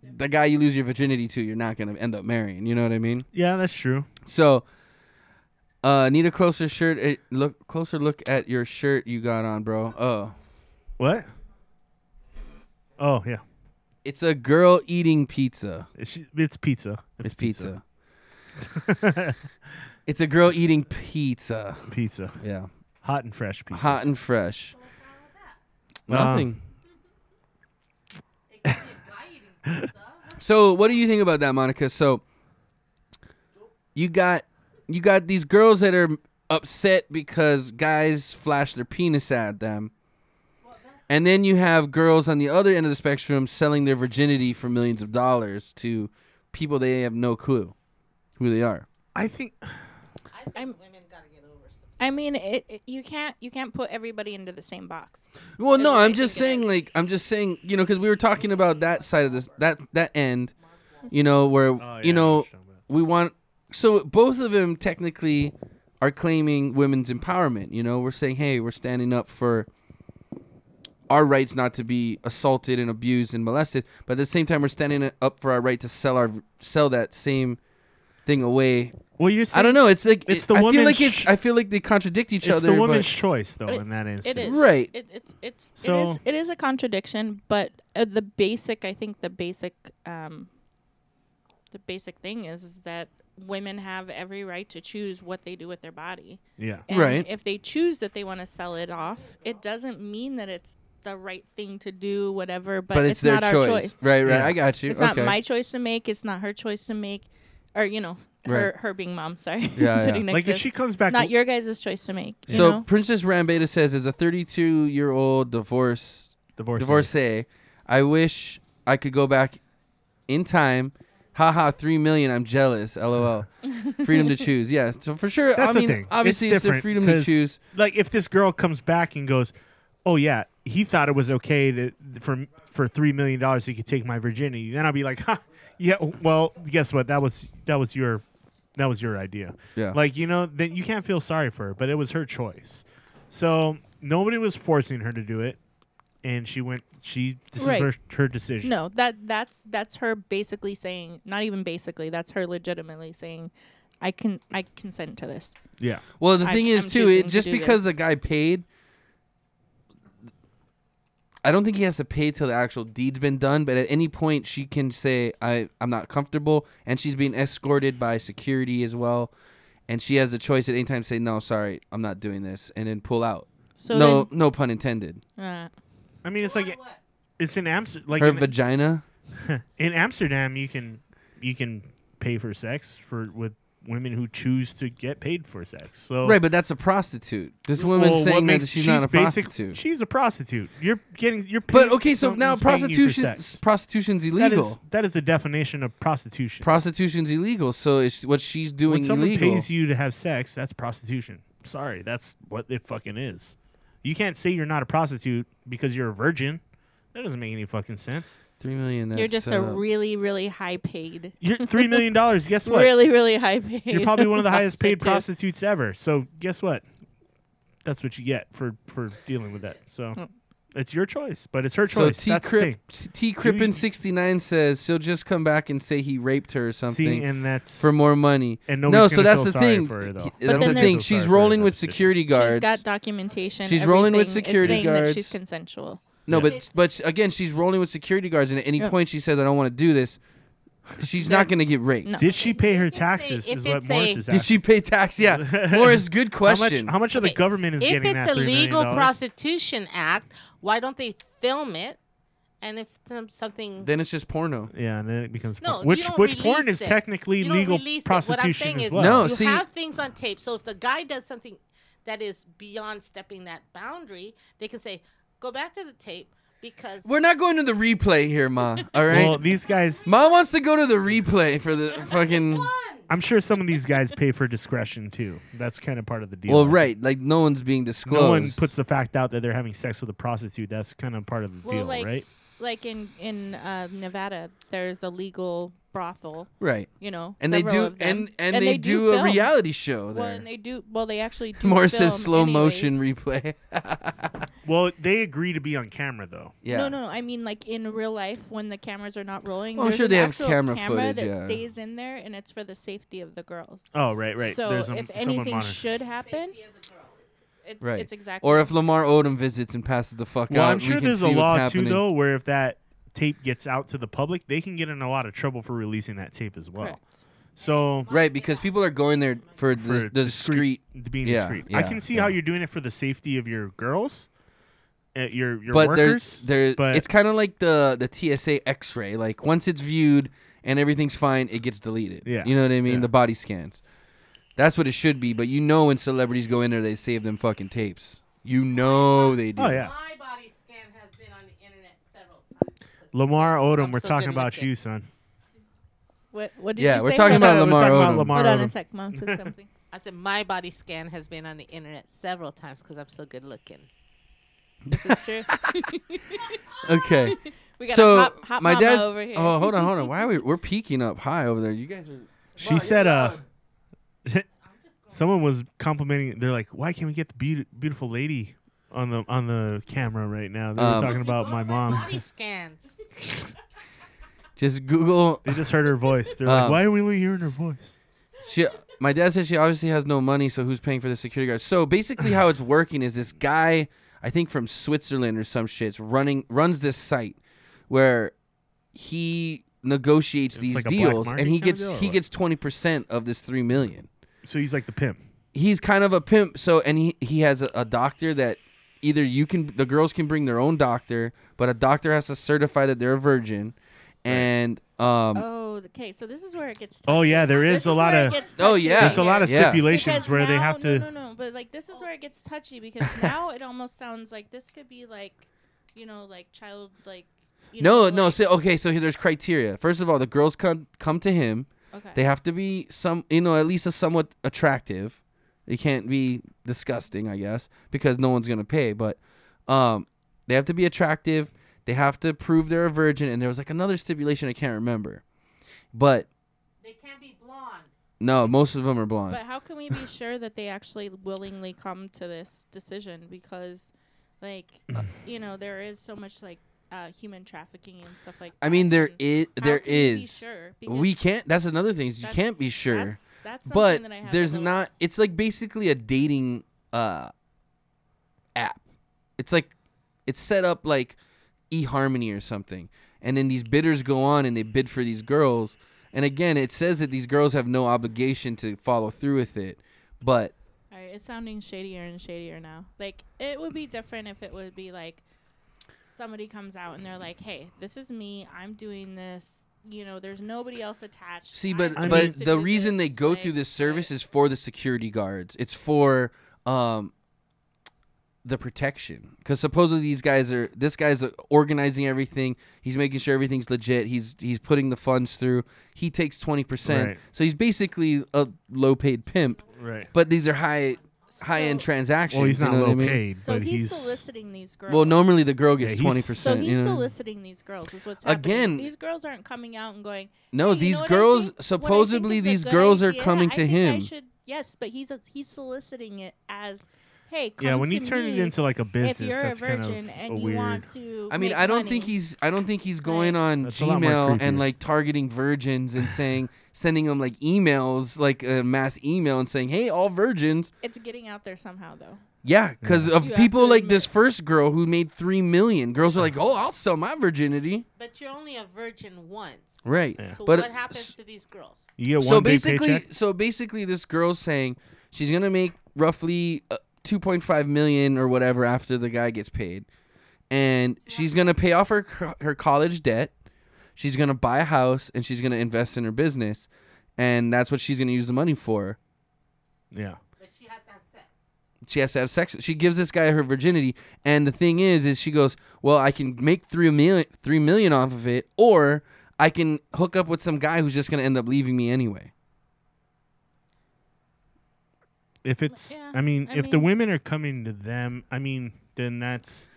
the guy you lose your virginity to, you're not gonna end up marrying. You know what I mean? Yeah, that's true. So, need a closer look at your shirt you got on, bro. Oh. What? Oh, yeah. It's a girl eating pizza. It's pizza. It's pizza. It's a girl eating pizza. Pizza. Yeah. Hot and fresh pizza. Hot and fresh. Nothing. So, what do you think about that, Monica? So, you got these girls that are upset because guys flash their penis at them. And then you have girls on the other end of the spectrum selling their virginity for millions of dollars to people they have no clue who they are. I think I'm- Women gotta get over some. I mean, you can't put everybody into the same box. Well, no, Because I'm I just think saying, because we were talking about that side of this, that end, where, we want, so both of them technically are claiming women's empowerment. You know, we're saying, hey, we're standing up for our rights not to be assaulted and abused and molested, but at the same time, we're standing up for our right to sell that same thing away. Well, you're saying I don't know. It's like it's the I feel woman's like I feel like they contradict each it's other. the woman's but choice, though, in that instance. It is Right. It is a contradiction, but the basic thing is that women have every right to choose what they do with their body. Yeah. And Right. if they choose that they want to sell it off, it doesn't mean that it's the right thing to do, whatever. But it's their not our choice. Right. Yeah. I got you. It's okay. not my choice to make. It's not her choice to make, or Right. her being mom. Sorry, Yeah, sitting yeah. next Like to if she comes back, not your guys' choice to make. You So know? Princess Rambeta says, as a 32-year-old divorcee, I wish I could go back in time. Haha, 3 million. I'm jealous. LOL. Freedom to choose. Yeah. So for sure. That's I mean, the thing. obviously, it's their different freedom to 'cause, choose. Like if this girl comes back and goes, "Oh yeah, he thought it was okay for $3 million he could take my virginity," then I'll be like, "Ha, yeah. Well, guess what? That was your idea." Yeah. Like then you can't feel sorry for her, but it was her choice. So nobody was forcing her to do it, and this Right. is her decision. No, that's her basically saying. Not even basically. That's her legitimately saying, I consent to this. Yeah. Well, the thing is, I'm too, choosing it to just do because this. the guy paid, I don't think he has to pay till the actual deed's been done. But at any point, she can say, I'm not comfortable. And she's being escorted by security as well. And she has the choice at any time to say, no, sorry, I'm not doing this. And then pull out. So No pun intended. then, I mean, it's like What? it's in Amsterdam. Like Her in, vagina. in Amsterdam, you can pay for sex with women who choose to get paid for sex. So Right, but that's a prostitute. This woman's Well, what saying that makes- she's not a prostitute. She's a prostitute. You're paying. But okay, so now someone's paying you for sex. prostitution's illegal. That is the definition of prostitution. Prostitution's illegal. So it's what she's doing When someone illegal. pays you to have sex, that's prostitution. Sorry, that's what it fucking is. You can't say you're not a prostitute because you're a virgin. That doesn't make any fucking sense. 3 million. you're that's, just a really, really high paid. You're $3 million. Guess what? Really, really high paid. You're probably one of the highest paid prostitute. prostitutes ever. So guess what? That's what you get for dealing with that. So it's your choice, but it's her So choice. That's the thing. T Crippen 69 says she'll just come back and say he raped her or something See, and that's for more money. and No, nobody's so gonna that's feel the sorry thing. for her, though. That's then the there's- thing. Feel She's sorry for rolling her, with that's the security guards. She's got documentation. She's rolling with everything. security it's saying guards. That she's consensual. No, Yeah. but again, she's rolling with security guards, and at any Yeah. point she says, "I don't want to do this." She's not going to get raped. No. Did she pay her If it's a- taxes? if Is what it's Morris a- is Did asking. she pay tax? Yeah, Morris, good question. How much of the Okay, government is If getting it's that a $3 million? legal prostitution act, why don't they film it? And if something Then it's just porno. Yeah, and then it becomes No, porn. you which don't porn release is it. technically you don't legal release it. What I'm prostitution saying as is, well. No, you see- have things on tape. So if the guy does something that is beyond stepping that boundary, they can say, "Go back to the tape," because We're not going to the replay here, Ma. All right. Well, these guys, Ma wants to go to the replay for the fucking. I'm sure some of these guys pay for discretion too. That's kind of part of the deal. Well, I think. right. Like no one's being disclosed. No one puts the fact out that they're having sex with a prostitute. That's kind of part of the Well, deal, like- right? Like in Nevada, there's a legal brothel. right. You know, And they several do of them. and they do a film. reality show there. Well, and they do. Well, they actually do. Morris says film slow motion anyways. replay. Well, they agree to be on camera though. Yeah. No. I mean, like in real life, when the cameras are not rolling, Well, I'm there's sure an they have actual camera footage, that yeah. stays in there, and it's for the safety of the girls. Oh, right. So There's if someone anything monitoring. should happen, safety of the girls. it's Right. it's exactly. Or if Lamar Odom visits and passes the fuck Well, out, I'm sure we can there's see a what's law happening. too, though, where if that tape gets out to the public, they can get in a lot of trouble for releasing that tape as well. Correct. So Right, because people are going there for the discreet. being Yeah, discreet. I Yeah, can see yeah. how you're doing it for the safety of your girls, your But workers. but it's kind of like the TSA X-ray. Like once it's viewed and everything's fine, it gets deleted. Yeah, You know what I mean? yeah. The body scans. That's what it should be. But you know when celebrities go in there, they save them fucking tapes. You know they do. Oh, yeah. My body scan has been on the internet several times. 'cause Lamar Odom, I'm we're so talking good about looking. you, son. What did Yeah, you we're say? talking about We're Lamar talking about Odom. Lamar Hold on a Odom. sec. Mom said something. I said my body scan has been on the internet several times because I'm so good looking. This is true. Okay. We got So a hot my mama dad's. over here. Oh, hold on. Why are we're peaking up high over there? You guys are. She said, Someone was complimenting. They're like, "Why can't we get the beautiful lady on the camera right now?" They were talking about my mom. Body scans. Just Google. They just heard her voice. They're like, "Why are we only hearing her voice?" My dad says she obviously has no money, so who's paying for the security guard? So basically, how it's working is this guy, I think from Switzerland or some shit, runs this site where he negotiates It's these like a black deals, market and he kind of gets deal, or he what? gets 20% of this $3 million. So he's like the pimp. He's kind of a pimp. So and he has a doctor that either the girls can bring their own doctor, but a doctor has to certify that they're a virgin, and Oh, okay. So this is where it gets. Oh, touchy. yeah, there This is a lot where it of- gets Oh, touchy yeah. right There's a lot of here. Yeah. stipulations Because where they now- have to. No. But like this is where it gets touchy because now it almost sounds like this could be like, like child like. no. Like, So there's criteria. First of all, the girls come to him. Okay. They have to be at least a somewhat attractive. They can't be disgusting, I guess, because no one's gonna pay. But they have to be attractive. They have to prove they're a virgin, and there was like another stipulation I can't remember. But They can't be blonde. no, most of them are blonde. But how can we be sure that they actually willingly come to this decision? Because, like, there is so much like human trafficking and stuff like that. I mean, there and is. how There can we be is. sure? We Because can't. That's another thing. Is you can't be that's- sure. That's something But that I have there's a little- not. It's like basically a dating app. It's like it's set up like eHarmony or something, and then these bidders go on and they bid for these girls. And again, it says that these girls have no obligation to follow through with it, but All right, it's sounding shadier and shadier now. Like, it would be different if it would be like somebody comes out and they're like, "Hey, this is me. I'm doing this. There's nobody else attached." see, I'm but supposed but to the do reason they this," go like, through this service but- is for the security guards. It's for the protection, because supposedly this guy's organizing everything. He's making sure everything's legit. He's putting the funds through. He takes 20%, Right. so he's basically a low paid pimp. Right. But these are high end transactions. Well, he's not you know what low I mean? paid, So but he's soliciting these girls. Well, normally the girl gets Yeah, he's- 20%. So he's you know? soliciting these girls. Is what's happening. Again- These girls aren't coming out and going. No, "Hey, you these know what I girls think- what I think supposedly is a these good girls are idea? coming I to think I him. should- yes, but he's soliciting it as, "Hey, come Yeah, when to you turn it me into like a if business, you're a that's kind virgin of and a you weird. want to." I mean, make I don't money." think he's going on That's a lot more Gmail and creepier. like targeting virgins and sending them like emails, like a mass email and saying, "Hey, all virgins." It's getting out there somehow, though. Yeah, because of You have people to like this admit- first girl who made $3 million. Girls are like, "Oh, I'll sell my virginity." But you're only a virgin once. Right. Yeah. So But what happens to these girls? You get So one big basically, paycheck. this girl's saying she's gonna make roughly 2.5 million or whatever after the guy gets paid, and she's gonna pay off her college debt. She's gonna buy a house and she's gonna invest in her business, and that's what she's gonna use the money for. Yeah. But she has to have sex. She has to have sex. She gives this guy her virginity, and the thing is she goes, "Well, I can make 3 million off of it, or I can hook up with some guy who's just gonna end up leaving me anyway." If it's, Yeah, I mean, I if the mean- women are coming to them, I mean, then that's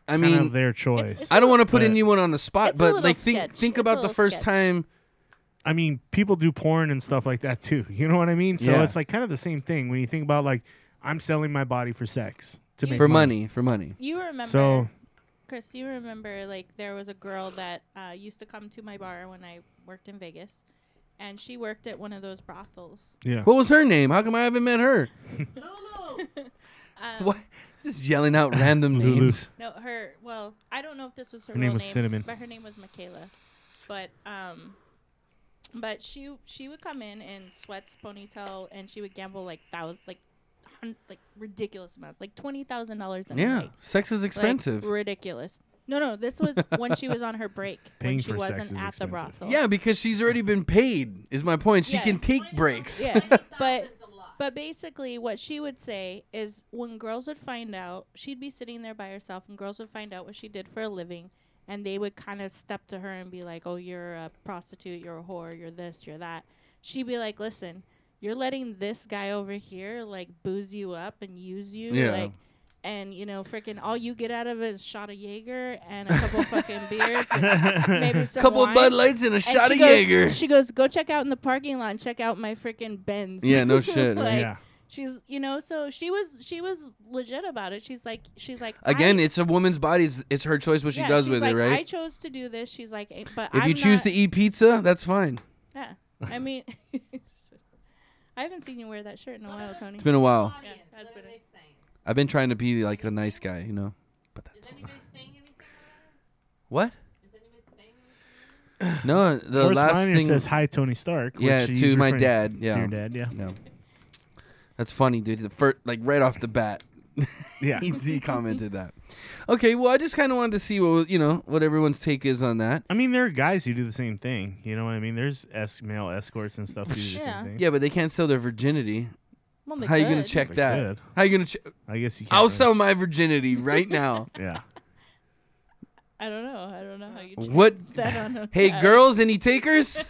I kind mean, of their choice. it's- I don't want to put But- anyone on the spot, It's a but little like sketch. think It's a about the little first sketch. time. I mean, people do porn and stuff like that too. You know what I mean? So Yeah. it's like kind of the same thing when you think about like I'm selling my body for sex to You- make For money. money. You remember, So Chris? You remember, like, there was a girl that used to come to my bar when I worked in Vegas, and she worked at one of those brothels. yeah. What was her name? How come I haven't met her? Lulu. What? Just yelling out random Lulu. names. No, her. Well, I don't know if this was her, Her real name was Cinnamon. but her name was Michaela. But she would come in sweats, ponytail, and she would gamble like ridiculous amounts, like $20,000 a Yeah, night. sex is expensive. Like, ridiculous. No, this was when she was on her break. Paying when she for sex wasn't is at the expensive. brothel. Yeah, because she's already been paid. Is my point. She Yeah. can take breaks. Yeah, but It's a lot. But basically, what she would say is when girls would find out, she'd be sitting there by herself, and girls would find out what she did for a living, and they would kind of step to her and be like, "Oh, you're a prostitute, you're a whore, you're this, you're that." She'd be like, "Listen, you're letting this guy over here like booze you up and use you, Yeah. like, and freaking all you get out of it is a shot of Jaeger and a couple fucking beers, and maybe some Couple wine." Bud Lights and a And shot she of goes- Jaeger. She goes, "Go check out in the parking lot and check out my freaking Benz." Yeah, no shit. Like, yeah. She's, so she was legit about it. She's like, Again, it's a woman's body. It's her choice what she does with it, right? I chose to do this. She's like, but if I'm you choose not- to eat pizza, that's fine. Yeah, I mean, I haven't seen you wear that shirt in a while, Tony. It's been a while. Yeah, that's What been are it. they saying? I've been trying to be like a nice guy, But Is anybody saying anything? what? Is anybody saying anything? No, the Forrest last Minor thing. says hi, Tony Stark. Yeah, which he's to my referring dad. Yeah. To your dad, yeah. No. That's funny, dude. The first, like right off the bat, Yeah. he commented that. Okay, well, I just kind of wanted to see what everyone's take is on that. I mean, there are guys who do the same thing. You know what I mean? There's male escorts and stuff who do the Yeah. same thing. Yeah, but they can't sell their virginity. Well, they How you gonna could. check They that? could. How you gonna check? I guess you can't. I'll really- sell my virginity right now. Yeah. I don't know how you check What? that on a Hey, guy. girls, any takers?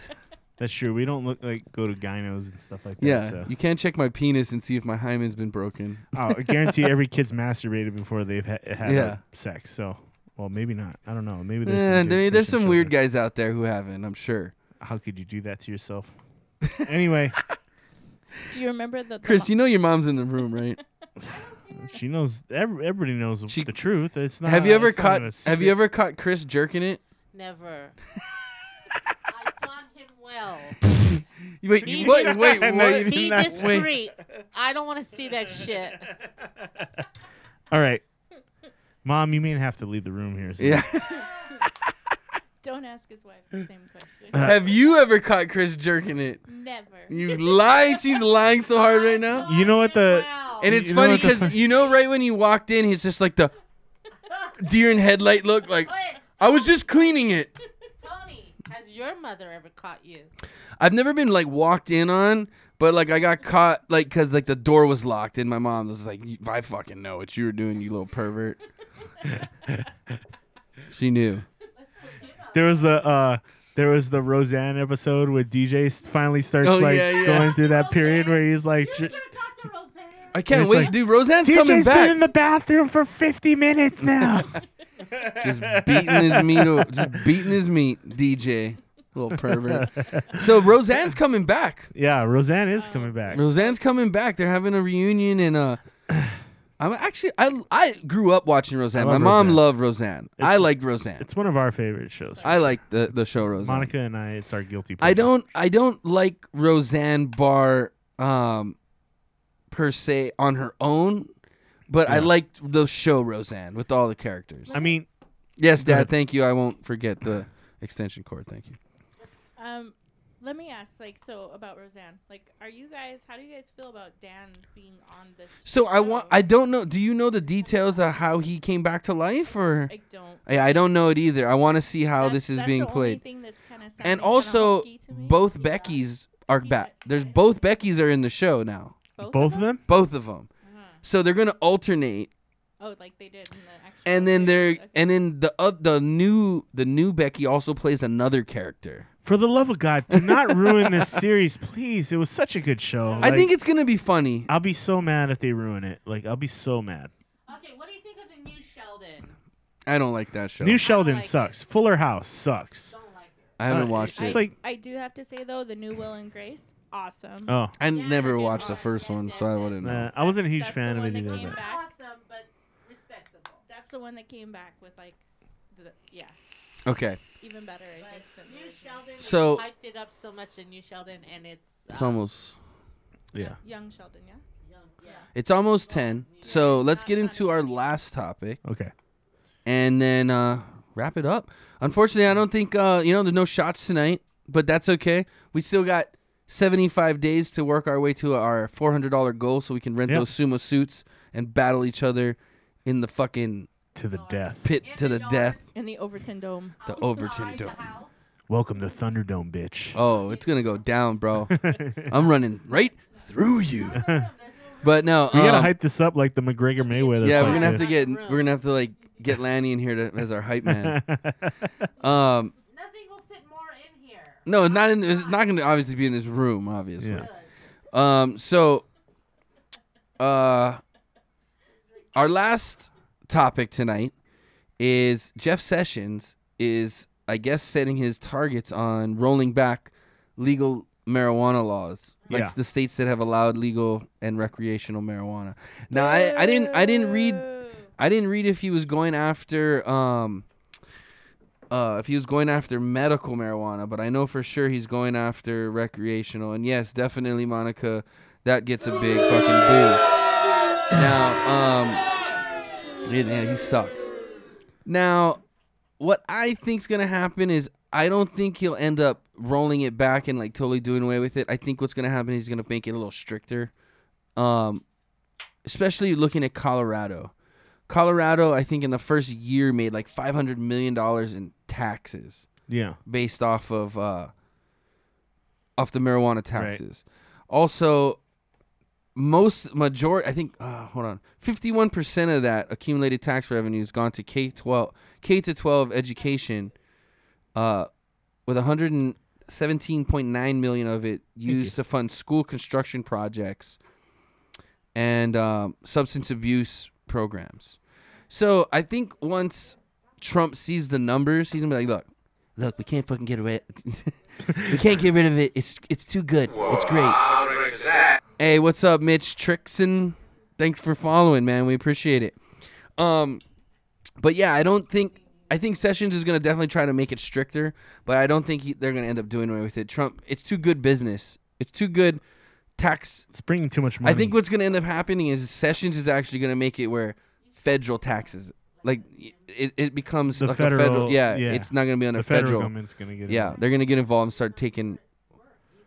That's true. We don't go to gynos and stuff like that. Yeah, So. you can't check my penis and see if my hymen's been broken. Oh, I guarantee every kid's masturbated before they've had Yeah. sex. So, well, maybe not. I don't know. Maybe there's There's some some weird guys out there who haven't. I'm sure. How could you do that to yourself? Anyway, Do you remember the Chris, you know your mom's in the room, right? she knows. Everybody knows the truth. It's not. Have you ever it's not caught? a Have secret. you ever caught Chris jerking it? Never. I taught him well. Wait, Be what? dis- Wait, No, you what? didn't. Be Wait. discreet. I don't want to see that shit. All right, Mom, you may have to leave the room here. So. Yeah. Don't ask his wife the same question. Have you ever caught Chris jerking it? Never. You lie. She's lying so hard right now. You know what the? Wow. And it's You know funny what the because right when you walked in, he's just like the deer in headlight look. Like Wait, I was just cleaning it. Tony, has your mother ever caught you? I've never been like walked in on, but like I got caught like because like the door was locked and my mom was like, "I fucking know what you were doing, you little pervert." She knew. There was the Roseanne episode where DJ finally starts Oh, yeah. going through that period where he's like, You should have talked to Roseanne. I can't It's wait, like, dude. Roseanne's coming DJ's been in back. the bathroom for 50 minutes now. Just beating his meat, DJ, little pervert. So Roseanne's coming back. Yeah, Roseanne is coming back. Roseanne's coming back. They're having a reunion, and I grew up watching Roseanne. I My love mom Roseanne. loved Roseanne. I It's- liked Roseanne. It's one of our favorite shows. I like the show Roseanne. Monica and I, it's our guilty pleasure. I don't like Roseanne Barr per se on her own, but I Yeah. liked the show Roseanne with all the characters. I mean, Yes, Go Dad. ahead. Thank you. I won't forget the extension cord. Thank you. Let me ask, about Roseanne. How do you guys feel about Dan being on this So show? I don't know. Do you know the details of how he came back to life, or? I don't. I don't know it either. I want to see how this is That's being the only played. thing that's kinda And sounding kinda also, hokey to me. both Yeah. Beckys are See back. that? There's both Beckys are in the show now. both of them? Both of them. Uh-huh. So they're gonna alternate, Oh, like they did in the actual. and then series. Okay. and then the new Becky also plays another character. For the love of God, do not ruin this series, please. It was such a good show. I think it's gonna be funny. I'll be so mad if they ruin it. I'll be so mad. Okay, what do you think of the new Sheldon? I don't like that show. New Sheldon like sucks. Fuller House sucks. Don't like it. I haven't watched It's it. like, I do have to say though, the new Will and Grace, awesome. oh, I Yeah, never yeah, watched the yeah. first one, Yes, so I yes, wouldn't know. I wasn't a huge That's fan the of it one that either. came But. back. Awesome, but respectable. That's the one that came back with Okay, even better. I think than the New original. Sheldon, So- they hyped it up so much in New Sheldon, and it's almost Yeah. Young Sheldon, yeah. young. Yeah. it's almost 10. So let's get into our last topic Okay. and then wrap it up. Unfortunately, I don't think there's no shots tonight, but that's okay. We still got 75 days to work our way to our $400 goal, so we can rent Yep. those sumo suits and battle each other in the fucking To the death. pit to the death. In the Overton Dome. The Overton Dome. Welcome to Thunderdome, bitch. Oh, it's gonna go down, bro. I'm running right through you. But no, We gotta hype this up like the McGregor Mayweather. yeah, fight, we're gonna have dude. to get get Lanny in here as our hype man. Nothing will fit more in here. No, it's not in. It's not gonna obviously be in this room, obviously. Yeah. So, our last topic tonight is Jeff Sessions is, I guess, setting his targets on rolling back legal marijuana laws like Yeah. the states that have allowed legal and recreational marijuana. Now, I didn't read if he was going after medical marijuana, but I know for sure he's going after recreational. And yes, definitely, Monica, that gets a big fucking boo. Now, yeah, he sucks. Now, what I think's gonna happen is I don't think he'll end up rolling it back and like totally doing away with it. I think what's gonna happen is he's gonna make it a little stricter, especially looking at Colorado. Colorado, I think in the first year made like $500 million in taxes. Yeah. Based off of the marijuana taxes. Right. Also, I think 51% of that accumulated tax revenue has gone to K-12 education, with 117.9 million of it used to fund school construction projects and substance abuse programs. So I think once Trump sees the numbers, he's gonna be like, look, we can't fucking get rid. We can't get rid of it. It's too good. It's great. Hey, what's up, Mitch Trixon? Thanks for following, man. We appreciate it. But yeah, I think Sessions is gonna definitely try to make it stricter, but I don't think they're gonna end up doing away with it. Trump, it's too good business. It's too good tax. It's bringing too much money. I think what's gonna end up happening is Sessions is actually gonna make it where federal taxes, like it becomes the like federal, a federal. Yeah, it's not gonna be on the a federal. Government's gonna get involved. They're gonna get involved and start taking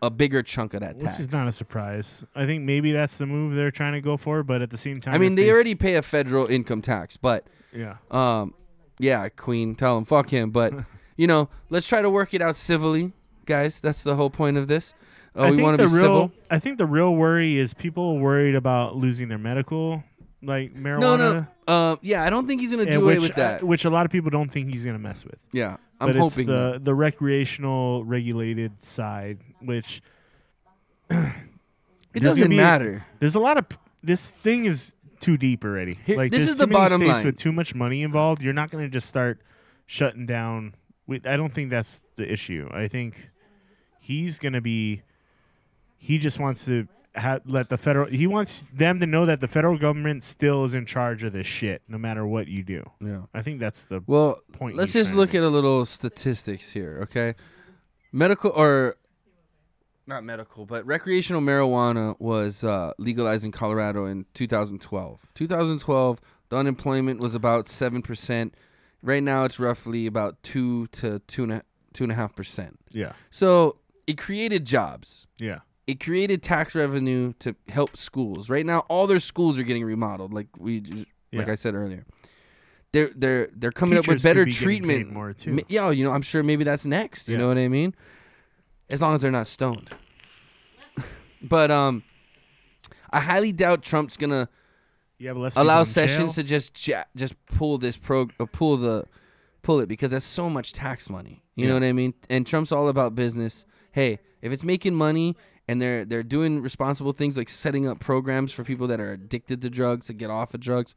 a bigger chunk of that tax. Which is not a surprise. I think maybe that's the move they're trying to go for, but at the same time, I mean, they already pay a federal income tax, but yeah, Queen, tell him fuck him. But let's try to work it out civilly, guys. That's the whole point of this. We want to be civil. I think the real worry is people worried about losing their medical, like marijuana. No. Yeah, I don't think he's gonna do away with that. Which a lot of people don't think he's gonna mess with. Yeah, I'm hoping. It's the recreational regulated side, which it doesn't matter. There's a lot of this thing is too deep already. This is the bottom line. With too much money involved, you're not going to just start shutting down. I don't think that's the issue. I think he's going to be. He just wants to let the federal. He wants them to know that the federal government still is in charge of this shit, no matter what you do. Yeah, I think that's the point. Let's just look at a little statistics here, okay? Not medical, but recreational marijuana was legalized in Colorado in 2012. 2012, the unemployment was about 7%. Right now, it's roughly about 2 to 2.5%. Yeah. So it created jobs. Yeah. It created tax revenue to help schools. Right now, all their schools are getting remodeled, like I said earlier. They're coming up with better treatment. More too. Yeah, I'm sure maybe that's next. You know what I mean? As long as they're not stoned. But I highly doubt Trump's gonna allow Sessions to just pull this pull it, because that's so much tax money. You know what I mean? And Trump's all about business. Hey, if it's making money and they're doing responsible things like setting up programs for people that are addicted to drugs to get off of drugs,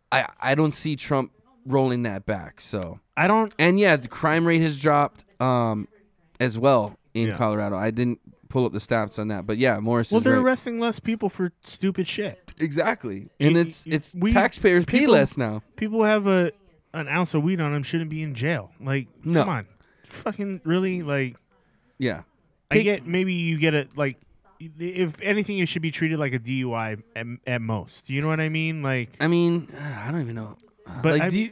I don't see Trump rolling that back. So I don't. And yeah, the crime rate has dropped as well in Colorado. I didn't pull up the stats on that, but yeah, Morris. Well, they're arresting less people for stupid shit. Exactly, and it's taxpayers pay less now. People who have an ounce of weed on them shouldn't be in jail. Like, come on, fucking really, like. Yeah, I get maybe you get it like. If anything, it should be treated like a DUI at most. You know what I mean? Like, I mean, I don't even know. But like, do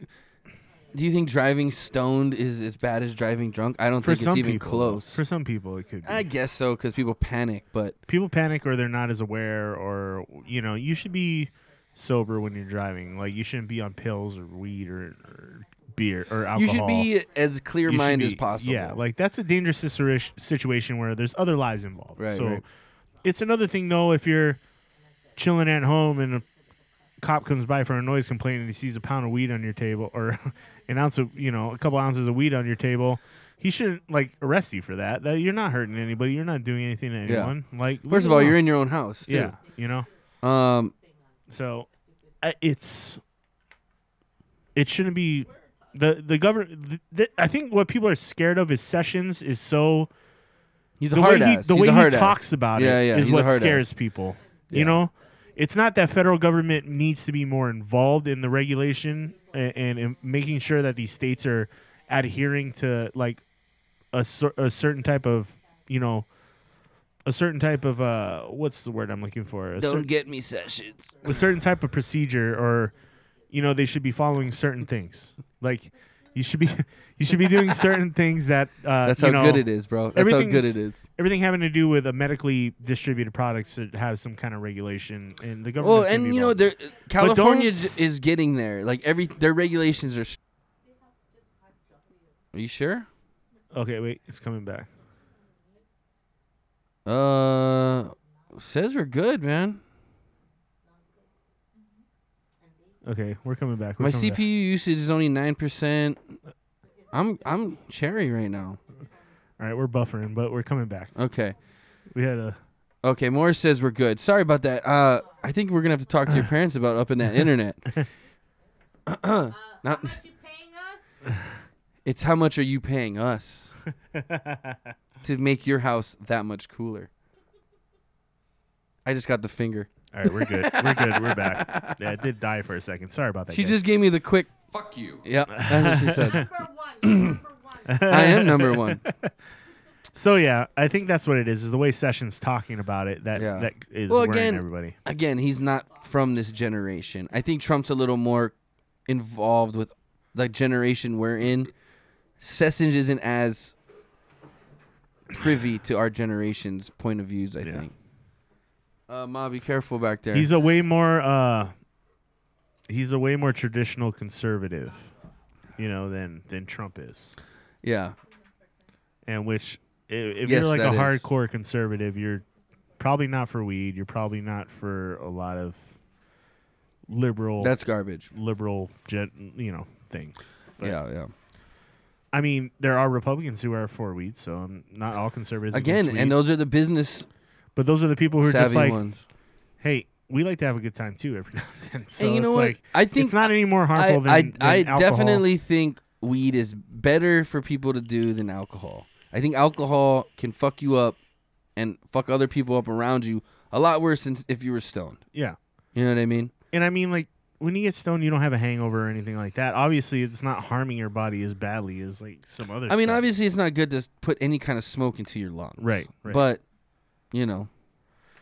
you think driving stoned is as bad as driving drunk? I don't think it's even close. For some people, it could be. I guess so, because people panic. But people panic, or they're not as aware, or you should be sober when you're driving. Like, you shouldn't be on pills or weed or beer or alcohol. You should be as clear-minded as possible. Yeah, like that's a dangerous situation where there's other lives involved. Right, so right. It's another thing though if you're chilling at home and a cop comes by for a noise complaint and he sees a pound of weed on your table or an ounce of a couple ounces of weed on your table. He shouldn't arrest you for that. You're not hurting anybody. You're not doing anything to anyone. Yeah. Like, first of all, you're in your own house. Too. Yeah, So it shouldn't be the government. I think what people are scared of is Sessions is so He's a the way hard he ass. the He's way a he hard ass. talks about Yeah, it yeah, is he's a what hard scares ass. people. Yeah. You know, it's not that federal government needs to be more involved in the regulation and making sure that these states are adhering to like a certain type of, you know, a certain type of what's the word I'm looking for? Don't get me Sessions. A certain type of procedure, or you know, they should be following certain things. Like you should be doing certain things that That's you how know, good it is, bro. That's how good everything's- it is. everything having to do with a medically distributed products that have some kind of regulation, and the Well, government. and you know, California don't- is getting there. Like their regulations are. Are you sure? Okay, wait, it's coming back. Says we're good, man. Okay, we're coming back. My CPU usage is only 9%. I'm cherry right now. All right, we're buffering, but we're coming back. Okay. We had a. Okay, Morris says we're good. Sorry about that. I think we're gonna have to talk to your parents about upping that internet. How much you paying us? It's how much are you paying us to make your house that much cooler? I just got the finger. All right, we're good. We're good. We're back. Yeah, it did die for a second. Sorry about that. She guys. just gave me the quick. Fuck you. Yep, that's what she said. Number one. I am number one. So yeah, I think that's what it is. Is the way Sessions talking about it that Yeah. that is Well, worrying again- everybody. Again, he's not from this generation. I think Trump's a little more involved with the generation we're in. Sessions isn't as privy to our generation's point of views, I think. Ma, be careful back there. He's a way more traditional conservative, you know, than Trump is. Yeah. And which if Yes, you're like a that is. hardcore conservative, you're probably not for weed. You're probably not for a lot of liberal. That's garbage. Things. But, Yeah. I mean, there are Republicans who are for weed, so not all conservatives. Again, against and weed. those are the business But those are the people who are just savvy like, ones. hey, we like to have a good time too every now and then. So And you know it's what? like, I think it's not any more harmful than I alcohol. definitely think weed is better for people to do than alcohol. I think alcohol can fuck you up and fuck other people up around you a lot worse than if you were stoned. Yeah. You know what I mean? And I mean, like, when you get stoned, you don't have a hangover or anything like that. Obviously, it's not harming your body as badly as like some other I mean, stuff. obviously, it's not good to put any kind of smoke into your lungs. Right. But, you know,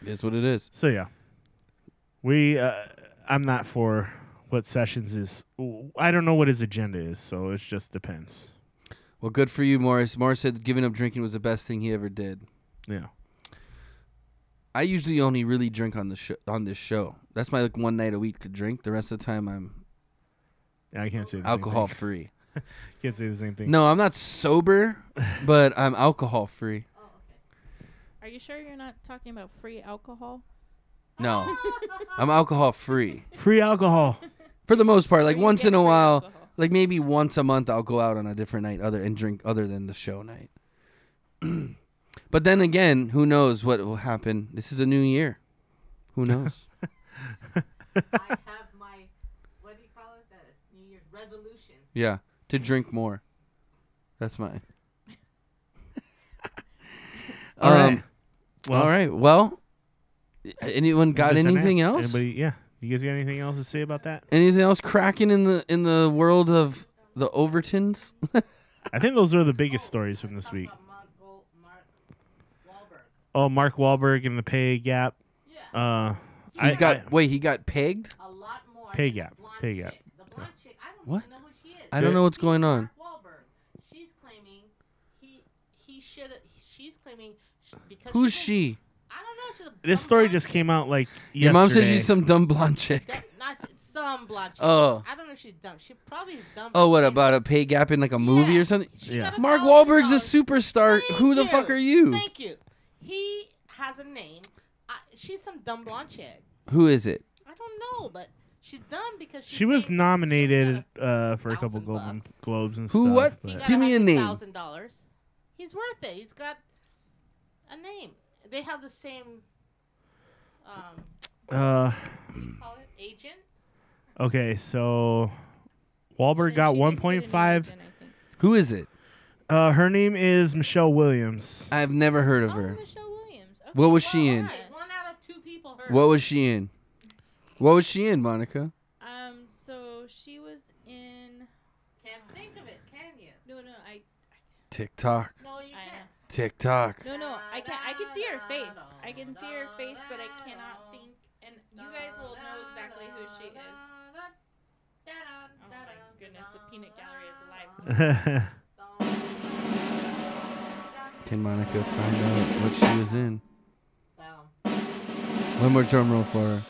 it is what it is. So, yeah. I'm not for what Sessions is. I don't know what his agenda is, so it just depends. Well, good for you, Morris. Morris said giving up drinking was the best thing he ever did. Yeah. I usually only really drink on this show. That's my one night a week to drink. The rest of the time, I'm I can't say the alcohol same thing. free. Can't say the same thing. No, I'm not sober, but I'm alcohol free. Are you sure you're not talking about free alcohol? No, I'm alcohol free Free alcohol. for the most part. Or Like you once get in a free while, alcohol? like maybe once a month, I'll go out on a different night and drink other than the show night. But then again, who knows what will happen? This is a new year. Who knows? I have my, what do you call it? The New Year's resolution. Yeah, to drink more. That's mine. All right. Well, All right. Well, anyone got Anybody- anything else? Anybody? Yeah. You guys got anything else to say about that? Anything else cracking in the world of the Overtons? I think those are the biggest stories from this week. Mark Wahlberg. Oh, Mark Wahlberg and the pay gap. Yeah. He got pegged? A lot more. Pay than gap. the blonde Pay chick. gap. The blonde chick. I don't What? even know who she is. I don't know what's going on. Mark Wahlberg. She's claiming he should. She's claiming because Who's she? she? I don't know. She's a This dumb story blonde just chick. came out like Your yesterday. mom says she's some dumb blonde chick. Not some blonde chick. Oh. I don't know if she's dumb. She probably is dumb. Oh, but what she- about a pay gap in like a movie Yeah. or something? She Yeah. got $1,000. Mark Wahlberg's a superstar. Thank Who the you. fuck are you? Thank you. He has a name. She's some dumb blonde chick. Who is it? I don't know, but she's dumb because She was saying nominated for a couple $1,000 Globes and Who, stuff. what? he but- got Give me a name. $100,000. He's worth it. He's got a name. They have the same. Uh, What do you call it? Agent. okay, so Wahlberg Then got she needs to get a new 1.5. agent, I think. Who is it? Her name is Michelle Williams. I've never heard of her. Michelle Williams. Okay. What was she in? Right, 1 out of 2 people heard. What was she in? What was she in, Monica? So she was in. Can't think of it, can you? No, TikTok. No, you I can't. TikTok. no. I can't. I can see her face. I can see her face, but I cannot think. And you guys will know exactly who she is. Oh my goodness, the peanut gallery is alive. Can Monica find out what she was in? One more drum roll for her.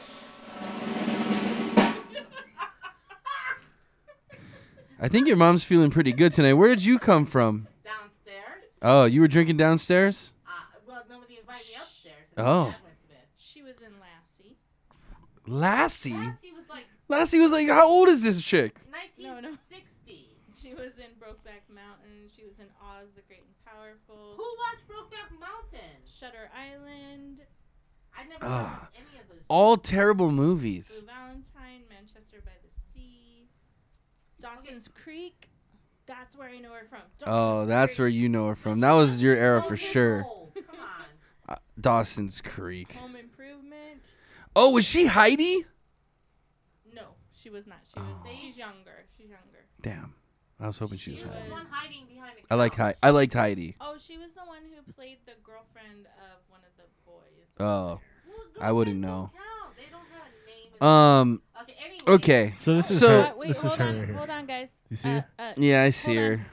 I think your mom's feeling pretty good tonight. Where did you come from? Downstairs. Oh, you were drinking downstairs? Well, nobody invited me upstairs. Oh. Dad went to bed. She was in Lassie. Lassie? Lassie was like Lassie was like, how old is this chick? 1960. She was in Brokeback Mountain. She was in Oz the Great and Powerful. Who watched Brokeback Mountain? Shutter Island. I never heard of any of those. All terrible movies. Blue Valentine. Manchester by the Sea. Dawson's Creek. That's where I know her from. Oh, Dawson's that's Creek. where you know her from. That was your era for Get sure. old. Come on. Dawson's Creek. Home Improvement. Oh, was she Heidi? No, she was not. She was. Oh. She's younger. She's younger. Damn. I was hoping she was She was Heidi. the one hiding behind the couch. I liked Heidi. Oh, she was the one who played the girlfriend of one of the boys. Oh. Well, I wouldn't girlfriends know. don't count. They don't have a name. Okay, anyway. Okay. So this is So- her. Wait, This is hold her on, right here. hold on, guys. You see her? Yeah, I see Hold on. her.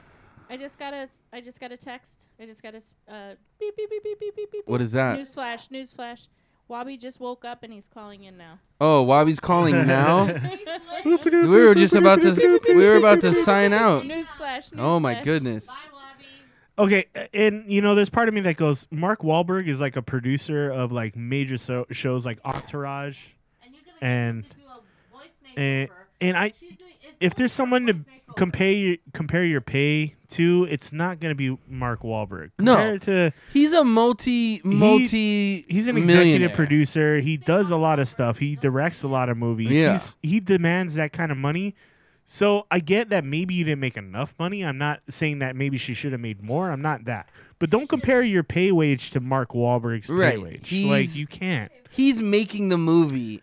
I just got a text. I just got a beep beep beep beep beep beep beep. What is that? Newsflash! Newsflash! Wabi just woke up and he's calling in now. Oh, Wabi's calling now. Faithfully. we were just about to sign out. Newsflash! Oh my newsflash. goodness. Bye, Wabi. Okay, and there's part of me that goes, Mark Wahlberg is like a producer of like major shows like Entourage, And you're gonna And- get her to do a voice and makeover. and I, She's doing- it's if there's a someone to voice makeover. compare your pay to, it's not gonna be Mark Wahlberg. No. Compared to He's a multi he's an executive millionaire. producer. He does a lot of stuff. He directs a lot of movies. Yeah. He demands that kind of money. So I get that maybe you didn't make enough money. I'm not saying that maybe she should have made more. I'm not that. But don't compare your pay wage to Mark Wahlberg's pay Right. wage. He's- Like you can't. He's making the movie.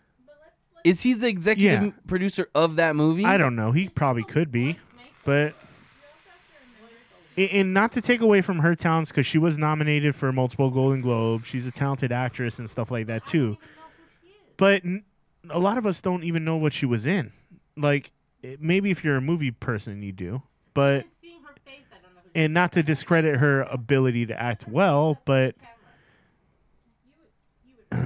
Is he the executive Yeah. producer of that movie? I don't know. He probably could be, but and not to take away from her talents because she was nominated for multiple Golden Globes. She's a talented actress and stuff like that too. But a lot of us don't even know what she was in. Like maybe if you're a movie person, you do. But Seeing her face, I don't know who and not to discredit her ability to act well, but No,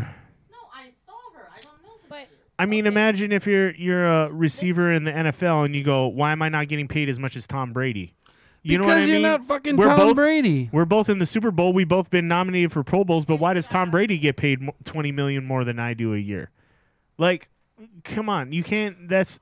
I saw her. I don't know who But she is. I mean, imagine if you're a receiver in the NFL and you go, "Why am I not getting paid as much as Tom Brady?" You know what I Because mean? you're not fucking We're Tom both- Brady. We're both in the Super Bowl. We've both been nominated for Pro Bowls, but why does Tom Brady get paid $20 million more than I do a year? Like, come on, you can't. That's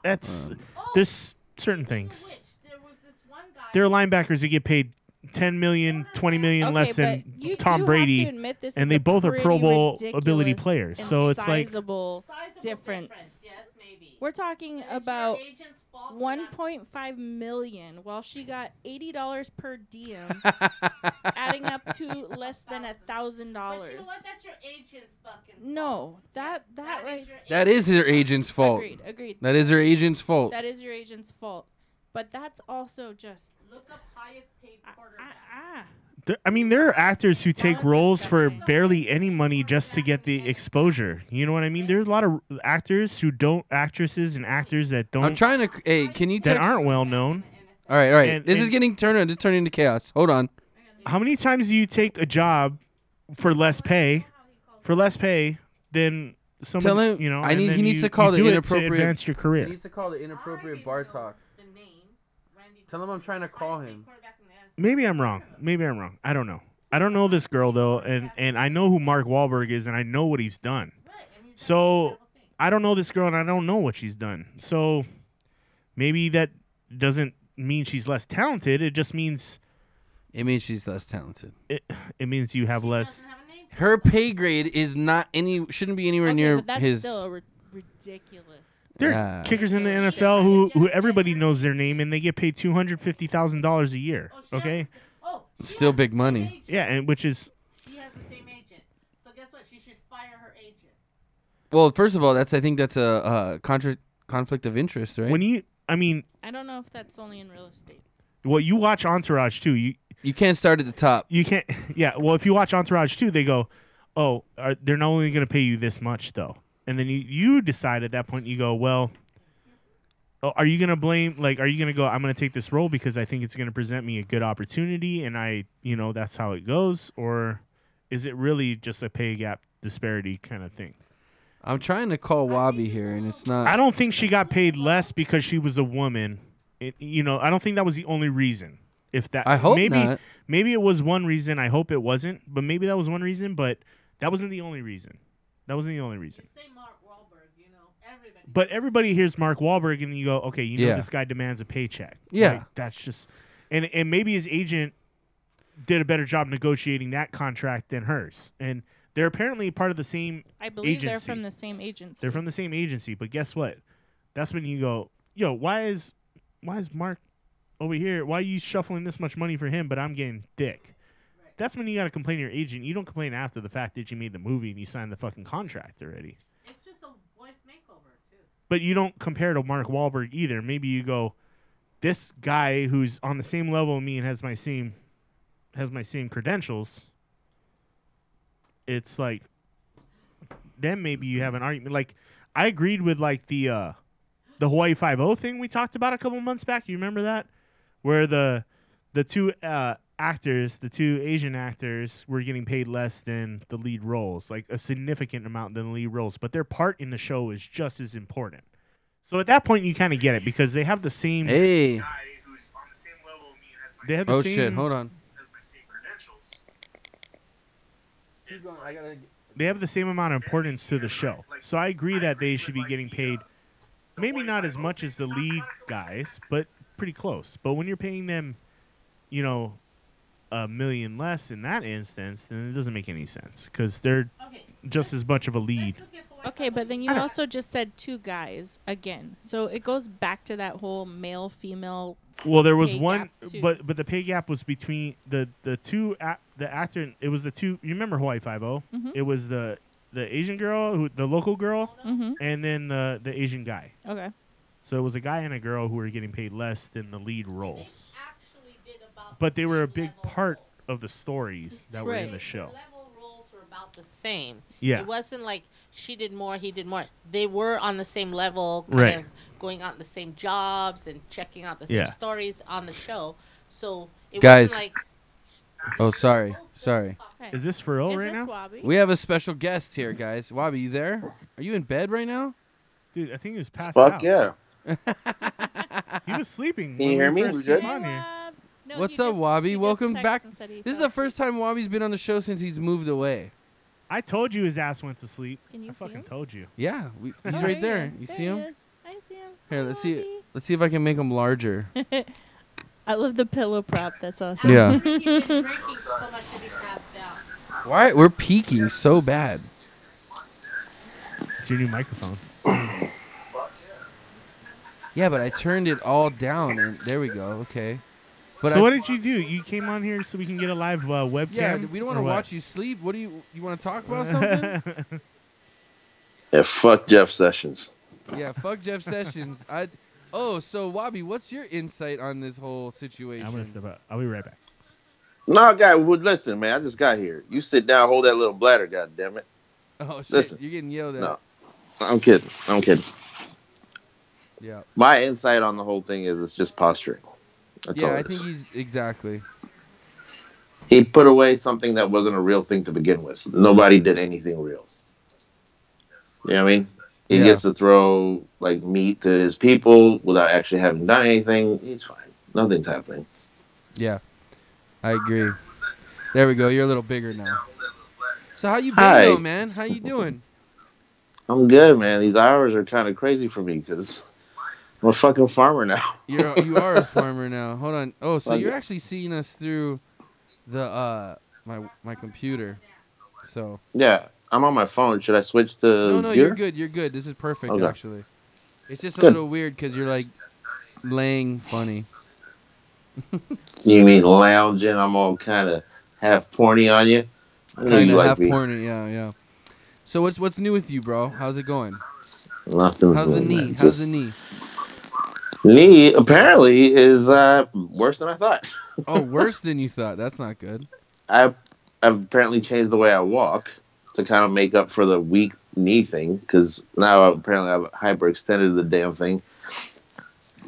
there's certain things. Which there was this one guy. There are linebackers that get paid $10 million, $20 million less than you Tom do have Brady, to admit this and is they a both are Pro pretty Bowl ridiculous ability players. and So it's like, sizable Sizable difference. Yes, maybe. We're talking And it's your about agent's fault for not- 1.5 million, while she got $80 per diem, adding up to less than $1,000. But you know what? That's your agent's fucking fault. No, that right. is your That is her agent's fault. Agreed. That is her agent's fault. That is your agent's fault. But that's also just Look up highest paid quarterback. I mean, there are actors who take Balance is roles for definitely- barely any money just to get the exposure. You know what I mean? There's a lot of actresses and actors that I'm don't, trying to. Hey, can you that text? aren't well known. All right. and- This is and- getting turned into chaos. Hold on. How many times do you take a job for less pay, than someone? Tell him- you know, I and need- then he needs you- to call you the do it inappropriate- to advance your He career. needs to call the Inappropriate Bar Talk. The name. Randy Tell him I'm trying to call highest paid him. quarterback in the NFL. Maybe I'm wrong. I don't know. I don't know this girl though, and I know who Mark Wahlberg is, and I know what he's done. Right, and he's So done several things. I don't know this girl, and I don't know what she's done. So maybe that doesn't mean she's less talented. It just means It means she's less talented. it means you have less. Doesn't have a name. Her pay grade is not shouldn't be anywhere okay, near but that's his. still ridiculous. There Yeah. are kickers in the NFL who everybody knows their name, and they get paid $250,000 a year. Oh, she Okay, has- Still big money. Yeah, and which is She has the same agent. So guess what? She should fire her agent. Well, first of all, I think that's a conflict of interest, right? when you. I mean, I don't know if that's only in real estate. well, you watch Entourage too. You can't start at the top. You can't. Yeah. Well, if you watch Entourage too, they go, "Oh, they're not only going to pay you this much though," and then you decide at that point. You go, "Well, are you going to blame? Like, are you going to go? I'm going to take this role because I think it's going to present me a good opportunity, and that's how it goes, or is it really just a pay gap disparity kind of thing?" I'm trying to call Wabi here, and it's not. I don't think she got paid less because she was a woman. I don't think that was the only reason. If that, I hope maybe, not. Maybe it was one reason. I hope it wasn't, but maybe that was one reason. But that wasn't the only reason. That wasn't the only reason. Say Mark Wahlberg, everybody. But everybody hears Mark Wahlberg, and you go, okay, Yeah. this guy demands a paycheck. Yeah. Like, that's just, and maybe his agent did a better job negotiating that contract than hers, and they're apparently part of the same. I believe they're agency. from the same agency. They're from the same agency, but guess what? That's when you go, yo, why is Mark over here? Why are you shuffling this much money for him, but I'm getting dick? Right. That's when you got to complain to your agent. You don't complain after the fact that you made the movie and you signed the fucking contract already. It's just a voice makeover too. But you don't compare to Mark Wahlberg either. Maybe you go, this guy who's on the same level as me and has my same credentials. It's like, then maybe you have an argument. Like, I agreed with like the Hawaii 5-0 thing we talked about a couple months back. You remember that? Where the two actors, the two Asian actors, were getting paid less than the lead roles, like a significant amount than the lead roles. But their part in the show is just as important. So at that point, you kind of get it because they have the same Hey. guy who's on the same level as me and has my they have the Oh same, shit! Hold on. has my same credentials. Keep going. I gotta. They have the same amount of importance to the show. So I agree that they should be getting paid maybe not as much as the lead guys, but pretty close. But when you're paying them, $1 million less in that instance, then it doesn't make any sense because they're just as much of a lead. Okay, but then you also just said two guys again. So it goes back to that whole male-female. Well, there was pay one, gap, too. but the pay gap was between the two the actor. It was the two. You remember Hawaii 5-0? Mhm. It was the Asian girl, the local girl, Mm-hmm. and then the Asian guy. Okay. So it was a guy and a girl who were getting paid less than the lead roles. Actually did about But they were a the big level part roles. of the stories that were in Right. the show. Level roles were about the same. Yeah. It wasn't like she did more, he did more. They were on the same level, Right. of going out the same jobs and checking out the same Yeah. stories on the show. So it Guys. wasn't like Oh, sorry. Is this for real Is right this now? Wabi? We have a special guest here, guys. Wabi, you there? Are you in bed right now? Dude, I think he was passed Fuck out. yeah. He was sleeping. Can you when hear we me? first We good? came on here. No, What's he up, just- Wabi? he just Welcome texted back. and said he This is fell the first time Wabi's been on the show since he's moved away. I told you his ass went to sleep. Can you I see fucking him? told you. Yeah, Oh, he's right there. he You is. see There him? he is. I see him. Here, Hi, let's see. Wabi. Let's see if I can make him larger. I love the pillow prop. That's awesome. Yeah. you've been drinking so much that he passed out. Why we're peaking so bad? It's your new microphone. Yeah, but I turned it all down, and there we go. Okay. But So I, what did you do? You came on here so we can get a live webcam? Yeah, we don't want to or what? watch you sleep. What do you want to talk about something? Yeah, fuck Jeff Sessions. Yeah, fuck Jeff Sessions. So Wabi, what's your insight on this whole situation? I'm gonna step out. I'll be right back. No, guy, listen, man. I just got here. You sit down, hold that little bladder, goddammit. Oh shit, Listen. you're getting yelled at. No, I'm kidding. Yeah. My insight on the whole thing is it's just posturing. That's all Yeah, I it is. think he's exactly. He put away something that wasn't a real thing to begin with. Nobody did anything real. You know what I mean? He Yeah. gets to throw like meat to his people without actually having done anything. He's fine. Nothing's happening. Yeah, I agree. There we go. You're a little bigger now. So how you been, Hi. though, man? How you doing? I'm good, man. These hours are kind of crazy for me because I'm a fucking farmer now. You are a farmer now. Hold on. Oh, so Fuck you're it. actually seeing us through the my computer. So Yeah, I'm on my phone. Should I switch to no, here? you're good. You're good. This is perfect, Okay. actually. It's just a Good. little weird because you're like laying funny. You mean lounging? I'm all kind of half porny on you. I know Kind you of like half me. porny. Yeah, yeah. So what's new with you, bro? How's it going? Nothing's How's the new, knee? man. How's the Just knee? knee apparently is worse than I thought. Oh, worse than you thought. That's not good. I've apparently changed the way I walk to kind of make up for the weak knee thing because now apparently I've hyperextended the damn thing,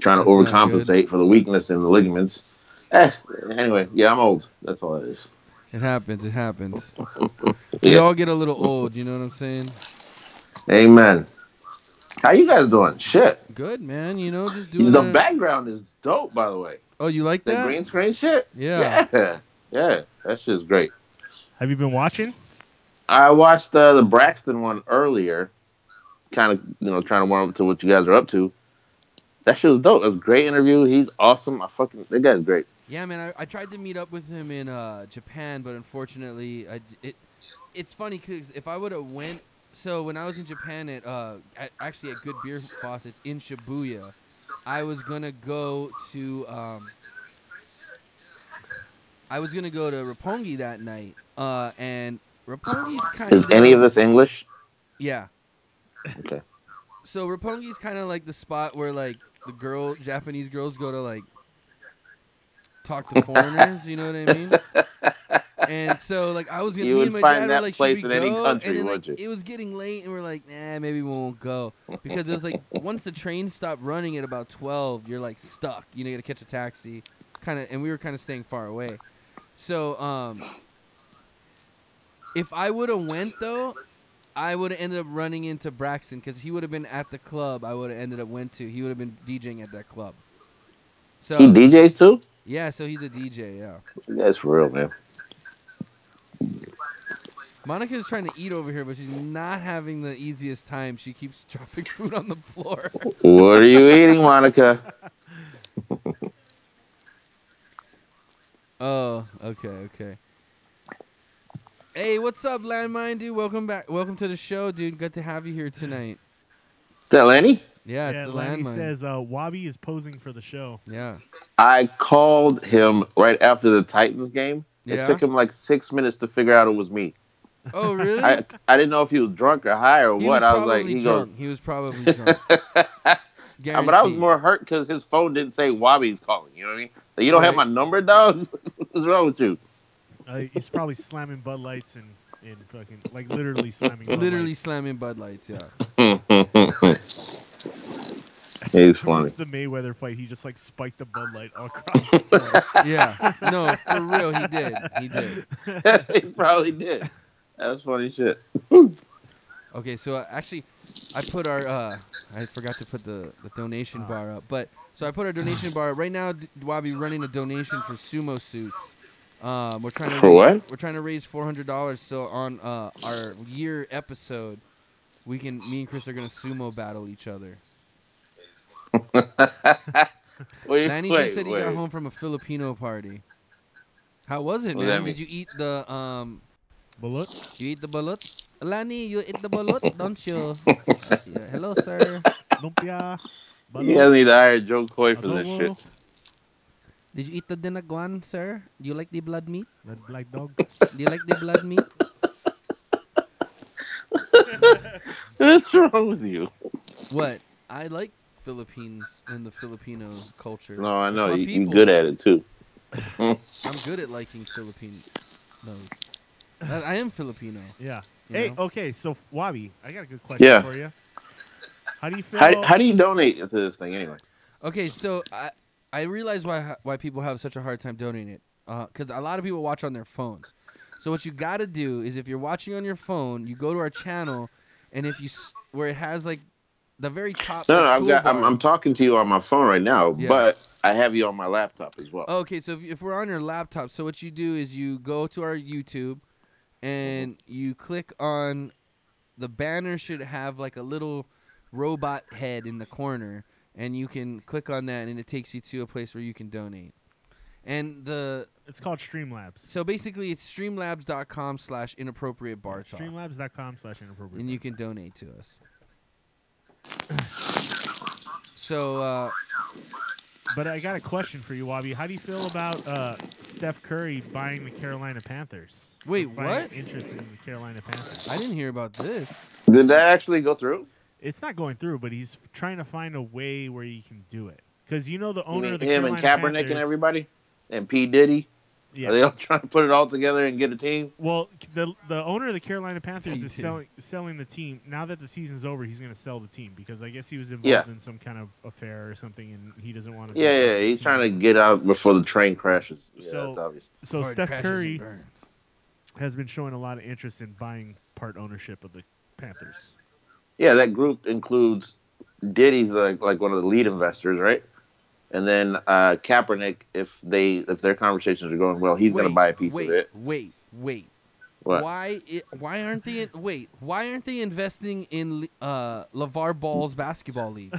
trying to That's not good. overcompensate for the weakness in the ligaments. Anyway, yeah, I'm old. That's all it is. It happens. It happens. We Yeah. all get a little old. You know what I'm saying? Amen. How you guys doing? Shit. Good, man. You know, just doing The it. background is dope, by the way. Oh, you like The that? green screen shit? Yeah. Yeah. That shit's great. Have you been watching? I watched the Braxton one earlier, kind of, trying to warm up to what you guys are up to. That shit was dope. It was a great interview. He's awesome. That guy's great. Yeah, man. I tried to meet up with him in Japan, but unfortunately, it's funny because if I would have went, so when I was in Japan actually at Good Beer Faucets in Shibuya, I was gonna go to Roppongi that night, and Roppongi's kind of Is any of this English? Yeah. Okay. So Roppongi's kind of like the spot where like the Japanese girls go to like talk to foreigners. You know what I mean? And so like I was gonna You me would and my find dad that were like, place should we in any go? country, And then, wouldn't like, you? it was getting late, and we're like, nah, maybe we won't go because it was like once the train stopped running at about 12, you're like stuck. You know, you gotta catch a taxi, and we were kind of staying far away. So if I would have went though, I would have ended up running into Braxton because he would have been at the club. I would have ended up went to. He would have been DJing at that club. So He DJs too? yeah, so he's a DJ. Yeah. That's for real, man. Monica's trying to eat over here, but she's not having the easiest time. She keeps dropping food on the floor. What are you eating, Monica? Oh, okay. Hey, what's up, Landmine, dude? Welcome back. Welcome to the show, dude. Good to have you here tonight. Is that Lenny? Yeah, Yeah, it's the Lanny Landmine. says Wabi is posing for the show. Yeah. I called him right after the Titans game. Yeah? It took him like 6 minutes to figure out it was me. Oh, really? I didn't know if he was drunk or high or He what. was I was like, probably he drunk. He was probably drunk. goes. But I was Guaranteed. more hurt because his phone didn't say Wabi's calling. You know what I mean? Like, you don't have my Right. number, dog? What's wrong with you? He's probably slamming Bud Lights and fucking like literally slamming. Bud Literally Lights. slamming Bud Lights, yeah. He's funny. With the Mayweather fight, he just like spiked the Bud Light all across the floor. Yeah. No, for real, he did. He did. He probably did. That's funny shit. Okay, so actually, I put our, I forgot to put the donation bar up, but, so I put our donation bar up. Right now, Wabi running a donation for sumo suits. We're trying to For what? We're trying to raise $400, so on our year episode, me and Chris are gonna sumo battle each other. Lanny just said he got home from a Filipino party. How was it, What does that man? mean? Did you eat the Balut? You eat the balut? Lanny, you eat the balut, don't you? Yeah. Hello, sir. Lumpia. You guys need to hire Joe Coy for this Adobo. shit. Did you eat the dinaguan, sir? Do you like the blood meat? Red black dog. Do you like the blood meat? What's wrong with you? What? I like Philippines and the Filipino culture. No, I know. It's my You're people. good at it, too. I'm good at liking Filipinos. I am Filipino. Yeah. You Hey, know? okay, so Wabi, I got a good question Yeah. for you. How do you feel? How do you donate to this thing, anyway? Okay, so I realize why people have such a hard time donating it. Because a lot of people watch on their phones. So what you got to do is if you're watching on your phone, you go to our channel, and if you where it has like the very top. No, like, I'm talking to you on my phone right now, Yeah. but I have you on my laptop as well. Okay, so if we're on your laptop, so what you do is you go to our YouTube, and you click on the banner. Should have like a little robot head in the corner, and you can click on that, and it takes you to a place where you can donate. And It's called Streamlabs. so basically it's streamlabs.com/inappropriatebartalk, Streamlabs.com/inappropriate. and you can donate to us. So But I got a question for you, Wabi. How do you feel about Steph Curry buying the Carolina Panthers? Wait, Buying what? interest in the Carolina Panthers. I didn't hear about this. Did that actually go through? It's not going through, but he's trying to find a way where he can do it. Because you know the You owner mean of the him Carolina and Kaepernick Panthers. and everybody? And P. Diddy? Yeah. Are they all trying to put it all together and get a team? Well, the owner of the Carolina Panthers is too. selling the team. Now that the season's over, he's going to sell the team because I guess he was involved Yeah. in some kind of affair or something, and he doesn't want to. Yeah, he's trying to get out before the train crashes. Yeah, So- that's obvious. So Or it Steph crashes Curry and burns. has been showing a lot of interest in buying part ownership of the Panthers. Yeah, that group includes Diddy's like one of the lead investors, right? And then Kaepernick, if their conversations are going well, he's going to buy a piece of it. Wait. What? Why aren't they investing in LeVar Ball's basketball league?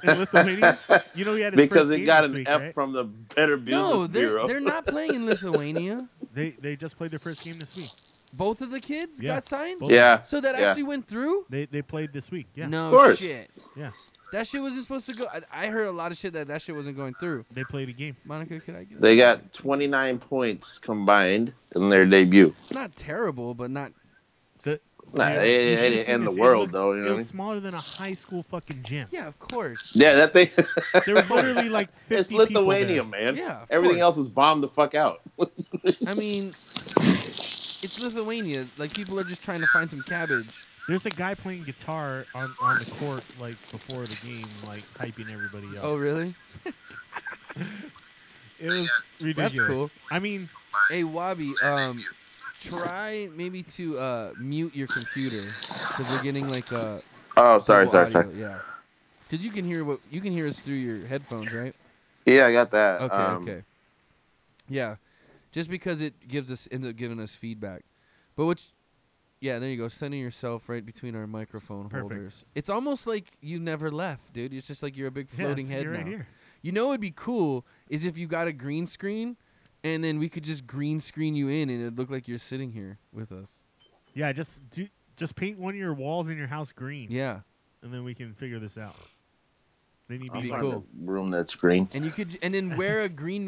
In Lithuania, you know he had his Because first it game got this an week, F right? from the Better Business No, Bureau. they're not playing in Lithuania. They just played their first game this week. Both of the kids Yeah. got signed? Both. Yeah. So that Yeah. actually went through? They played this week. Yeah, No Of course. shit. Yeah. That shit wasn't supposed to go. I heard a lot of shit that shit wasn't going through. They played a game. Monica, could I get They got 29 points combined in their debut. Not terrible, but not. Nah, Yeah, it you should've didn't seen end the this. It world, looked- though. You It know what I was mean? smaller than a high school fucking gym. Yeah, of course. Yeah, that thing. There was literally like 50 It's people Lithuania, there. man. Yeah, of Everything course. else is bombed the fuck out. I mean, it's Lithuania. Like, people are just trying to find some cabbage. There's a guy playing guitar on the court like before the game, like hyping everybody up. Oh, really? It was ridiculous. cool. I mean, Hey, Wabi, try maybe to mute your computer because we're getting like Oh, sorry. audio. Yeah, because you can hear us through your headphones, right? Yeah, I got that. Okay, okay. Yeah, just because it ends up giving us feedback. But yeah, there you go. Sending yourself right between our microphone Perfect. holders. It's almost like you never left, dude. It's just like you're a big floating yeah, head you're now. right here. You know what'd be cool is if you got a green screen, and then we could just green screen you in, and it'd look like you're sitting here with us. Yeah, just paint one of your walls in your house green. Yeah, And then we can figure this out. Then you'd I'll be Be find cool. a room that's green. and you could, and then wear a green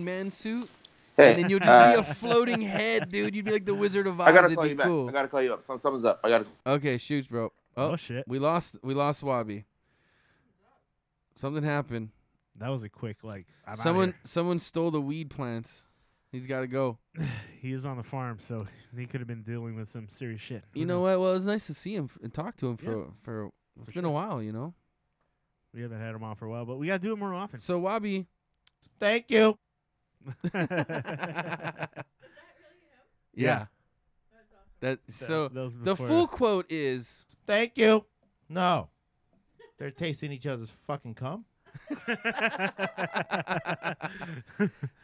man suit, Hey, and then you'll just be a floating head, dude. You'd be like the Wizard of Oz. I gotta It'd call be you back. cool. I gotta call you up. Something's up. I gotta. Okay, shoots, bro. Oh, shit. We lost Wabi. Something happened. That was a quick like. I'm outta here. Someone stole the weed plants. He's got to go. He is on the farm, so he could have been dealing with some serious shit. Who You know knows? what? Well, it's nice to see him and talk to him Yeah, for it's been sure. a while, you know. We haven't had him on for a while, but we gotta do it more often. So Wabi, Thank you. yeah. That so That was the before- full quote is Thank you. No. They're tasting each other's fucking cum.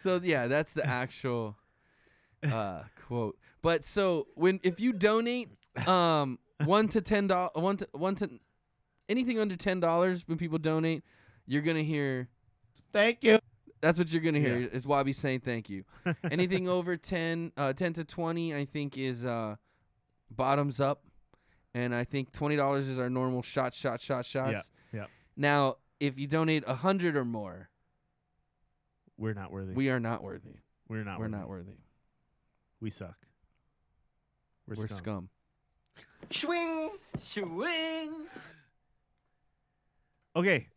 so yeah, that's the actual quote. But so if you donate $1 to $10 anything under $10 when people donate, you're gonna hear Thank you. that's what you're gonna hear. Yeah. Is Wabi saying thank you. Anything over 10 to 20 I think is bottoms up. And I think $20 is our normal shots. Yeah. Now, if you donate 100 or more, We're not worthy. we are not worthy. We're not. We're worthy. not worthy. We suck. We're We're scum. scum. Swing, swing. Okay.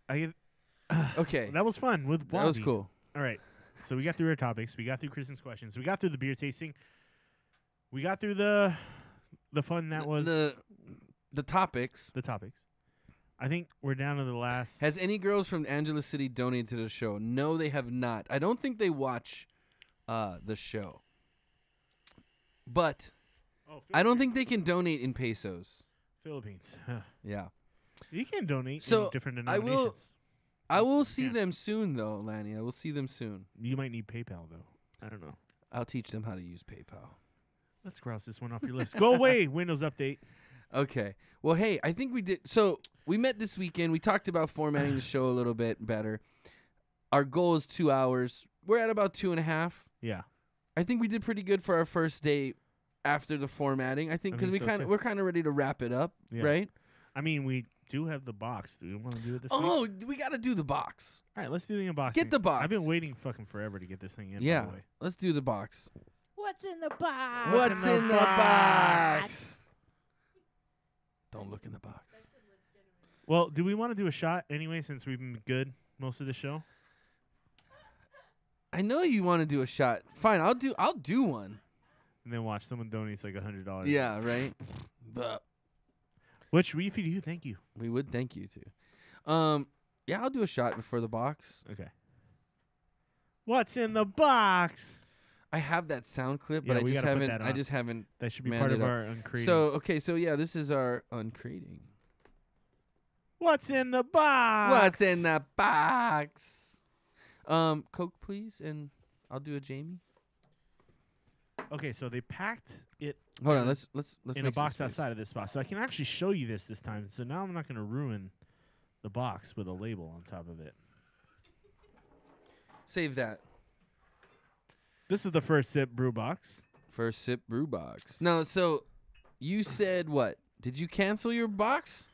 Okay. That was fun with Wabi. That was cool. All right. So we got through our topics. We got through Kristyen's questions. We got through the beer tasting. We got through the fun that was the topics. the topics. I think we're down to the last. Has any girls from Angeles City donated to the show? No, they have not. I don't think they watch the show. But I don't think they can donate in pesos. Philippines. Huh. Yeah. You can donate So, in different I will- denominations. I will see Yeah. them soon, though, Lanny. I will see them soon. You might need PayPal though. I don't know. I'll teach them how to use PayPal. Let's cross this one off your list. Go away, Windows Update. Okay. Well, hey, I think we did. So we met this weekend. We talked about formatting the show a little bit better. Our goal is 2 hours. We're at about 2.5. Yeah. I think we did pretty good for our first day after the formatting. I think I because think so, too. we're kind of ready to wrap it up, Yeah. right? I mean, we do have the box. Do you want to do it this week? Oh, we got to do the box. All right, let's do the unboxing. Get the box. I've been waiting fucking forever to get this thing in. By Yeah, the way. let's do the box. What's in the box? What's in the box? Don't look in the box. Well, do we want to do a shot anyway since we've been good most of the show? I know you want to do a shot. Fine, I'll do one. And then watch someone donates like $100. Yeah, right. But which if you do, thank you. We would thank you too. Yeah, I'll do a shot before the box. Okay. What's in the box? I have that sound clip, Yeah, but we gotta put that I on. just haven't. That should be manned part it of up. our uncreating. So yeah, this is our uncreating. What's in the box? What's in the box? Coke, please, and I'll do a Jamie. Okay, so they packed it. Hold on, let's in make a box some space. outside of this box, so I can actually show you this time. So now I'm not going to ruin the box with a label on top of it. Save that. This is the First Sip Brew Box. First Sip Brew Box. No, so you said what? Did you cancel your box?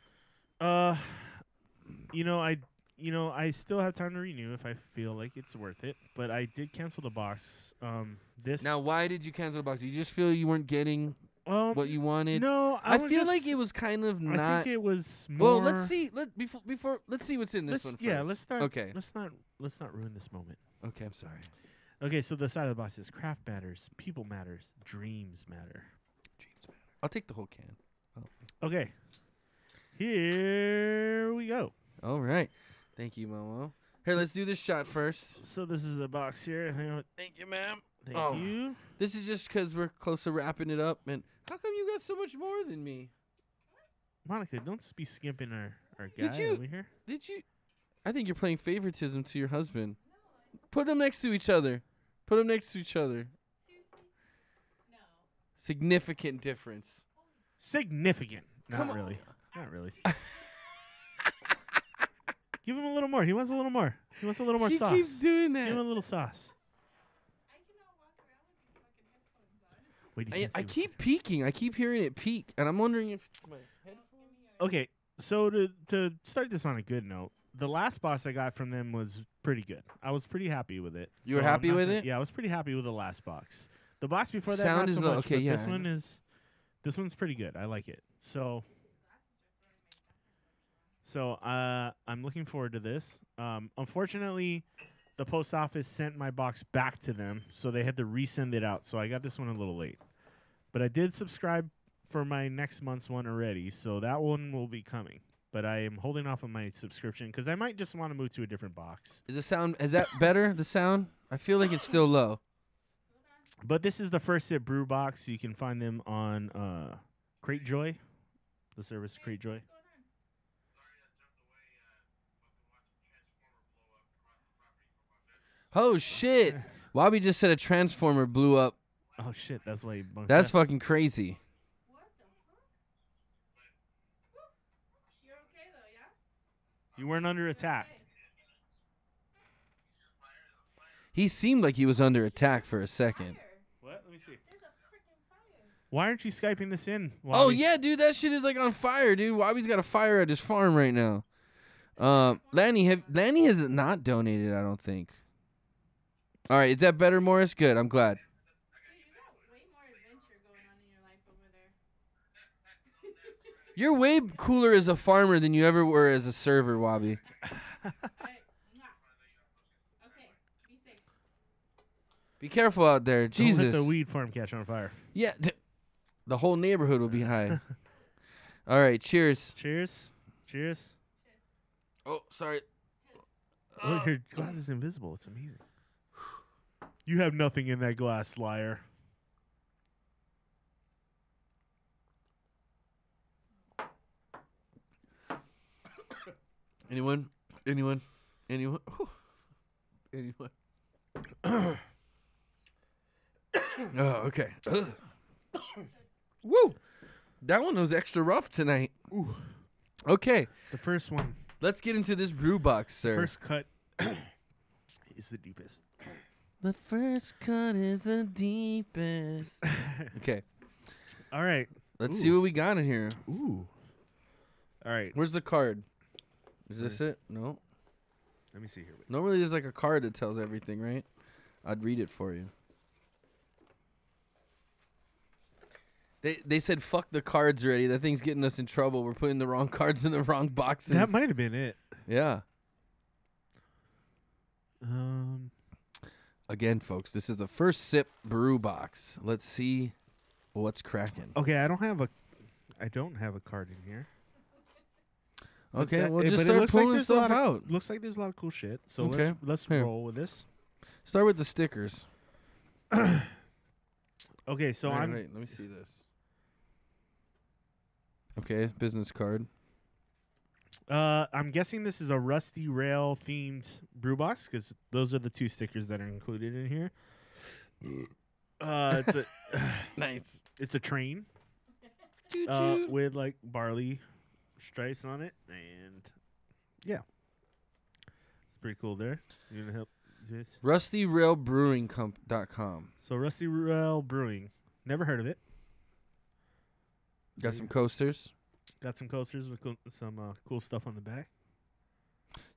I still have time to renew if I feel like it's worth it, but I did cancel the box. Now, why did you cancel the box? Did you just feel you weren't getting what you wanted? No, I feel like it was kind of not. I think it was more. Well, let's see. Let's see what's in this one first. Yeah, let's start. Okay. Let's not ruin this moment. Okay, I'm sorry. Okay, so the side of the box is craft matters, people matters, dreams matter. Dreams matter. I'll take the whole can. Oh. Okay. Here we go. All right. Thank you, Momo. Here, let's do this shot first. So this is the box here. Hang on. Thank you, ma'am. Thank you. This is just because we're close to wrapping it up. And how come you got so much more than me? Monica, don't just be skimping our guy over here. Did you? I think you're playing favoritism to your husband. Put them next to each other. Put them next to each other. Seriously? No. Significant difference. Significant. Not really. Not really. Give him a little more. He wants a little more. He wants a little more sauce. She keeps doing that. Give him a little sauce. I cannot walk around with these fucking headphones on. Wait, you can't I see what's keep peeking. I keep hearing it peak, and I'm wondering if it's my headphones. Okay, so to start this on a good note, the last box I got from them was pretty good. I was pretty happy with it. You were happy with it? Yeah, I was pretty happy with the last box. The box before that, Sound not is so low. much. Okay, but yeah, this I one know. this one's pretty good. I like it. So I'm looking forward to this. Unfortunately, the post office sent my box back to them, so they had to resend it out. So I got this one a little late. But I did subscribe for my next month's one already, so that one will be coming. But I am holding off on my subscription because I might just want to move to a different box. Is that better? The sound? I feel like it's still low. But this is the First Sip Brew Box. You can find them on Crate Joy, the service Crate Joy. Oh shit! Bobby just said a transformer blew up. Oh shit! That's why he bunked That's up. fucking crazy. What the fuck? You're okay though, yeah? You weren't under attack. He seemed like he was under attack for a second. What? Let me see. There's a freaking fire. Why aren't you Skyping this in? Oh Wobby? yeah, dude, that shit is like on fire, dude. Bobby's got a fire at his farm right now. Lanny has not donated, I don't think. All right, is that better, Morris? Good, I'm glad. Dude, you got way more adventure going on in your life over there. You're way cooler as a farmer than you ever were as a server, Wobby. Okay, be safe. Be careful out there, Jesus. Don't let the weed farm catch on fire. Yeah, the whole neighborhood will be high. All right, cheers. Cheers. Cheers. Oh, sorry. Look, your glass is invisible. It's amazing. You have nothing in that glass, liar. Anyone? Anyone? Anyone? Anyone? Oh, okay. Woo! That one was extra rough tonight. Ooh. Okay, The first one, let's get into this brew box, sir. first cut, is the deepest. The first cut is the deepest. Okay, All right. let's Ooh. see what we got in here. Ooh. All right. Where's the card? Is this it? No. Let me see here. Normally there's like a card that tells everything, right? I'd read it for you. They said fuck the cards already. That thing's getting us in trouble. We're putting the wrong cards in the wrong boxes. That might have been it. Yeah. Again, folks, this is the First Sip Brew Box. Let's see what's cracking. Okay, I don't have a card in here. Okay, But well, just but it start looks like pulling there's a stuff lot of- out. Looks like there's a lot of cool shit. So Okay. let's Here. roll with this. Start with the stickers. Okay, so Wait, I'm wait, let me see this. Okay, business card. I'm guessing this is a Rusty Rail themed brew box because those are the 2 stickers that are included in here. It's a Nice. It's a train with like barley stripes on it, and yeah, it's pretty cool. There, you gonna help this? RustyRailBrewing.com. So Rusty Rail Brewing, never heard of it. Got some coasters. Got some coasters with some cool stuff on the back.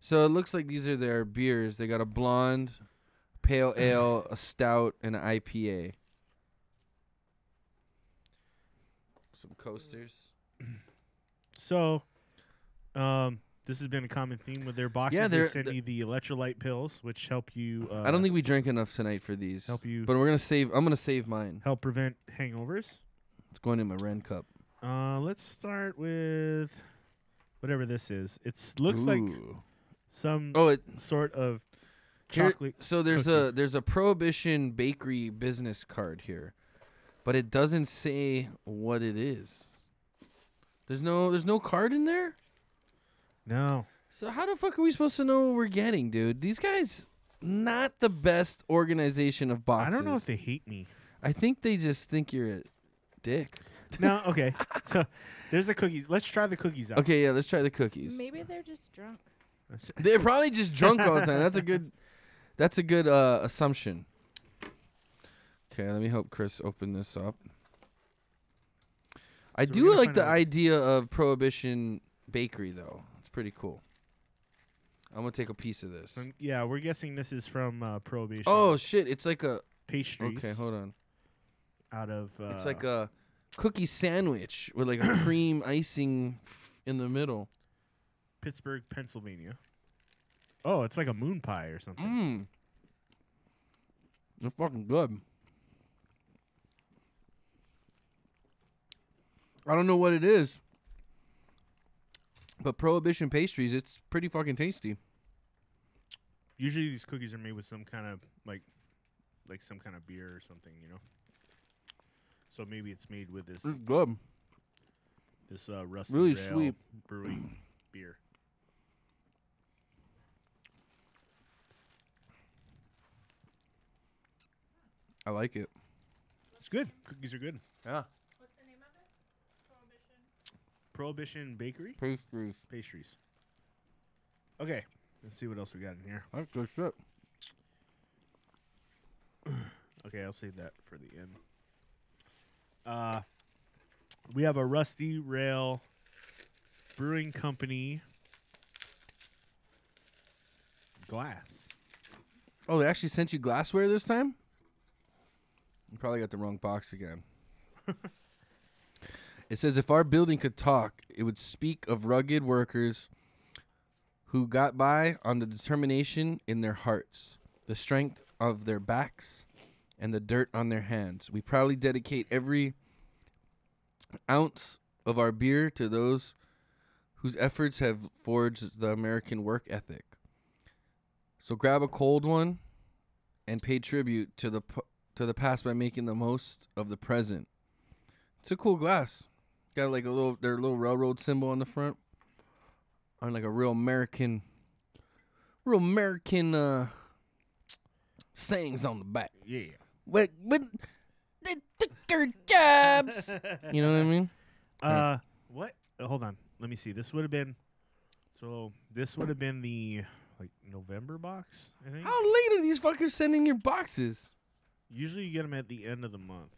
So it looks like these are their beers. They got a blonde, pale ale, a stout, and an IPA. Some coasters. So, this has been a common theme with their boxes. Yeah, they they're- send you the electrolyte pills, which help you. I don't think we drank enough tonight for these. Help you- But we're gonna save. I'm gonna save mine. help prevent hangovers. It's going in my Ren cup. Let's start with whatever this is. It looks like Ooh. some sort of Here- chocolate. So there's cookie. a Prohibition Bakery business card here, but it doesn't say what it is. There's no card in there. No. So how the fuck are we supposed to know what we're getting, dude? These guys, not the best organization of boxes. I don't know if they hate me. I think they just think you're a dick. No, okay. So there's the cookies. Let's try the cookies out. Okay, yeah, let's try the cookies. Maybe they're just drunk. They're probably just drunk all the time. That's a good assumption. Okay, let me help Chris open this up. I So we're do gonna like find the out- idea of Prohibition Bakery, though. It's pretty cool. I'm gonna take a piece of this. Yeah, we're guessing this is from Prohibition. Oh shit! It's like a pastries. Okay, hold on. Out of It's like a cookie sandwich with like a cream icing in the middle. Pittsburgh, Pennsylvania. Oh, it's like a moon pie or something. Mmm. They're fucking good. I don't know what it is, but Prohibition pastries, it's pretty fucking tasty. Usually these cookies are made with some kind of like some kind of beer or something, you know. So maybe it's made with this. It's good. This Rusty Really Rail sweet. Brewing beer. I like it. It's good. Cookies are good. Yeah. What's the name of it? Prohibition Bakery Pastries. pastries. Okay, let's see what else we got in here. That's good shit. Okay, I'll save that for the end. We have a Rusty Rail Brewing Company glass. Oh, they actually sent you glassware this time? You probably got the wrong box again. It says, if our building could talk, it would speak of rugged workers who got by on the determination in their hearts, the strength of their backs, and the dirt on their hands. We proudly dedicate every ounce of our beer to those whose efforts have forged the American work ethic. So grab a cold one and pay tribute to the past by making the most of the present. It's a cool glass. Got like their little railroad symbol on the front, on like a real American sayings on the back. Yeah. What they took your jobs. You know what I mean? What? Hold on. Let me see. This would have been the like November box, I think. How late are these fuckers sending your boxes? Usually you get them at the end of the month.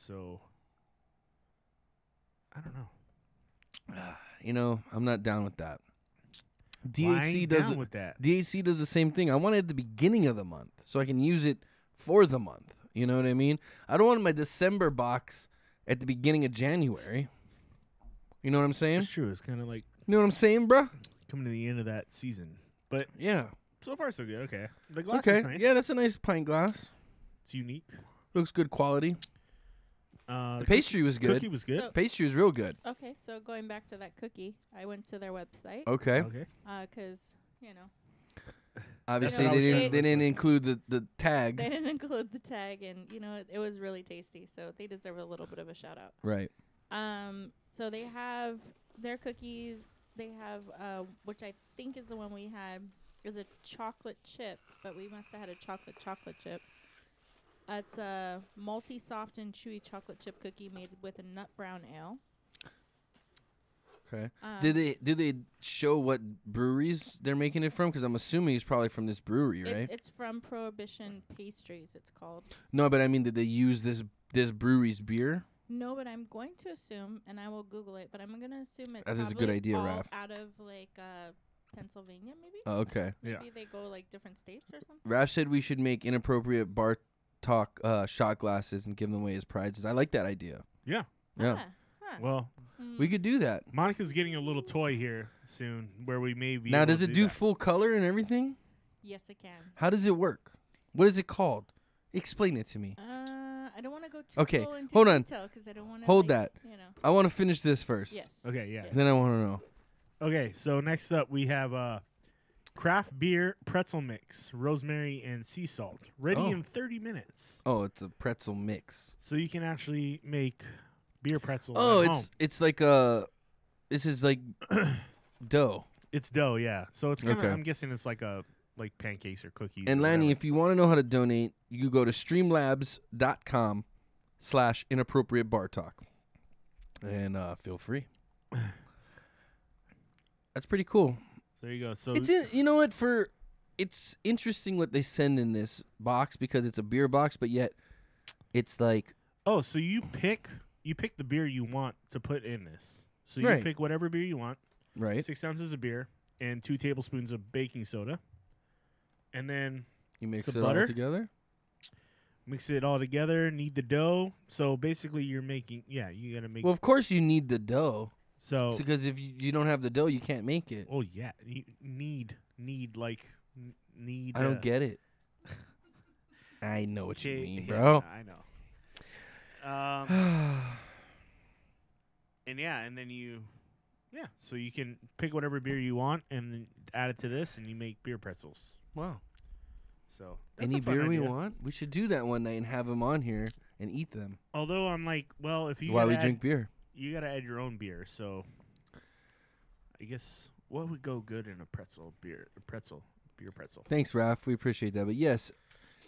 So I don't know. You know, I'm not down with that. Why ain't down with that? DHC does the same thing. I want it at the beginning of the month so I can use it for the month. You know what I mean? I don't want my December box at the beginning of January. You know what I'm saying? It's true. It's kind of like You know what I'm saying, bruh? coming to the end of that season. But Yeah. so far, so good. Okay. The glass Okay. is nice. Yeah, that's a nice pint glass. It's unique. Looks good quality. The The pastry was good. Cookie was good. So- Pastry was real good. Okay, so going back to that cookie, I went to their website Okay. Okay. because you know Obviously, You know, they didn't include the tag. they didn't include the tag, and you know it was really tasty, so they deserve a little bit of a shout out. Right. So they have their cookies. They have which I think is the one we had is a chocolate chip, but we must have had a chocolate chip. It's a malty, soft, and chewy chocolate chip cookie made with a nut brown ale. Okay. Did they show what breweries they're making it from? Because I'm assuming it's probably from this brewery, right? It's from Prohibition Pastries. It's called. No, but I mean, did they use this brewery's beer? No, but I'm going to assume, and I will Google it. But I'm gonna assume it's That is a probably good idea, all Raph. out of like Pennsylvania, maybe. Oh, okay. Yeah. Maybe they go like different states or something. Raph said we should make inappropriate bar talk shot glasses and give them away as prizes. I like that idea. Yeah. Yeah. Huh. Well, We could do that. Monica's getting a little toy here soon where we may be Now, able does to it do that. full color and everything? Yes, it can. How does it work? What is it called? Explain it to me. I don't want to go too Okay, full into hold on. detail because I don't want to Hold that. You know. I want to finish this first. Yes. Okay, yeah. Then I want to know. Okay, so next up we have craft beer pretzel mix, rosemary and sea salt, ready Oh. in 30 minutes. Oh, it's a pretzel mix. So you can actually make beer pretzels Oh, at home. it's like this is like dough. It's dough, yeah. So it's kind of Okay. I'm guessing it's like pancakes or cookies. And or Lanny, whatever. if you want to know how to donate, you go to streamlabs.com/inappropriatebartalk and feel free. That's pretty cool. There you go. So You know what? It's interesting what they send in this box because it's a beer box, but yet it's like so you pick the beer you want to put in this. So you Right. pick whatever beer you want. right. 6 ounces of beer and 2 tablespoons of baking soda. And then You mix some it all butter. together. mix it all together, knead the dough. So basically you're making you got to make Well, of course you need the dough so because if you don't have the dough, you can't make it. oh yeah, you need need I don't get it. I know what you okay, mean, yeah, bro. I know. And then so you can pick whatever beer you want and then add it to this and you make beer pretzels. Wow. So that's Any a fun beer we idea. want, we should do that one night and have them on here and eat them Although I'm like, well, if you while we gotta drink beer. you got to add your own beer. So I guess what would go good in a beer pretzel? Thanks, Raph. We appreciate that. But yes,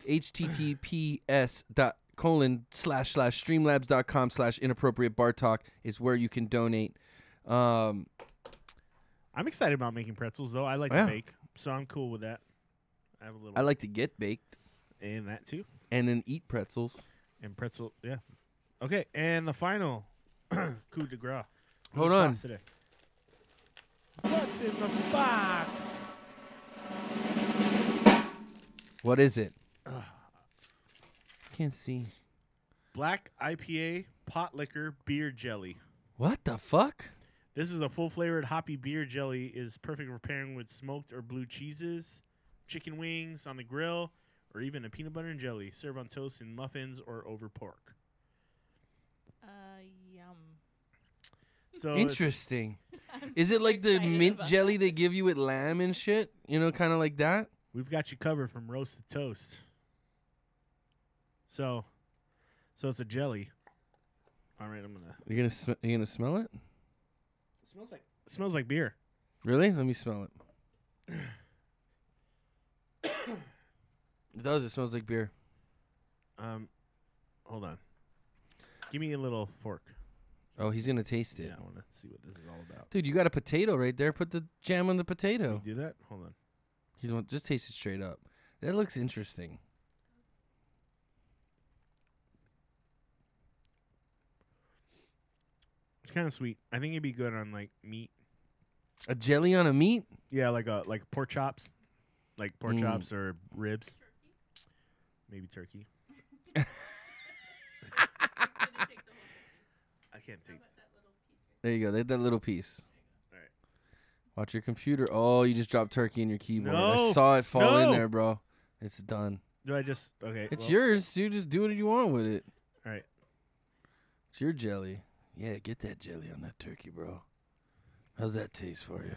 https://streamlabs.com/inappropriatebartalk is where you can donate. I'm excited about making pretzels though. I like Yeah. to bake, so I'm cool with that. I have a little I like to get baked and that too. and then eat pretzels. And pretzel, yeah. Okay, and the final coup de grace. Hold This on. box today. What's in the box? What is it? Can't see. Black IPA pot liquor beer jelly. What the fuck? This is a full-flavored hoppy beer jelly. Is perfect for pairing with smoked or blue cheeses, chicken wings on the grill, or even a peanut butter and jelly. Serve on toast in muffins or over pork. Yum. So it's- Interesting. I'm Is it so like the excited mint about jelly they give you with lamb and shit? You know, kind of like that? we've got you covered from roast to toast. So it's a jelly. All right, I'm gonna. You gonna smell it? It smells like beer. Really? Let me smell it. It does. It smells like beer. Hold on. Give me a little fork. Oh, he's gonna taste it. Yeah, I want to see what this is all about. Dude, you got a potato right there. Put the jam on the Can potato. we do that? Hold on. You don't just taste it straight up. That looks interesting. It's kind of sweet. I think it'd be good on like meat. A jelly on a meat? Yeah, like pork chops, like pork Mm. chops or ribs. Maybe turkey. I can't take. There you go. They had that little piece. All right. Watch your computer. Oh, you just dropped turkey in your keyboard. No. I saw it fall in No. there, bro. It's done. Do I just okay? It's well, yours. You just do what you want with it. All right. It's your jelly. Yeah, get that jelly on that turkey, bro. How's that taste for you?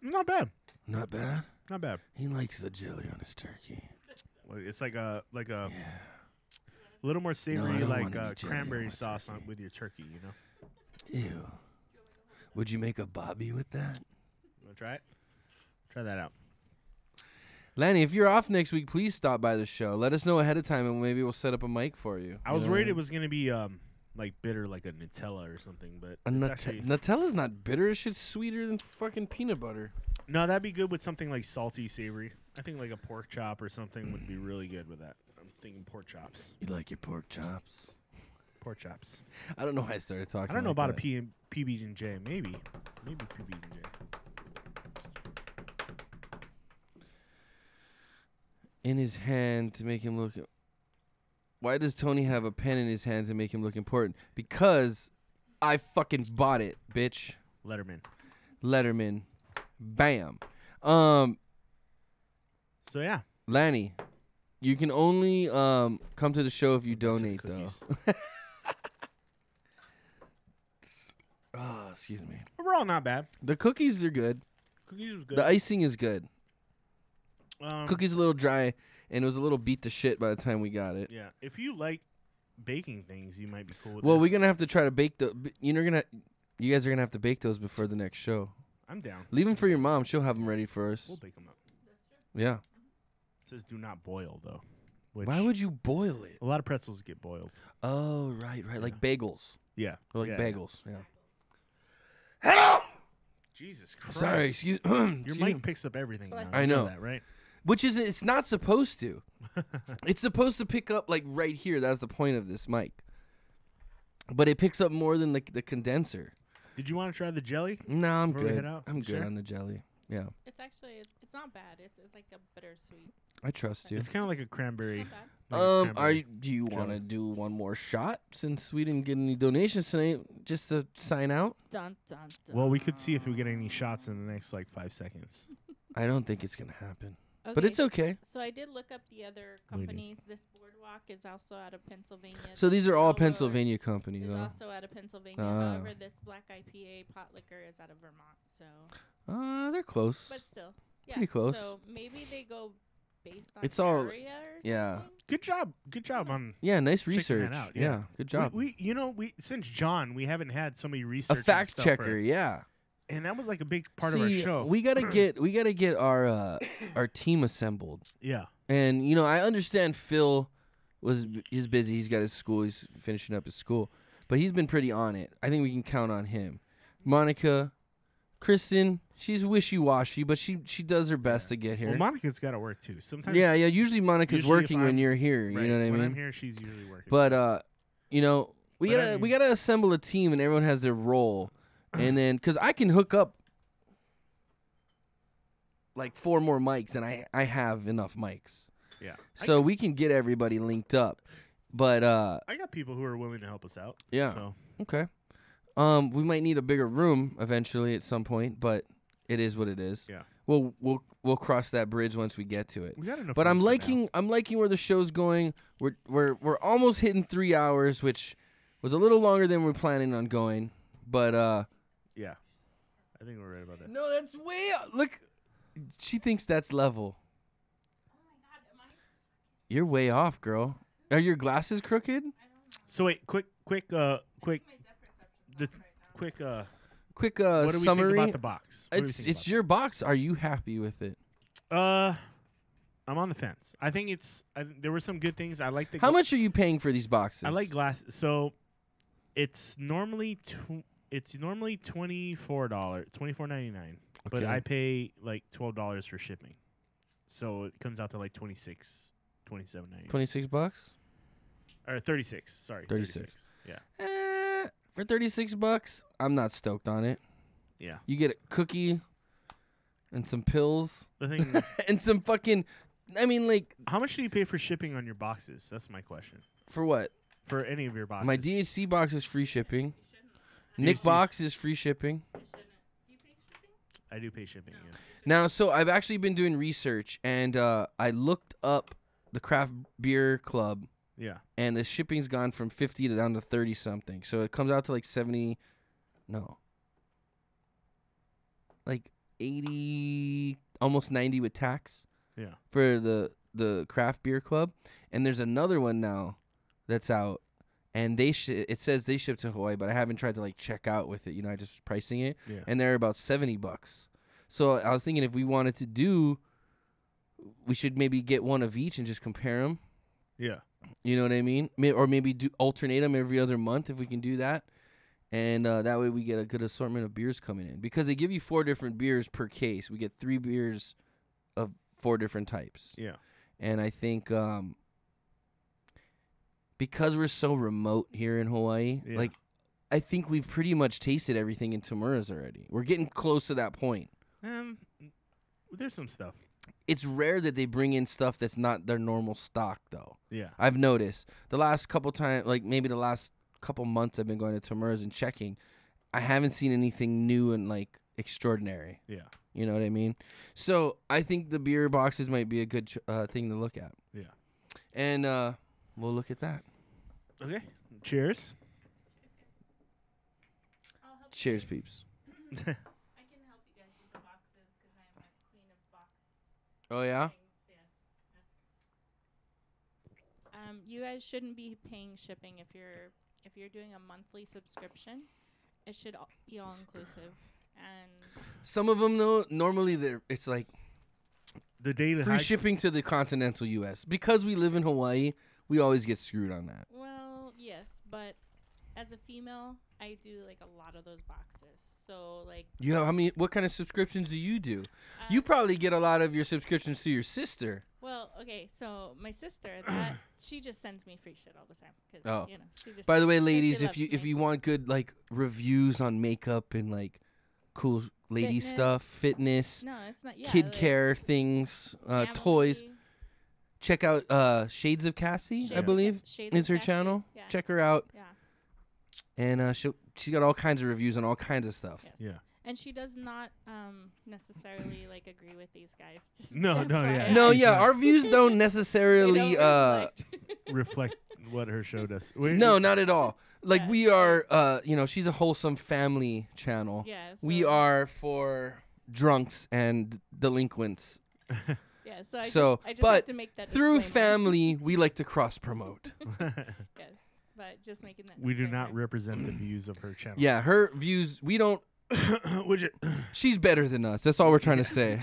Not bad. Not bad? Not bad. He likes the jelly on his turkey. Well, it's like a little more savory, don't like want any jelly on cranberry my sauce turkey. with your turkey. You know. Ew. Would you make a bobby with that? You wanna try it? Try that out. Lanny, if you're off next week, please stop by the show. Let us know ahead of time, and maybe we'll set up a mic for you. I was worried it was gonna be like bitter, like a Nutella or something, but it's actually Nutella's not bitter. It's just sweeter than fucking peanut butter. no. That'd be good with something like salty, savory. I think like a pork chop or something would be really good with that. I'm thinking pork chops. You like your pork chops? Pork chops. I don't know why I started talking. I don't know like about that. a PB&J. Maybe PB&J. In his hand to make him look. Why does Tony have a pen in his hand to make him look important? Because I fucking bought it, bitch. Letterman. Bam. So yeah. Lanny, you can only come to the show if you donate, though. Excuse me. Overall, not bad. The cookies are good. Cookies was good. The icing is good. Cookies a little dry, and it was a little beat to shit by the time we got it. Yeah, if you like baking things, you might be cool with Well, this. we're gonna have to try to bake the. You guys are gonna have to bake those before the next show. I'm down. Leave them for your mom. She'll have them ready for us. We'll bake them up. Yeah. It says do not boil though. Why would you boil it? A lot of pretzels get boiled. Oh, right. Like bagels. Yeah. Or like Yeah, bagels. Yeah. Jesus Christ. Sorry, excuse. Your excuse mic me. picks up everything. Now. I You know that, right? Which is it's not supposed to. It's supposed to pick up like right here. That's the point of this mic. But it picks up more than the condenser. Did you want to try the jelly? No, I'm before we good. head out? I'm Sure? good on the jelly. Yeah, It's actually it's not bad. It's like a bittersweet. I trust you. It's kind of like a cranberry. Do you want to do one more shot since we didn't get any donations tonight, just to sign out? Dun, dun, dun. Well, we could see if we get any shots in the next like 5 seconds. I don't think it's gonna happen, but Okay, it's okay. So I did look up the other companies. This Boardwalk is also out of Pennsylvania. So these are all Grower Pennsylvania companies, Is though. also out of Pennsylvania. Ah. However, this black IPA pot liquor is out of Vermont. So, They're close. but still, yeah, Pretty close. So maybe they go based on It's all- area or yeah. something? Good job on Yeah, nice checking research. that out. Yeah, good job. We since John, we haven't had somebody A research fact checker, yeah. and that was like a big part of our See, show. we gotta get our team assembled. Yeah. And I understand Phil he's busy. He's got his school. He's finishing up his school, but he's been pretty on it. I think we can count on him. Monica, Kristyen, she's wishy-washy, but she does her best to get here. Well, Monica's got to work too. Sometimes. Yeah. Usually Monica's Usually if working when I'm- you're here. Right, You know what I mean? When I'm here, she's usually working. But we But gotta we gotta assemble a team, and everyone has their role, and then because I can hook up like 4 more mics, and I have enough mics, yeah. so we can get everybody linked up. But I got people who are willing to help us out. yeah, So okay. We might need a bigger room eventually at some point, but it is what it is. yeah. We'll cross that bridge once we get to it. We got enough. But room I'm for liking where the show's going. We're almost hitting 3 hours, which was a little longer than we're planning on going. But now. Yeah. I think we're right about that. no, that's way up. Look, she thinks that's level. You're way off, girl. Are your glasses crooked? So wait, quick. Quick. Quick what do we summary. think about the box? What do we It's think about your box. Are you happy with it? I'm on the fence. I think there were some good things. I like the. How much are you paying for these boxes? I like glasses. So, it's normally $24, $24.99, but Okay. I pay like $12 for shipping, so it comes out to like $27.99 $26. or 36. Sorry, 36. Yeah. For $36, I'm not stoked on it. Yeah. You get a cookie and some pills The thing. and some fucking. I mean, like, How much do you pay for shipping on your boxes? That's my question. for what? For any of your boxes. My DHC box is free shipping. DHC 's- Nick box is free shipping. I do pay shipping. Yeah. Now, so I've actually been doing research, and I looked up the craft beer club, Yeah. and the shipping's gone from 50 to down to 30 something. So it comes out to like 70, no, like 80, almost 90 with tax Yeah. for the craft beer club. And there's another one now that's out, and it says they ship to Hawaii, but I haven't tried to like check out with it. You know, I just pricing it, Yeah. and they're about $70. So I was thinking if we wanted to do, we should maybe get one of each and just compare them. Yeah. You know what I mean? Or maybe alternate them every other month if we can do that. And that way we get a good assortment of beers coming in. Because they give you 4 different beers per case. We get 3 beers of 4 different types. Yeah. And I think because we're so remote here in Hawaii, Yeah. like I think we've pretty much tasted everything in Tamura's already. We're getting close to that point. There's some stuff. It's rare that they bring in stuff that's not their normal stock, though. Yeah. I've noticed the last couple times, like maybe the last couple months I've been going to Tamura's and checking, I haven't seen anything new and like extraordinary. Yeah. You know what I mean? So I think the beer boxes might be a good thing to look at. Yeah. And we'll look at that. Okay. Cheers. Cheers, peeps. I can help you guys with the boxes because I'm a queen of box. Oh, yeah? things, yes. You guys shouldn't be paying shipping if you're doing a monthly subscription. It should be all inclusive. And Some of them, though, normally it's like The day that free shipping to the continental U.S. Because we live in Hawaii, we always get screwed on that. well, yes, but as a female, I do like a lot of those boxes. So like You have, what kind of subscriptions do you do? You probably get a lot of your subscriptions to your sister. well, okay, so my sister, she just sends me free shit all the time because Oh. you know she just. By the way, 'cause she ladies, loves if me. you want good like reviews on makeup and like cool lady stuff, fitness, No, it's not. Yeah, kid like care things, toys, family, check out Shades of Cassie, Shades I of believe, Shades is of her Cassie, channel. yeah. Check her out. Yeah. And she got all kinds of reviews on all kinds of stuff. Yes. Yeah. And she does not necessarily like agree with these guys. Just No, yeah. FYI. No, She's yeah, not- our views don't necessarily They don't reflect. reflect what her show does. no, not at all. Like Yeah. we are she's a wholesome family channel. Yeah, We so- are for drunks and delinquents. Yeah, so I So, just but have to make that through disclaimer. family, we like to cross promote. Yes, but just making that. We do not disclaimer. represent the views of her channel. Yeah, her views, we don't. Which She's better than us. That's all we're trying to say.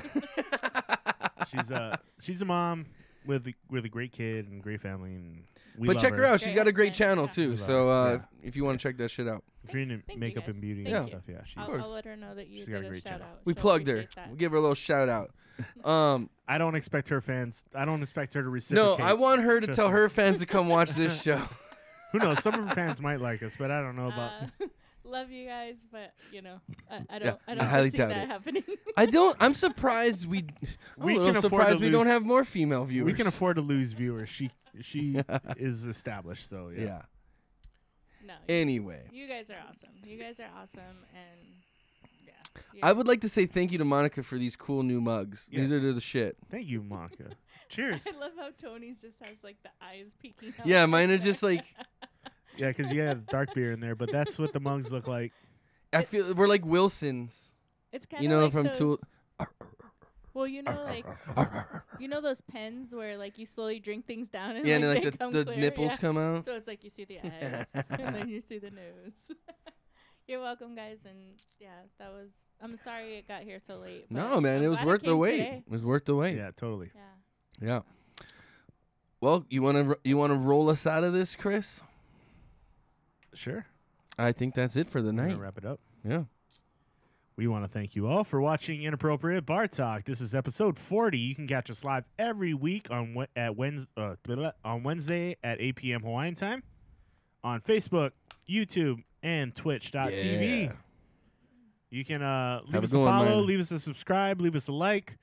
she's a mom with a great kid and great family, and we But love check her out. She's Great got a great husband, channel yeah. too. We love So her, yeah. if you want to check that shit out, If you're into Thank you, makeup guys. and beauty Thank and you. stuff, yeah, she's. I'll let her know that you She's did got a a great shout channel. out. we She'll plugged her. appreciate that. We'll give her a little shout out. I don't expect her fans. I don't expect her to No, reciprocate. I want her to Trust tell me. her fans to come watch this show. Who knows? Some of her fans might like us, but I don't know about. Love you guys, but you know, I Yeah, don't. I I don't highly see doubt that it. happening. I'm surprised We I'm a can little afford to surprised we don't lose- have more female viewers. We can afford to lose viewers. She is established, so yeah. Yeah. No. Anyway, You guys are awesome. You guys are awesome, and yeah. I would like to say thank you to Monica for these cool new mugs. Yes. These are the shit. Thank you, Monica. Cheers. I love how Tony's just has like the eyes peeking out. Yeah, mine are just like Yeah, because you have dark beer in there, but that's what the mugs look like. I feel we're like Wilsons. It's kind of You know like from those, Tool. Well, you know, like you know those pens where like you slowly drink things down and Yeah, and like, then, they like come the clear? nipples Yeah. come out. So it's like you see the eyes and then you see the nose. You're welcome, guys, and yeah, that was. I'm sorry it got here so late. but No, man, I'm it was glad worth the came wait. today. It was worth the wait. Yeah, totally. Yeah. Yeah. Well, you wanna roll us out of this, Chris? Sure. I think that's it for the We're gonna night. wrap it up. Yeah. We want to thank you all for watching Inappropriate Bar Talk. This is episode 40. You can catch us live every week on Wednesday at 8 p.m. Hawaiian time on Facebook, YouTube, and twitch.tv. Yeah. You can leave Have a us good a one, follow, man. leave us a subscribe, leave us a like.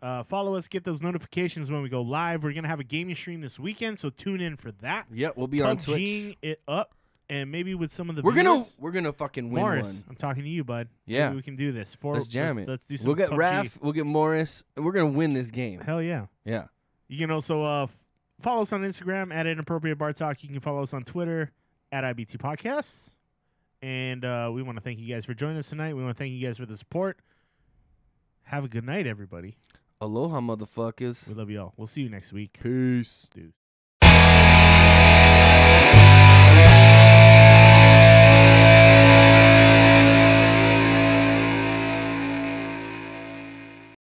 Follow us, get those notifications when we go live. We're going to have a gaming stream this weekend, so tune in for that. Yep, we'll be on Twitch. PUBGing it up, and maybe with some of the We're viewers. gonna fucking win Morris, one. I'm talking to you, bud. Yeah. Maybe we can do this. Let's jam it. Let's do some We'll get PUBG. Raph. We'll get Morris. And we're gonna win this game. Hell yeah. Yeah. You can also follow us on Instagram at Inappropriatebartalk. You can follow us on Twitter at IBT Podcasts. And we want to thank you guys for joining us tonight. We want to thank you guys for the support. Have a good night, everybody. Aloha, motherfuckers. We love you all. We'll see you next week. Peace. Dude.